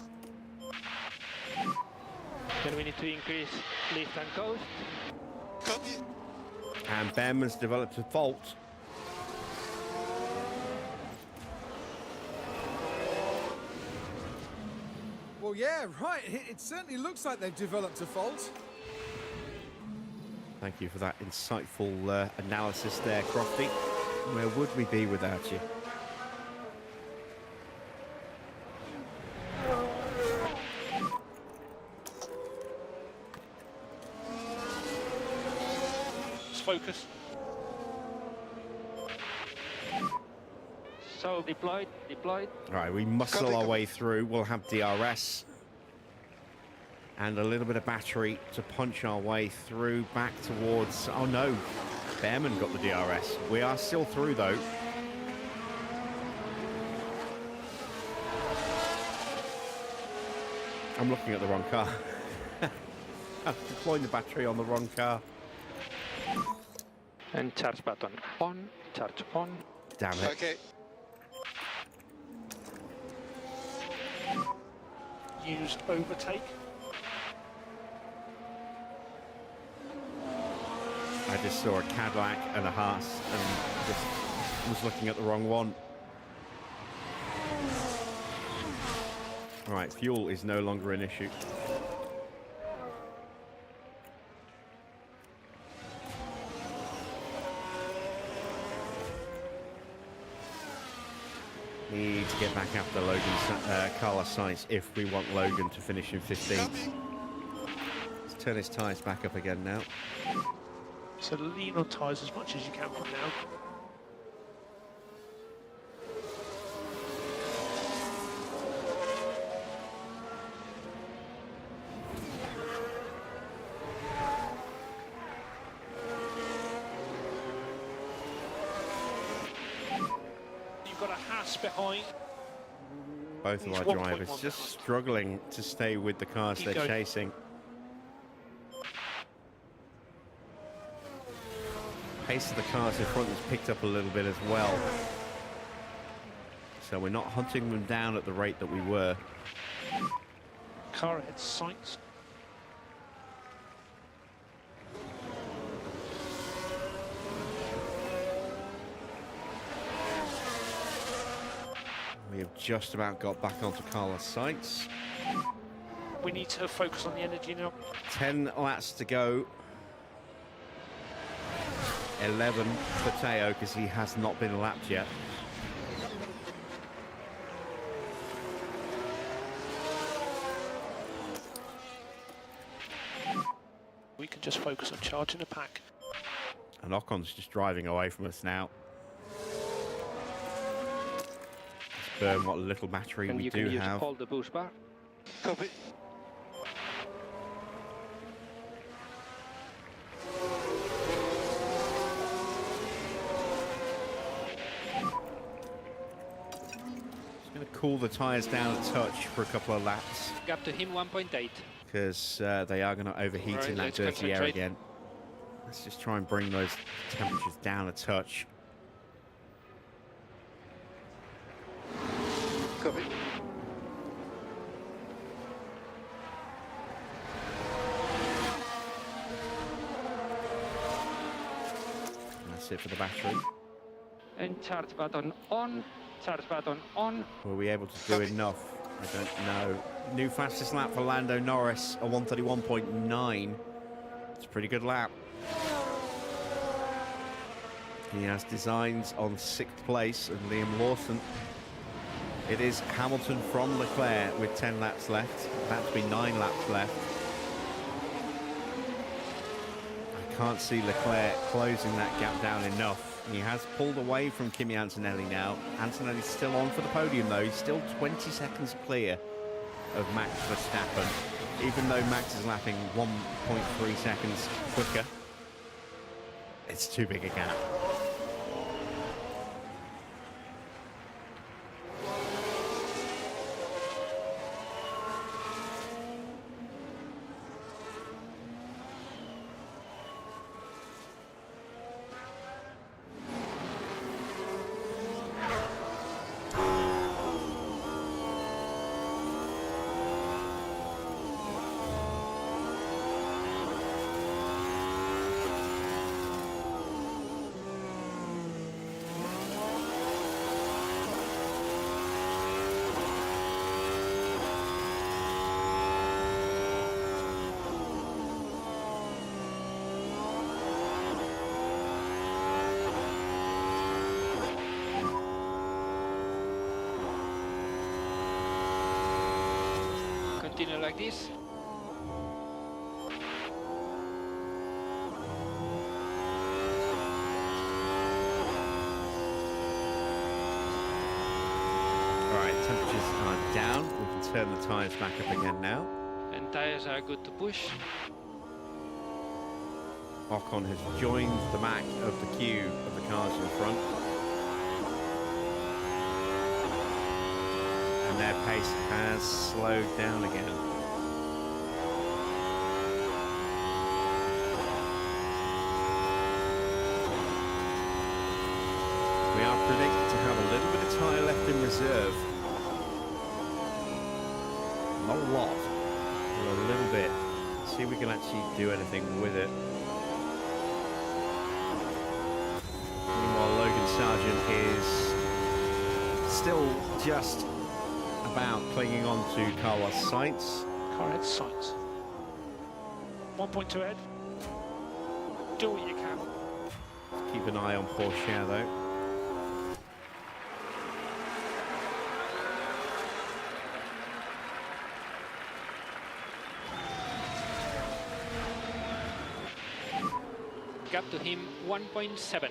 Then we need to increase lift and coast. Copy. And Behrman's developed a fault. Well, yeah, right. It certainly looks like they've developed a fault. Thank you for that insightful analysis there, Crofty. Where would we be without you? Let's focus. So deployed. All right, we muscle Copy, our copy. way through. We'll have DRS and a little bit of battery to punch our way through back towards... Oh, no. Behrman got the DRS. We are still through, though. I'm looking at the wrong car. I'm deploying the battery on the wrong car. And charge button on. Charge on. Damn it. Okay. Use overtake. I just saw a Cadillac and a Haas and just was looking at the wrong one. All right, fuel is no longer an issue. Need to get back after Carlos Sainz if we want Logan to finish in 15th. Let's turn his tyres back up again now. So lean on tyres as much as you can from now. Got a Haas behind. Both of our drivers just struggling to stay with the cars they're chasing. Pace of the cars in front has picked up a little bit as well. So we're not hunting them down at the rate that we were. Car ahead, Sainz. We have just about got back onto Carlos Sainz. We need to focus on the energy now. 10 laps to go. 11 for Teo because he has not been lapped yet. We can just focus on charging the pack. And Ocon's just driving away from us now. Burn what little battery And we you do can use have. all the boost bar. Copy. Just going to cool the tyres down a touch for a couple of laps Gap to him 1.8. because they are going to overheat Right, in that let's dirty air concentrate. again. Let's just try and bring those temperatures down a touch. Copy. And that's it for the battery. And charge button on. Charge button on. Were we able to do enough? I don't know. New fastest lap for Lando Norris, a 1:31.9. It's a pretty good lap. He has designs on 6th place and Liam Lawson. It is Hamilton from Leclerc with 10 laps left. About to be 9 laps left. I can't see Leclerc closing that gap down enough. He has pulled away from Kimi Antonelli now. Antonelli's still on for the podium though. He's still 20 seconds clear of Max Verstappen. Even though Max is lapping 1.3 seconds quicker. It's too big a gap. Continue like this. Alright, temperatures are down. We can turn the tyres back up again now. And tires are good to push. Ocon has joined the back of the queue of the cars in front. And their pace has slowed down again. We are predicted to have a little bit of tyre left in reserve. Not a lot, but a little bit. See if we can actually do anything with it. Meanwhile, Logan Sargent is still just about clinging on to Carlos Sainz. Car ahead, Sainz. 1.2 ahead. Do what you can. Keep an eye on Porsche though. to him 1.7.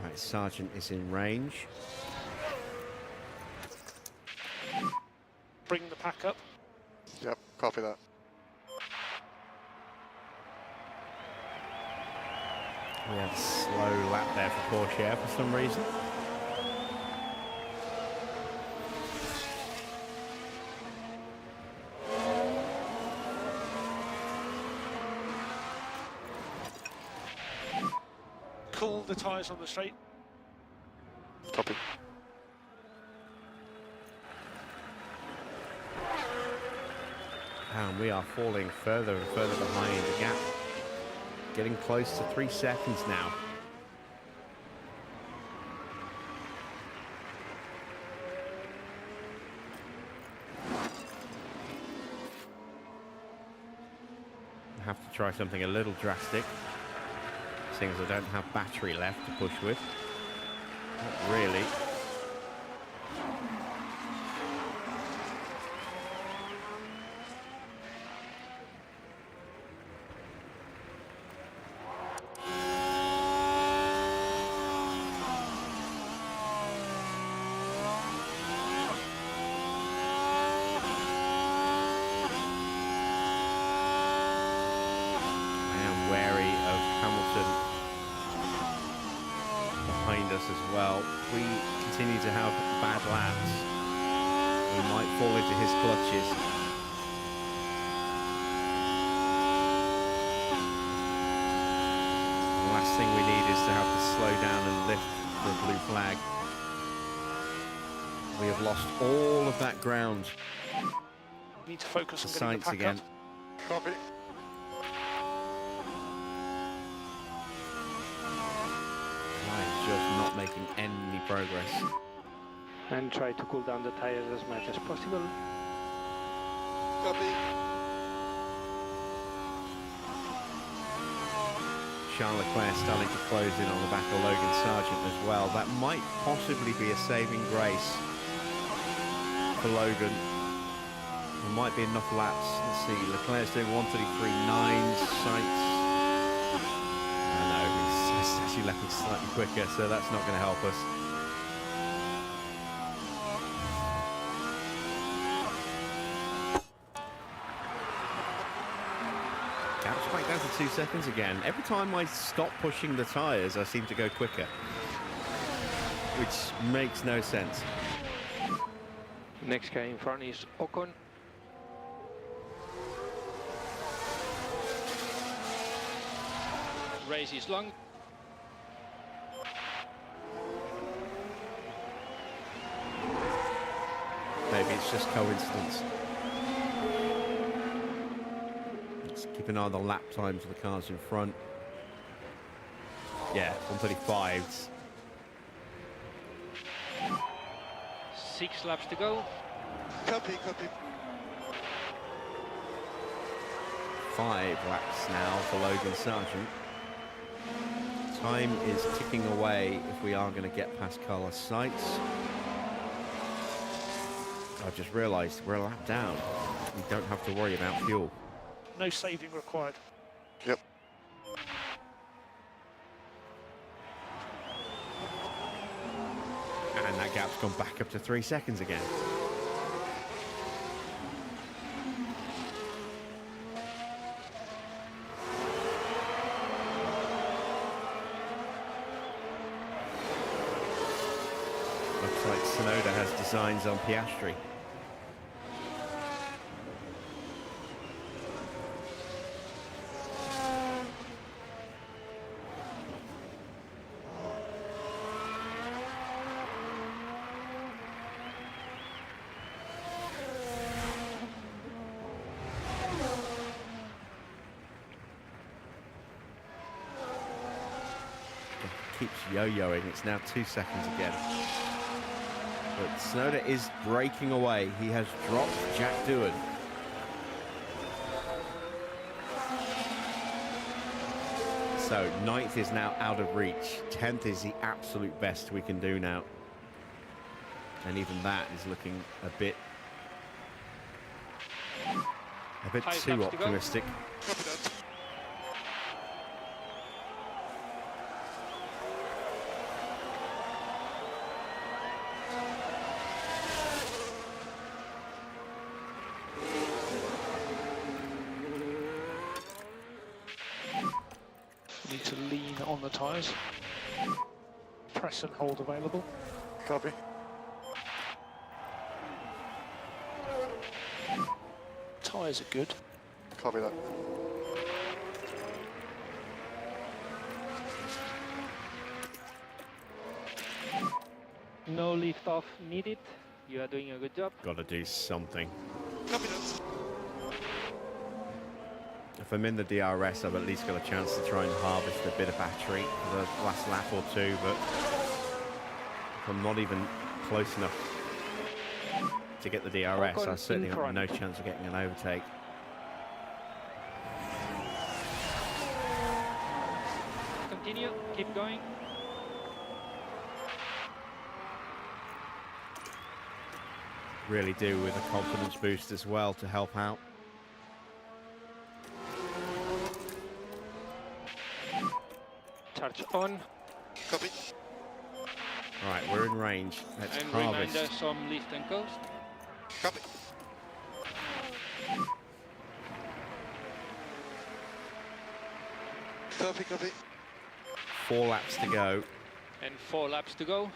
Right, Sergeant is in range. Bring the pack up. Yep, copy that. We have a slow lap there for Porsche for some reason. Cool the tyres on the straight. Copy. And we are falling further and further behind the gap. Getting close to 3 seconds now. I have to try something a little drastic, seeing as I don't have battery left to push with. Not really. As well. If we continue to have bad laps, we might fall into his clutches. The last thing we need is to have to slow down and lift the blue flag. We have lost all of that ground. Need to focus on getting the Sights pack again. up. Copy. Just not making any progress. And try to cool down the tires as much as possible. Copy. Charles Leclerc starting to close in on the back of Logan Sargent as well. That might possibly be a saving grace for Logan. There might be enough laps. Let's see, Leclerc's doing 1:33.9, Sights. It's actually lapping slightly quicker, so that's not going to help us. Gap's back down to 2 seconds again. Every time I stop pushing the tyres, I seem to go quicker, which makes no sense. Next guy in front is Ocon. Race is long. Maybe it's just coincidence. Let's keep an eye on the lap times of the cars in front. Yeah, 1:35. 6 laps to go. Copy, copy. 5 laps now for Logan Sargent. Time is ticking away if we are going to get past Carlos Sights. I just realised we're a lap down. We don't have to worry about fuel. No saving required. Yep. And that gap's gone back up to 3 seconds again. Looks like Tsunoda has designs on Piastri. Keeps yo-yoing. It's now 2 seconds again. But Tsunoda is breaking away. He has dropped Jack Doohan. So 9th is now out of reach. 10th is the absolute best we can do now. And even that is looking a bit too optimistic. Copy that. Need to lean on the tyres. Press and hold available. Copy. Tyres are good. Copy that. No lift off needed. You are doing a good job. Got to do something. Copy that. If I'm in the DRS, I've at least got a chance to try and harvest a bit of battery for the last lap or two, but if I'm not even close enough to get the DRS, I certainly have no chance of getting an overtake. Continue, keep going. Really do with a confidence boost as well to help out. Charge on. Copy. All right, we're in range. Let's And harvest. reminder, some lift and coast. Copy. Copy, copy. 4 laps to go. And 4 laps to go.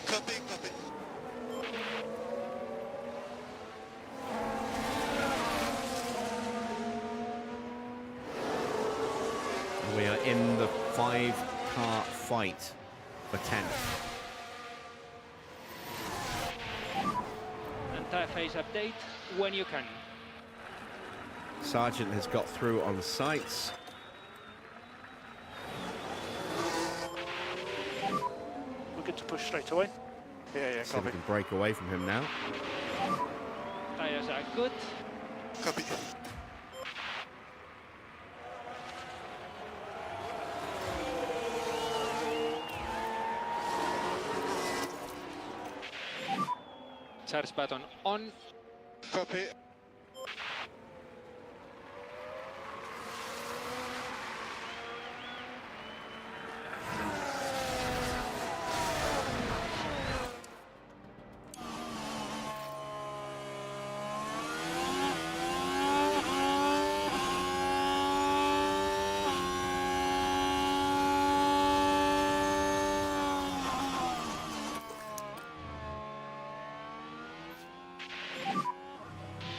Copy, copy. We are in the 5-car fight for 10th. And tyre phase update when you can. Sargent has got through on the sights. We're good to push straight away. Yeah, So we copy. can break away from him now. Tyres are good. Copy. Charge button on. Copy.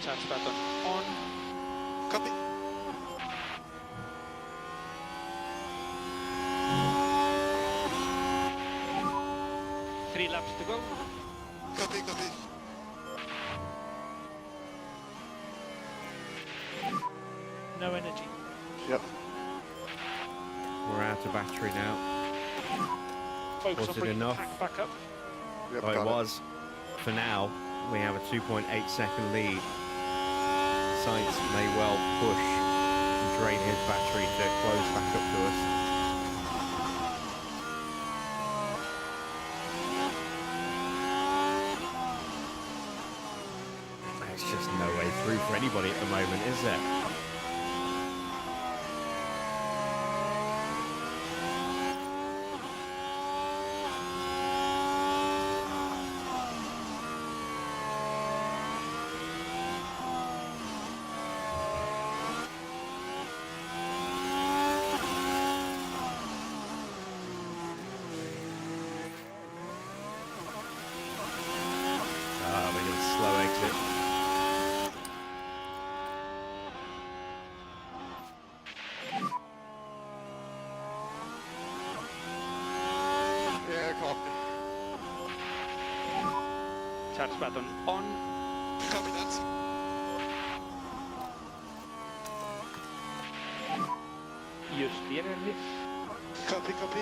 Charge button on. Copy. Three laps to go. Copy, copy. No energy. Yep. We're out of battery now. Focus Was on it bringing the enough? pack back up. Yep, Oh, it got it. was. For now, we have a 2.8-second lead. Sainz may well push and drain his battery to close back up to us. There's just no way through for anybody at the moment, is there? We get a slow exit. Yeah, copy. Charge button on. Copy that. Use the energy. Copy, copy.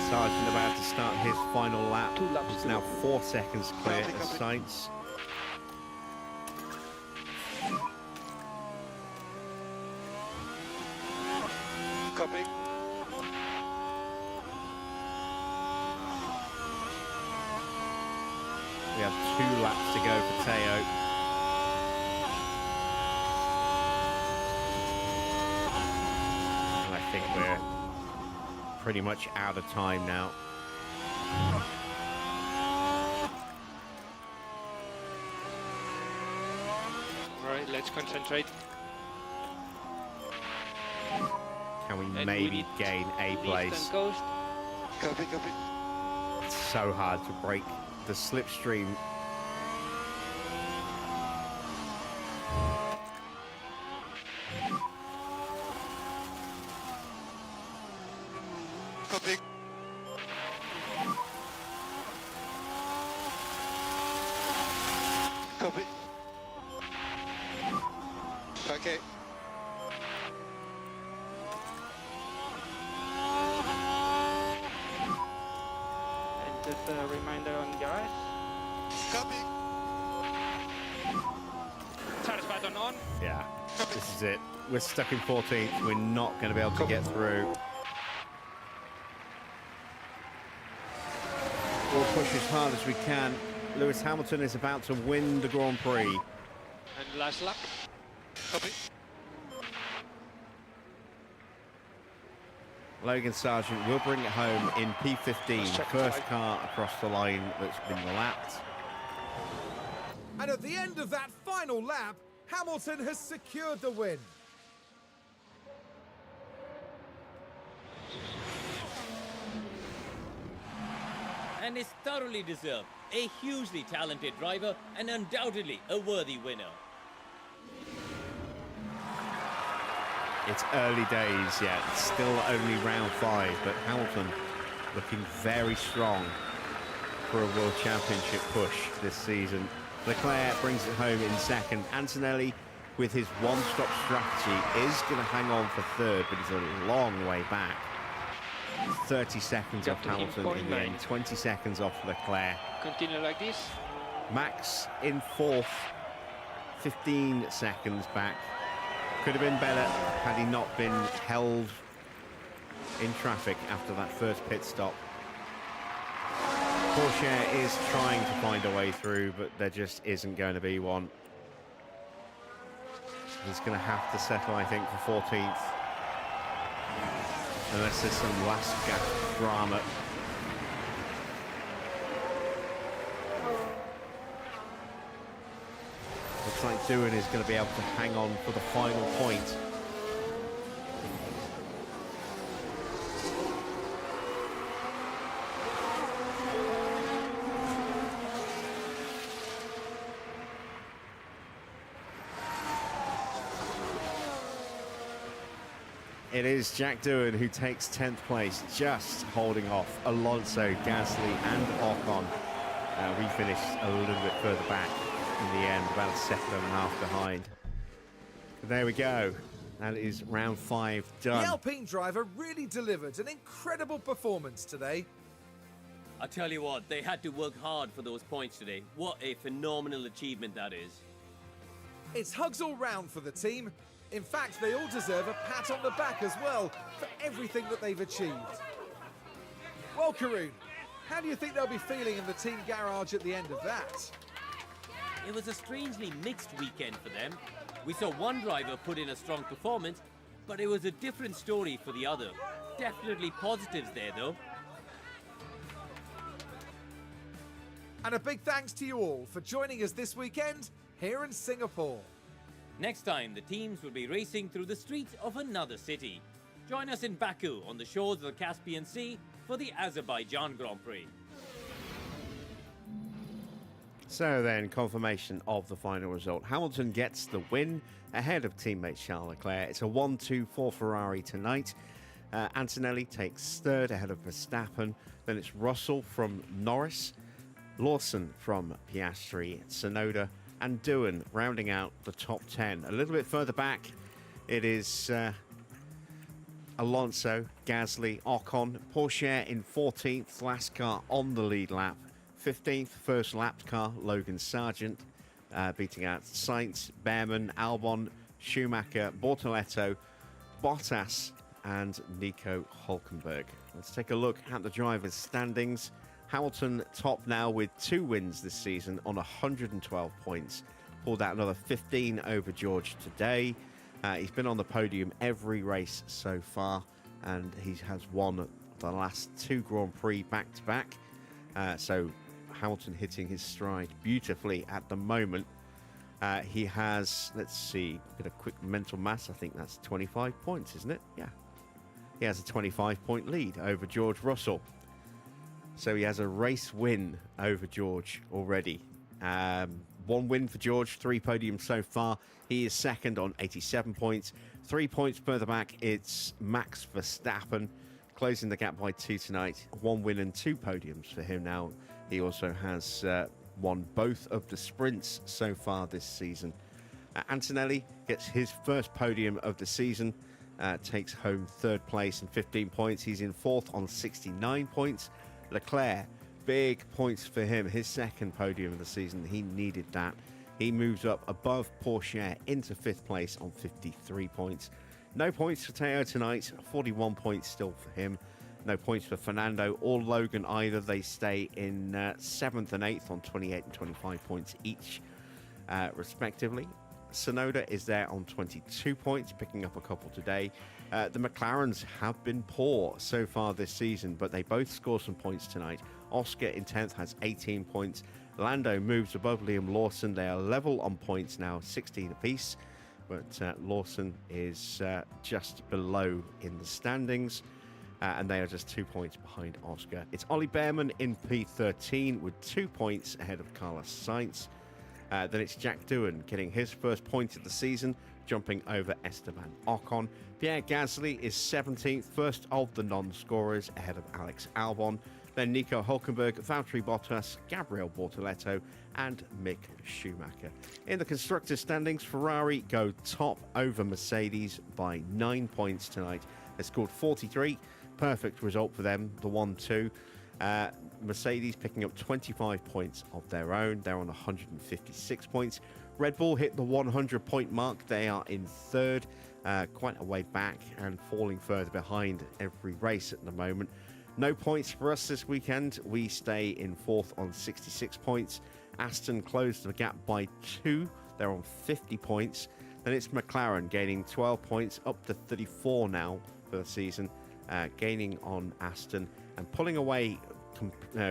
Sargent about to start his final lap. 2 laps It's to now go. 4 seconds clear Copy, of copy. Sainz. Copy. We have 2 laps to go for Teo. And I think we're pretty much out of time now. Right, let's concentrate. Can we And maybe we need gain a Lift place? and coast. Copy, copy. It's so hard to break the slipstream. Copy. Copy. Okay. And just a reminder on guys. Copy. Tires button on. Yeah, this is it. We're stuck in 14th. We're not going to be able to get through. We'll push as hard as we can. Lewis Hamilton is about to win the Grand Prix. And last lap. Copy. Logan Sargent will bring it home in P15, Let's check first the time. car across the line that's been lapped. And at the end of that final lap, Hamilton has secured the win. And is thoroughly deserved. A hugely talented driver and undoubtedly a worthy winner. It's early days yet, it's still only round 5, but Hamilton looking very strong for a World Championship push this season. Leclerc brings it home in second. Antonelli, with his one-stop strategy, is going to hang on for third, but he's a long way back. 30 seconds off Captain Hamilton in the end, 0.9. 20 seconds off Leclerc. Continue like this. Max in 4th, 15 seconds back. Could have been better had he not been held in traffic after that first pit stop. Porsche is trying to find a way through, but there just isn't going to be one. He's going to have to settle, I think, for 14th. Unless there's some last gap drama. Looks like Doohan is going to be able to hang on for the final point. It is Jack Doohan who takes 10th place, just holding off Alonso, Gasly and Ocon. We finished a little bit further back in the end, about a second and a half behind. There we go. That is round 5 done. The Alpine driver really delivered an incredible performance today. I tell you what, they had to work hard for those points today. What a phenomenal achievement that is. It's hugs all round for the team. In fact, they all deserve a pat on the back as well for everything that they've achieved. Well, Karun, how do you think they'll be feeling in the team garage at the end of that? It was a strangely mixed weekend for them. We saw one driver put in a strong performance, but it was a different story for the other. Definitely positives there though. And a big thanks to you all for joining us this weekend here in Singapore. Next time, the teams will be racing through the streets of another city. Join us in Baku on the shores of the Caspian Sea for the Azerbaijan Grand Prix. So then, confirmation of the final result. Hamilton gets the win ahead of teammate Charles Leclerc. It's a 1-2 for Ferrari tonight. Antonelli takes third ahead of Verstappen. Then it's Russell from Norris, Lawson from Piastri, Tsunoda and Doohan rounding out the top 10. A little bit further back, it is Alonso, Gasly, Ocon, Porsche in 14th, last car on the lead lap. 15th, first lapped car, Logan Sargent, beating out Sainz, Behrman, Albon, Schumacher, Bortoletto, Bottas and Nico Hulkenberg. Let's take a look at the drivers' standings. Hamilton top now with 2 wins this season on 112 points. Pulled out another 15 over George today. He's been on the podium every race so far, and he has won the last 2 Grand Prix back-to-back. So Hamilton hitting his stride beautifully at the moment. He has, let's see, a bit of quick mental maths. I think that's 25 points, isn't it? Yeah. He has a 25-point lead over George Russell. So he has a race win over George already. 1 win for George, 3 podiums so far. He is second on 87 points. 3 points further back, it's Max Verstappen, closing the gap by 2 tonight. 1 win and 2 podiums for him now. He also has won both of the sprints so far this season. Antonelli gets his first podium of the season, takes home 3rd place and 15 points. He's in 4th on 69 points. Leclerc, big points for him, his 2nd podium of the season. He needed that. He moves up above Porsche into 5th place on 53 points. No points for Teo tonight, 41 points still for him. No points for Fernando or Logan either. They stay in 7th and 8th on 28 and 25 points each, respectively. Sonoda is there on 22 points, picking up a couple today. The McLarens have been poor so far this season, but they both score some points tonight. Oscar in 10th has 18 points. Lando moves above Liam Lawson. They are level on points now, 16 apiece. But Lawson is just below in the standings. And they are just 2 points behind Oscar. It's Ollie Behrman in P13 with 2 points ahead of Carlos Sainz. Then it's Jack Doohan getting his first point of the season, jumping over Esteban Ocon. Pierre Gasly is 17th, first of the non-scorers, ahead of Alex Albon. Then Nico Hulkenberg, Valtteri Bottas, Gabriel Bortoleto, and Mick Schumacher. In the constructors' standings, Ferrari go top over Mercedes by 9 points tonight. They scored 43. Perfect result for them, the 1-2. Mercedes picking up 25 points of their own. They're on 156 points. Red Bull hit the 100-point mark. They are in 3rd, quite a way back and falling further behind every race at the moment. No points for us this weekend. We stay in 4th on 66 points. Aston closed the gap by 2. They're on 50 points. Then it's McLaren gaining 12 points, up to 34 now for the season, gaining on Aston and pulling away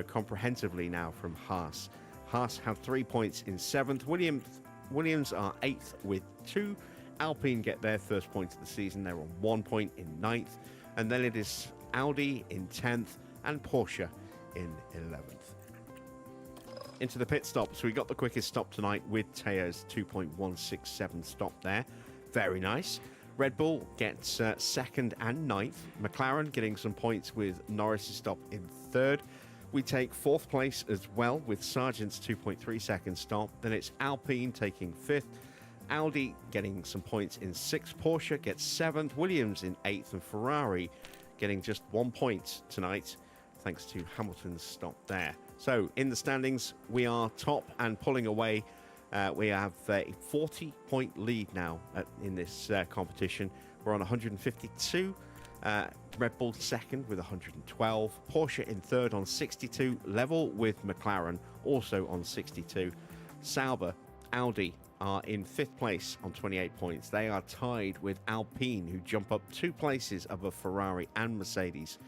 comprehensively now from Haas. Haas have 3 points in 7th. Williams are 8th with 2. Alpine get their first point of the season. They're on 1 point in 9th. And then it is Audi in 10th and Porsche in 11th. Into the pit stop. So we got the quickest stop tonight with Teo's 2.167 stop there. Very nice. Red Bull gets 2nd and 9th. McLaren getting some points with Norris's stop in 3rd. We take 4th place as well with Sargent's 2.3 second stop. Then it's Alpine taking 5th. Audi getting some points in 6th. Porsche gets 7th. Williams in 8th. And Ferrari getting just 1 point tonight, thanks to Hamilton's stop there. So in the standings, we are top and pulling away. We have a 40-point lead now in this competition. We're on 152. Red Bull 2nd with 112. Porsche in 3rd on 62, level with McLaren, also on 62. Sauber, Audi are in 5th place on 28 points. They are tied with Alpine, who jump up 2 places above Ferrari and Mercedes.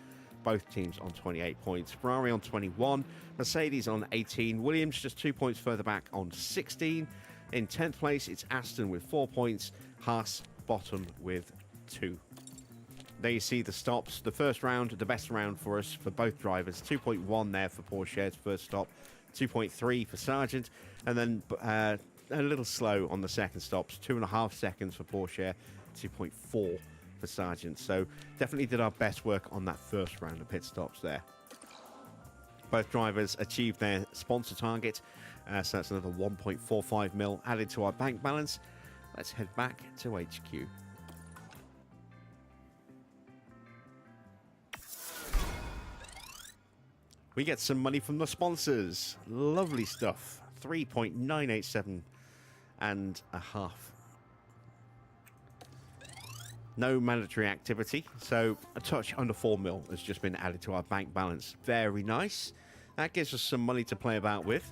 Both teams on 28 points. Ferrari on 21, Mercedes on 18, Williams just 2 points further back on 16. In 10th place, it's Aston with 4 points, Haas bottom with 2. There you see the stops. The first round, the best round for us for both drivers. 2.1 there for Porsche's first stop, 2.3 for Sargent, and then a little slow on the second stops, 2.5 seconds for Porsche, 2.4 for Sargent. So definitely did our best work on that first round of pit stops there. Both drivers achieved their sponsor target, so that's another 1.45 mil added to our bank balance. Let's head back to HQ. We get some money from the sponsors. Lovely stuff. 3.987 and a half. No mandatory activity, so a touch under 4 mil has just been added to our bank balance. Very nice. That gives us some money to play about with,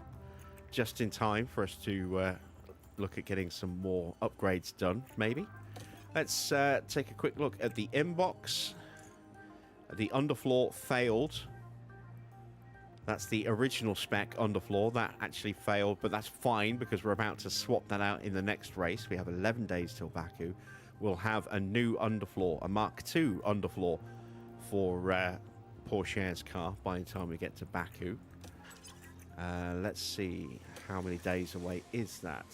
just in time for us to look at getting some more upgrades done, maybe. Let's take a quick look at the inbox. The underfloor failed. That's the original spec underfloor. That actually failed, but that's fine because we're about to swap that out in the next race. We have 11 days till Baku. We'll have a new underfloor, a Mark II underfloor for Porsche's car by the time we get to Baku. Let's see, how many days away is that?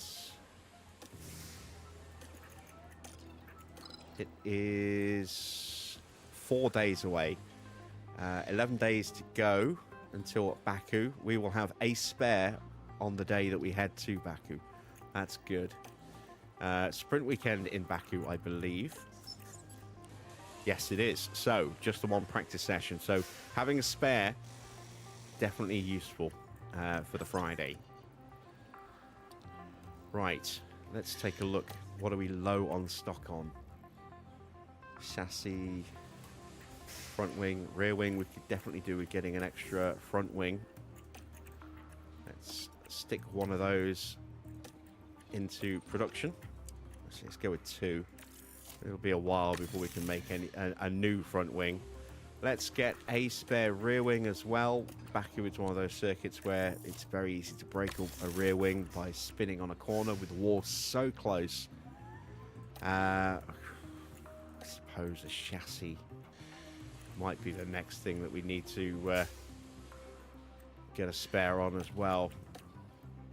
It is 4 days away. 11 days to go until Baku. We will have a spare on the day that we head to Baku. That's good. Sprint weekend in Baku, I believe. Yes, it is. So, just the one practice session. So, having a spare, definitely useful for the Friday. Right, let's take a look. What are we low on stock on? Chassis, front wing, rear wing. We could definitely do with getting an extra front wing. Let's stick one of those into production. Let's go with 2. It'll be a while before we can make a new front wing. Let's get a spare rear wing as well. Baku is one of those circuits where it's very easy to break a rear wing by spinning on a corner with the wall so close. I suppose a chassis might be the next thing that we need to get a spare on as well.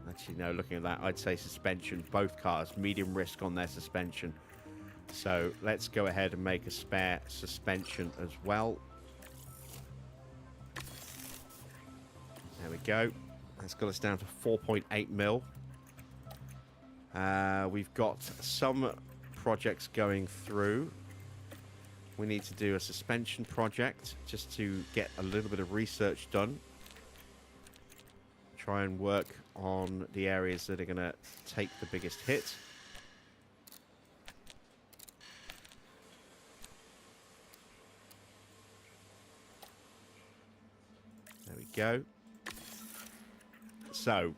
Actually, no, looking at that, I'd say suspension. Both cars, medium risk on their suspension. So let's go ahead and make a spare suspension as well. There we go. That's got us down to 4.8 mil. We've got some projects going through. We need to do a suspension project just to get a little bit of research done. Try and work on the areas that are going to take the biggest hit. There we go. So,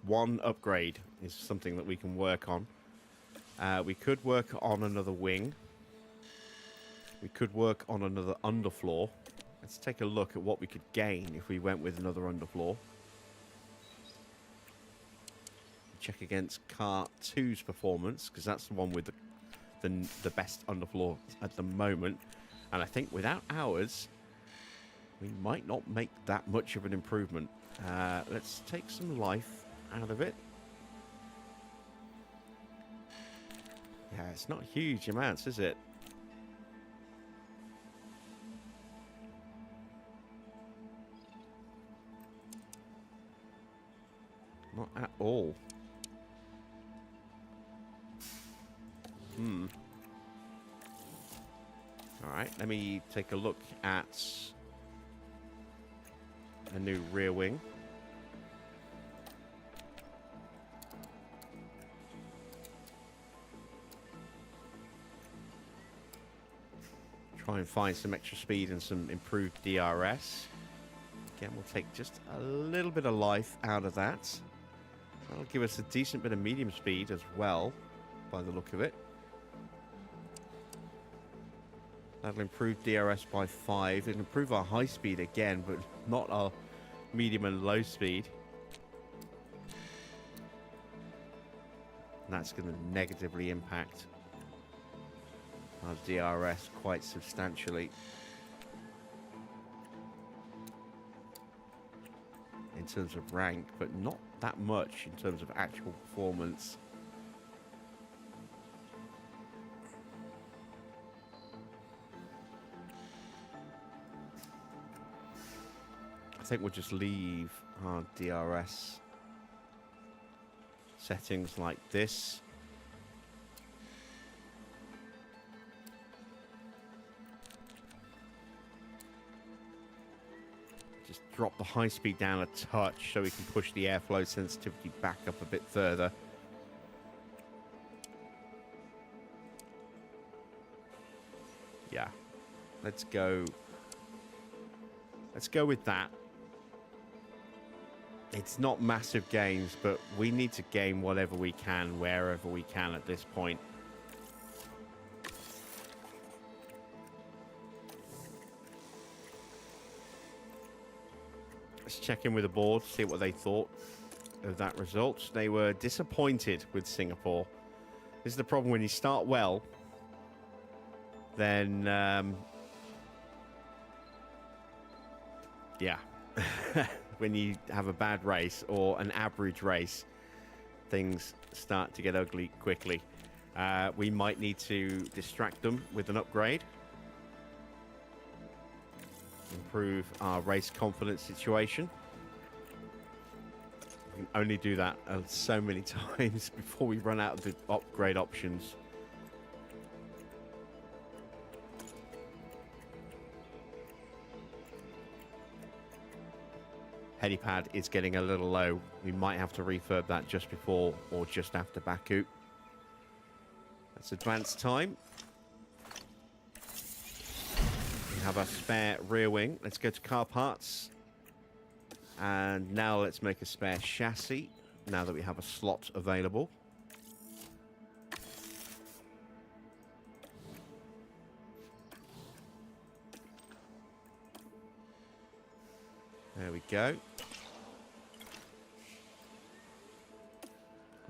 one upgrade is something that we can work on. We could work on another wing. We could work on another underfloor. Let's take a look at what we could gain if we went with another underfloor. Check against car 2's performance, because that's the one with the best underfloor at the moment. And I think without ours, we might not make that much of an improvement. Let's take some life out of it. Yeah, it's not huge amounts, is it? Not at all. Alright, let me take a look at a new rear wing. Try and find some extra speed and some improved DRS. Again, we'll take just a little bit of life out of that. That'll give us a decent bit of medium speed as well, by the look of it. That'll improve DRS by 5. It'll improve our high speed again, but not our medium and low speed. And that's going to negatively impact our DRS quite substantially. In terms of rank, but not that much in terms of actual performance. I think we'll just leave our DRS settings like this. Just drop the high speed down a touch so we can push the airflow sensitivity back up a bit further. Let's go. Let's go with that. It's not massive gains, but we need to gain whatever we can, wherever we can at this point. Let's check in with the board, see what they thought of that result. They were disappointed with Singapore. This is the problem when you start well, then yeah. When you have a bad race or an average race, things start to get ugly quickly. We might need to distract them with an upgrade. Improve our race confidence situation. We can only do that so many times before we run out of the upgrade options. Helipad is getting a little low. We might have to refurb that just before or just after Baku. That's advanced time. We have our spare rear wing. Let's go to car parts. And now let's make a spare chassis, now that we have a slot available. There we go.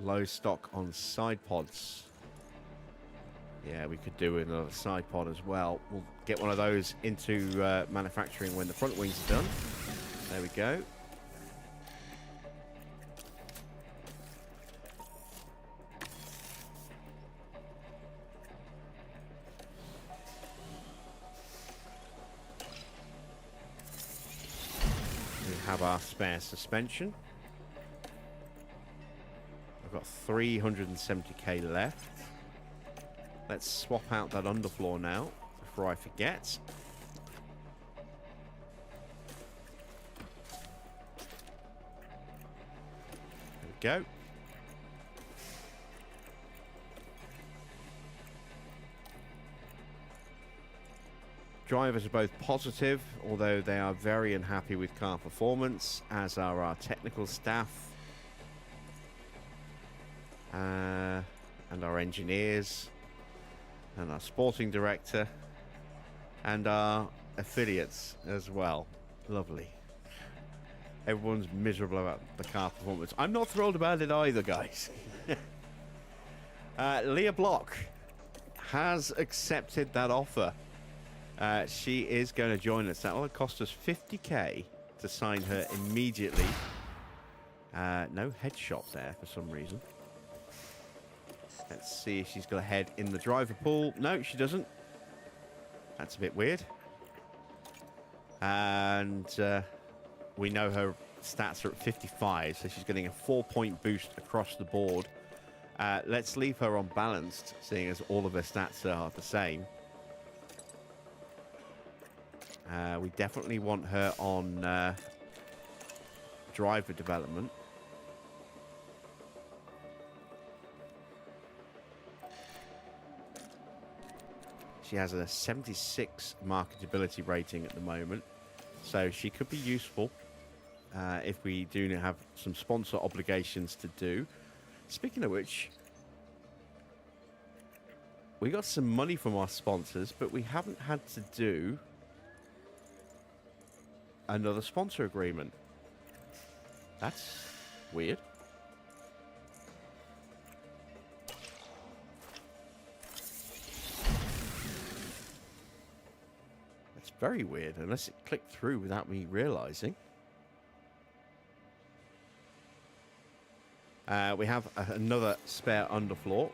Low stock on side pods. Yeah, we could do another side pod as well. We'll get one of those into manufacturing when the front wings are done. There we go. Have our spare suspension. I've got 370k left. Let's swap out that underfloor now before I forget. There we go. Drivers are both positive, although they are very unhappy with car performance, as are our technical staff and our engineers and our sporting director and our affiliates as well. Lovely. Everyone's miserable about the car performance. I'm not thrilled about it either, guys. Leah Block has accepted that offer. She is going to join us. That will cost us 50k to sign her immediately. No headshot there for some reason. Let's see if she's got a head in the driver pool. No, she doesn't. That's a bit weird. And we know her stats are at 55, so she's getting a 4-point boost across the board. Let's leave her on balanced, seeing as all of her stats are the same. We definitely want her on driver development. She has a 76 marketability rating at the moment, so she could be useful if we do have some sponsor obligations to do. Speaking of which, we got some money from our sponsors, but we haven't had to do another sponsor agreement. That's weird. That's very weird, unless it clicked through without me realizing. We have another spare underfloor.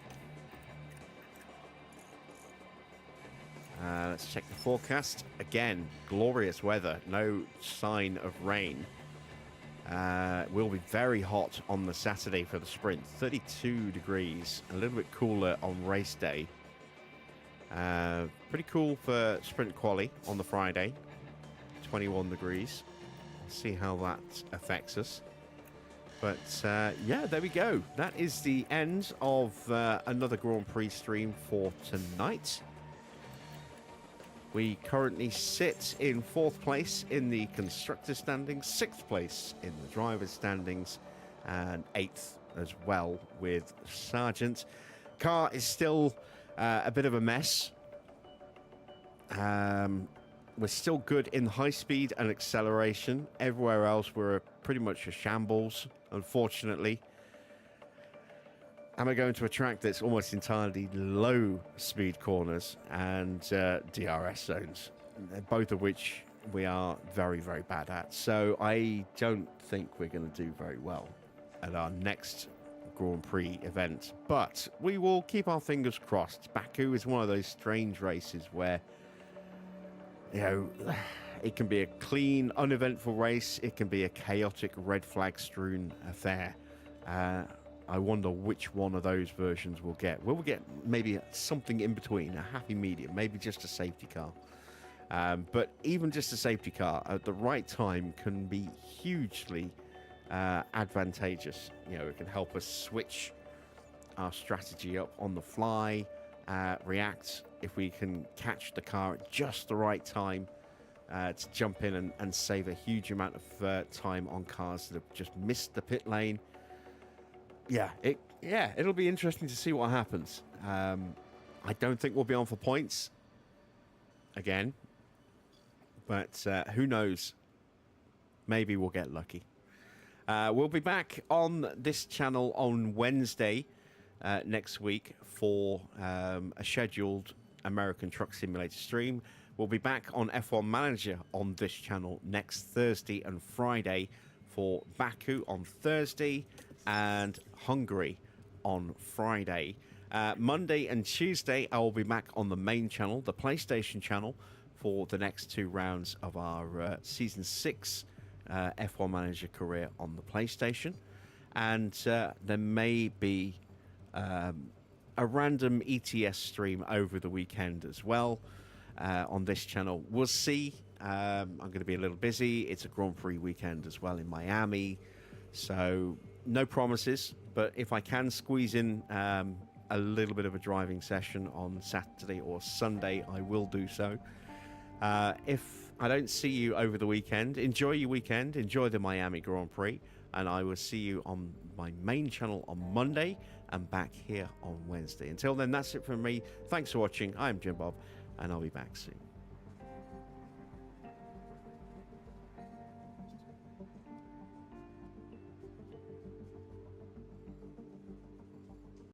Let's check the forecast. Again, glorious weather. No sign of rain. It will be very hot on the Saturday for the sprint. 32 degrees. A little bit cooler on race day. Pretty cool for sprint quali on the Friday. 21 degrees. We'll see how that affects us. But yeah, there we go. That is the end of another Grand Prix stream for tonight. We currently sit in 4th place in the constructor standings, 6th place in the driver's standings, and 8th as well with Sargent. Car is still a bit of a mess. We're still good in high speed and acceleration. Everywhere else, we're pretty much a shambles, unfortunately. And we're going to a track that's almost entirely low speed corners and DRS zones, both of which we are very, very bad at. So I don't think we're going to do very well at our next Grand Prix event. But we will keep our fingers crossed. Baku is one of those strange races where, you know, it can be a clean, uneventful race. It can be a chaotic, red flag strewn affair. I wonder which one of those versions we'll get. Will we get maybe something in between, a happy medium, maybe just a safety car? But even just a safety car at the right time can be hugely advantageous. You know, it can help us switch our strategy up on the fly, react if we can catch the car at just the right time to jump in and save a huge amount of time on cars that have just missed the pit lane. It'll be interesting to see what happens. I don't think we'll be on for points again, but who knows? Maybe we'll get lucky. We'll be back on this channel on Wednesday next week for a scheduled American Truck Simulator stream. We'll be back on F1 Manager on this channel next Thursday and Friday for Baku on Thursday and Hungary on Friday. Monday and Tuesday, I will be back on the main channel, the PlayStation channel, for the next 2 rounds of our Season 6 F1 Manager career on the PlayStation. And there may be a random ETS stream over the weekend as well on this channel. We'll see. I'm going to be a little busy. It's a Grand Prix weekend as well in Miami. So no promises, but if I can squeeze in a little bit of a driving session on Saturday or Sunday, I will do so. If I don't see you over the weekend, enjoy your weekend, enjoy the Miami Grand Prix, and I will see you on my main channel on Monday and back here on Wednesday. Until then, that's it from me. Thanks for watching. I'm Jim Bob, and I'll be back soon.